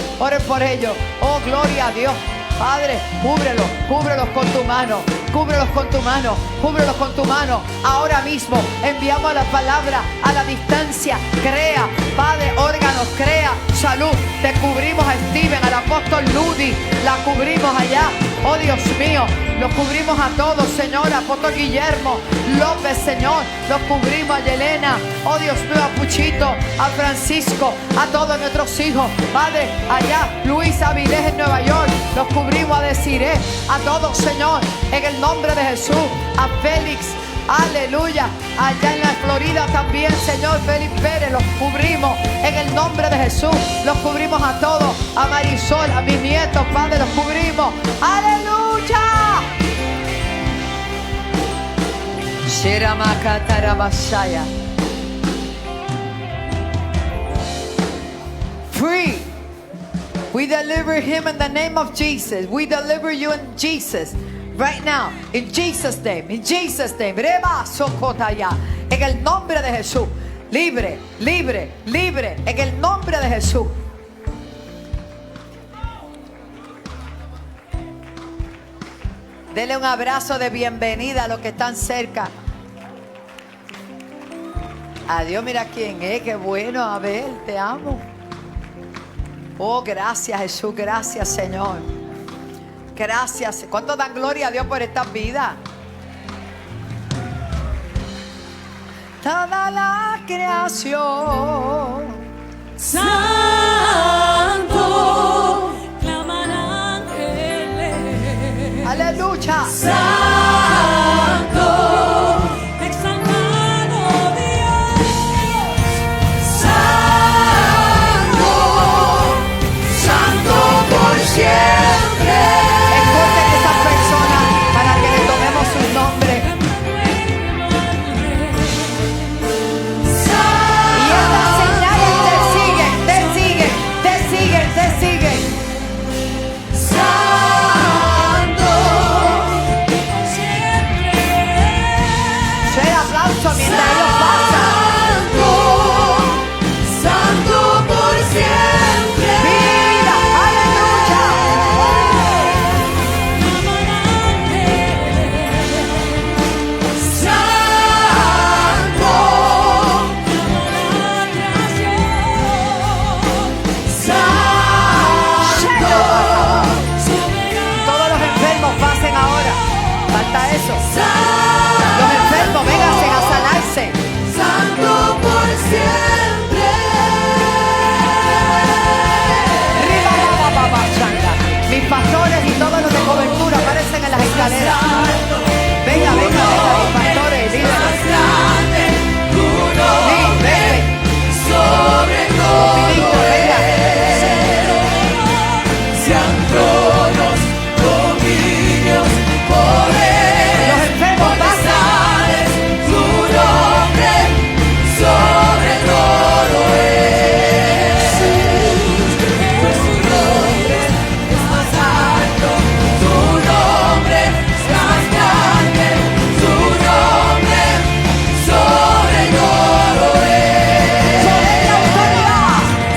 Oh, gloria a Dios. Padre, cúbrelos con tu mano. Cúbrelos con tu mano. Ahora mismo enviamos la palabra a la distancia. Crea, Padre, órganos, crea salud. Te cubrimos a Steven, al apóstol Ludi, la cubrimos allá. Oh Dios mío, los cubrimos a todos, Señor. Apóstol Guillermo López, Señor, los cubrimos a Yelena. Oh Dios mío, a Puchito, a Francisco, a todos nuestros hijos. Padre, allá, Luis Avilés en Nueva York, los cubrimos a Desiree, a todos, Señor, en el nombre de Jesús. A Félix, aleluya, allá en la Florida también, Señor, Félix Pérez, los cubrimos en el nombre de Jesús. Los cubrimos a todos, a Marisol, a mis nietos, Padre, los cubrimos. ¡Aleluya! Free. We deliver him in the name of Jesus. We deliver you in Jesus. Right now, in Jesus' name, in Jesus' name. Reba sokotaya. En el nombre de Jesús. Libre, libre, libre. En el nombre de Jesús. Dele un abrazo de bienvenida a los que están cerca. Adiós, mira quién es. Qué bueno, Abel, te amo. Oh, gracias Jesús, gracias Señor. Gracias. ¿Cuántos dan gloria a Dios por esta vida? Toda la creación Santo, claman ángeles. Aleluya. Santo, exaltado Dios. Santo, Santo por siempre. Escogen esas personas para que le tomemos su nombre. Y estas señales te siguen, te siguen, te siguen, te siguen. Santo, Suena el aplauso mientras ellos pasan. Santo por siempre. Vida, aleluya. Santo, Todos los enfermos pasen ahora. Falta eso. Los enfermos, vénganse a sanarse. Santo por siempre. Mis pastores y todos los de cobertura aparecen en las escaleras. Venga, venga, venga, mis pastores, líderes. Sí, ven. Sobre todo Ministro, venga. sean tronos, dominios, poderes, Los enfermos potestades, su nombre sobre todo es. Pues su nombre es más alto, su nombre es más grande, su nombre sobre todo es.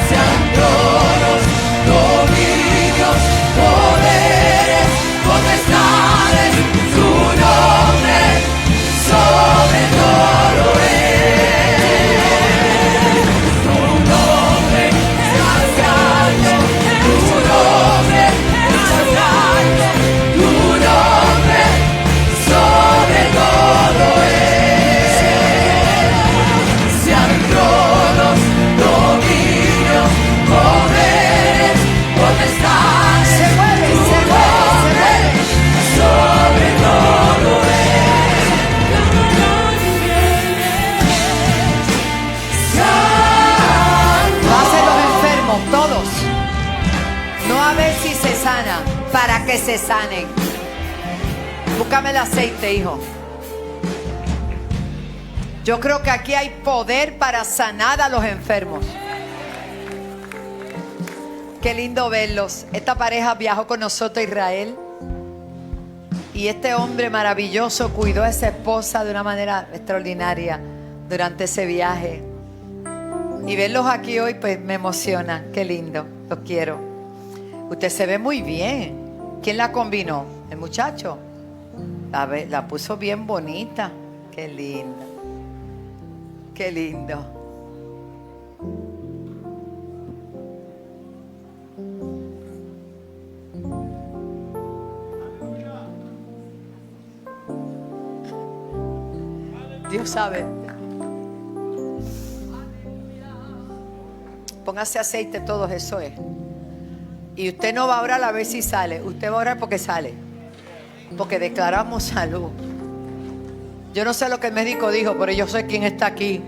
Sean tronos, dominios, poderes, potestades, su nombre sobre todo es. Su nombre es más grande, tu nombre es más grande, tu nombre sobre todo es. Sean tronos, dominios, poderes, potestades, Se mueve, se mueve, se mueve. sobre todo Pasen los enfermos, todos. No a ver si se sana, para que se sanen. Búscame el aceite, hijo. Yo creo que aquí hay poder para sanar a los enfermos. Qué lindo verlos. Esta pareja viajó con nosotros a Israel. Y este hombre maravilloso cuidó a esa esposa de una manera extraordinaria durante ese viaje. Y verlos aquí hoy pues me emociona. Qué lindo, los quiero. Usted se ve muy bien. ¿Quién la combinó? El muchacho. La puso bien bonita. Qué lindo. Qué lindo. Dios sabe. Póngase aceite, todo eso es. Y usted no va a orar a ver si sale. Usted va a orar porque sale. Porque declaramos salud. Yo no sé lo que el médico dijo, pero yo sé quién está aquí.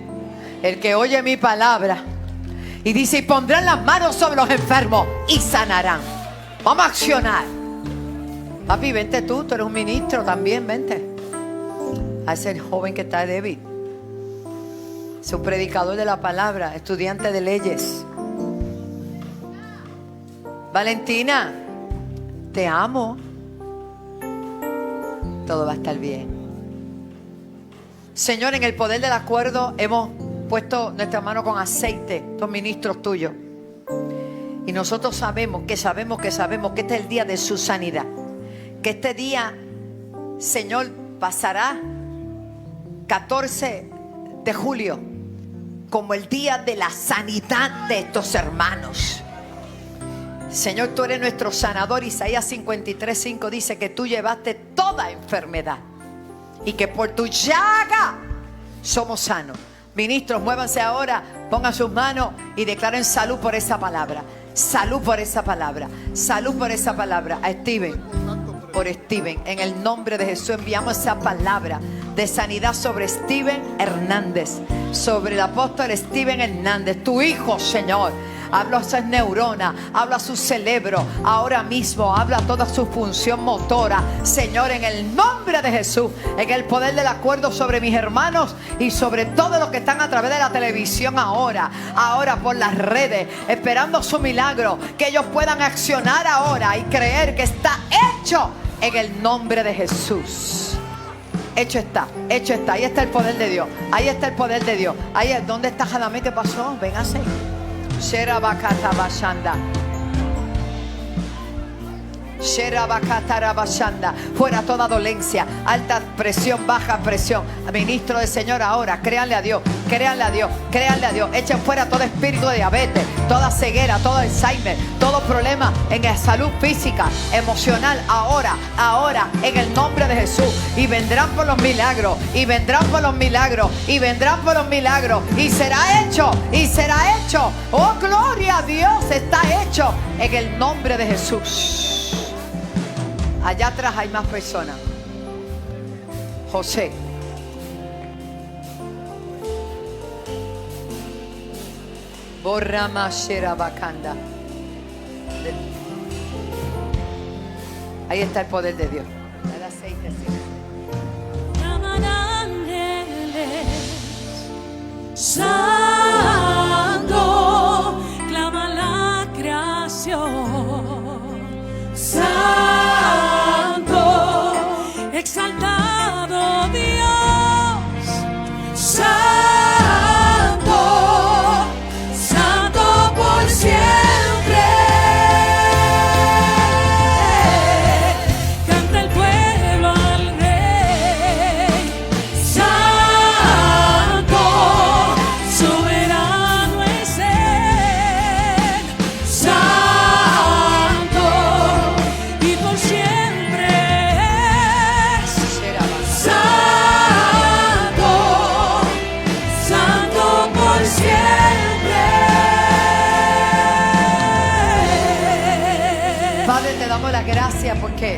El que oye mi palabra y dice: y pondrán las manos sobre los enfermos y sanarán. Vamos a accionar. Papi, vente tú eres un ministro también, vente. A ese joven que está débil. Es un predicador de la palabra, estudiante de leyes. Valentina, te amo. Todo va a estar bien. Señor, en el poder del acuerdo hemos puesto nuestra mano con aceite, estos ministros tuyos. Y nosotros sabemos que este es el día de su sanidad. Que este día, Señor, pasará 14 de julio como el día de la sanidad de estos hermanos. Señor, tú eres nuestro sanador. Isaías 53:5 dice que tú llevaste toda enfermedad y que por tu llaga somos sanos. Ministros, muévanse ahora, pongan sus manos y declaren salud por esa palabra. Salud por esa palabra. Salud por esa palabra. A Steven, por Steven, en el nombre de Jesús enviamos esa palabra de sanidad sobre Steven Hernández, sobre el apóstol Steven Hernández, tu hijo, Señor. Habla a esas neuronas, habla a su cerebro, ahora mismo habla a toda su función motora, Señor, en el nombre de Jesús, en el poder del acuerdo sobre mis hermanos y sobre todos los que están a través de la televisión ahora por las redes, esperando su milagro, que ellos puedan accionar ahora y creer que está hecho en el nombre de Jesús. Hecho está, ahí está el poder de Dios, ahí está el poder de Dios. Ahí es, ¿dónde está Jadamé? ¿Qué pasó? Véngase. Fuera toda dolencia, alta presión, baja presión. Ministro del Señor ahora, créanle a Dios, créanle a Dios, créanle a Dios. Echen fuera todo espíritu de diabetes, toda ceguera, todo Alzheimer, todo problema en la salud física, emocional, ahora, en el nombre de Jesús. Y vendrán por los milagros, y vendrán por los milagros, y vendrán por los milagros, y será hecho, y será hecho. Oh, gloria a Dios, está hecho en el nombre de Jesús. Allá atrás hay más personas. José. Borramashera Bacanda. Ahí está el poder de Dios. El aceite, sí. Claman ángeles, santo, clama la creación, santo, exaltado Dios, santo, santo por siempre. Gracias porque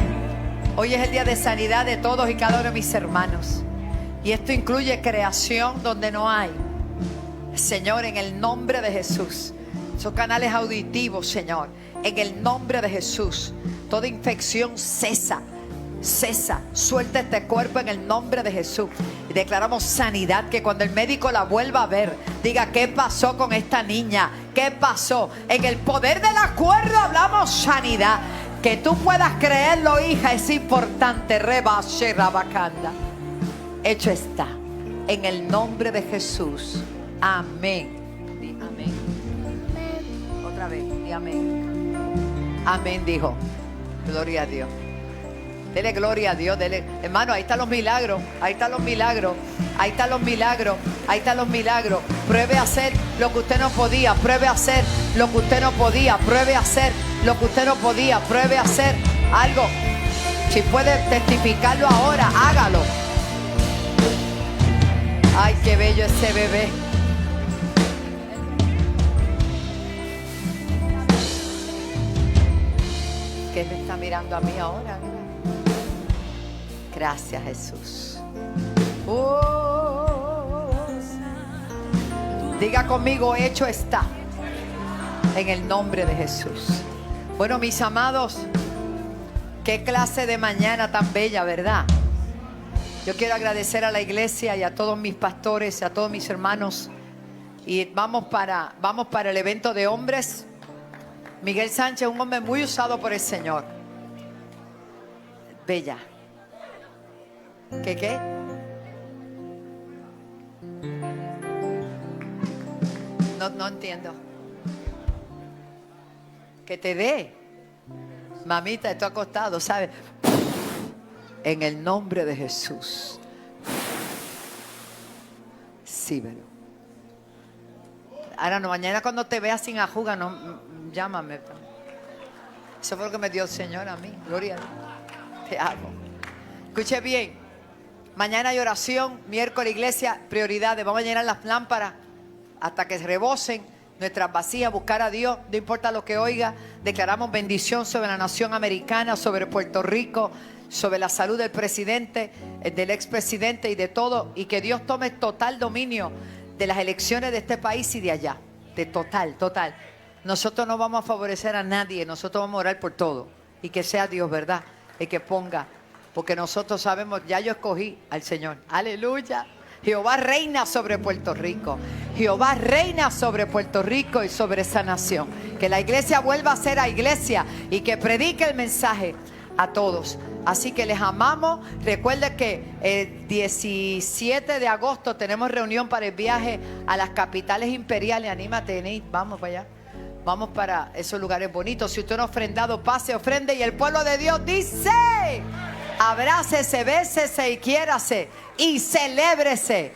hoy es el día de sanidad de todos y cada uno de mis hermanos. Y esto incluye creación donde no hay. Señor, en el nombre de Jesús. Esos canales auditivos, Señor. En el nombre de Jesús. Toda infección cesa. Cesa. Suelta este cuerpo en el nombre de Jesús. Y declaramos sanidad. Que cuando el médico la vuelva a ver, diga: ¿qué pasó con esta niña? ¿Qué pasó? En el poder del acuerdo hablamos sanidad. Que tú puedas creerlo, hija, es importante. Hecho está. En el nombre de Jesús. Amén. Di amén. Otra vez. Di amén. Amén, dijo. Gloria a Dios. Dele gloria a Dios. Dele. Hermano, ahí están los milagros. Ahí están los milagros. Ahí están los milagros. Ahí están los milagros. Pruebe a hacer lo que usted no podía. Pruebe a hacer lo que usted no podía. Pruebe a hacer lo que usted no podía. Pruebe a hacer algo. Si puede testificarlo ahora, hágalo. Ay, qué bello ese bebé. ¿Qué me está mirando a mí ahora? Gracias, Jesús. Diga conmigo: hecho está. En el nombre de Jesús. Bueno, mis amados, qué clase de mañana tan bella, ¿verdad? Yo quiero agradecer a la iglesia y a todos mis pastores, a todos mis hermanos. Y vamos para el evento de hombres. Miguel Sánchez, un hombre muy usado por el Señor. Bella. qué? No entiendo. Que te dé. Mamita, estoy acostado, ¿sabes? En el nombre de Jesús. Sí, pero. Ahora no, mañana cuando te veas sin ajuga, no, llámame. Eso fue lo que me dio el Señor a mí. Gloria a Dios. Te amo. Escuche bien. Mañana hay oración. Miércoles, iglesia, prioridades. Vamos a llenar las lámparas hasta que rebosen nuestras vasijas, buscar a Dios, no importa lo que oiga. Declaramos bendición sobre la nación americana, sobre Puerto Rico, sobre la salud del presidente, del expresidente y de todo, y que Dios tome total dominio de las elecciones de este país y de allá, de total. Nosotros no vamos a favorecer a nadie, nosotros vamos a orar por todo, y que sea Dios, ¿verdad?, el que ponga, porque nosotros sabemos, ya yo escogí al Señor, aleluya. Jehová reina sobre Puerto Rico. Jehová reina sobre Puerto Rico y sobre esa nación. Que la iglesia vuelva a ser la iglesia y que predique el mensaje a todos. Así que les amamos. Recuerden que el 17 de agosto tenemos reunión para el viaje a las capitales imperiales. Anímate, Nate, vamos para allá. Vamos para esos lugares bonitos. Si usted no ha ofrendado, pase, ofrende. Y el pueblo de Dios dice: abrácese, bésese y quiérase y celébrese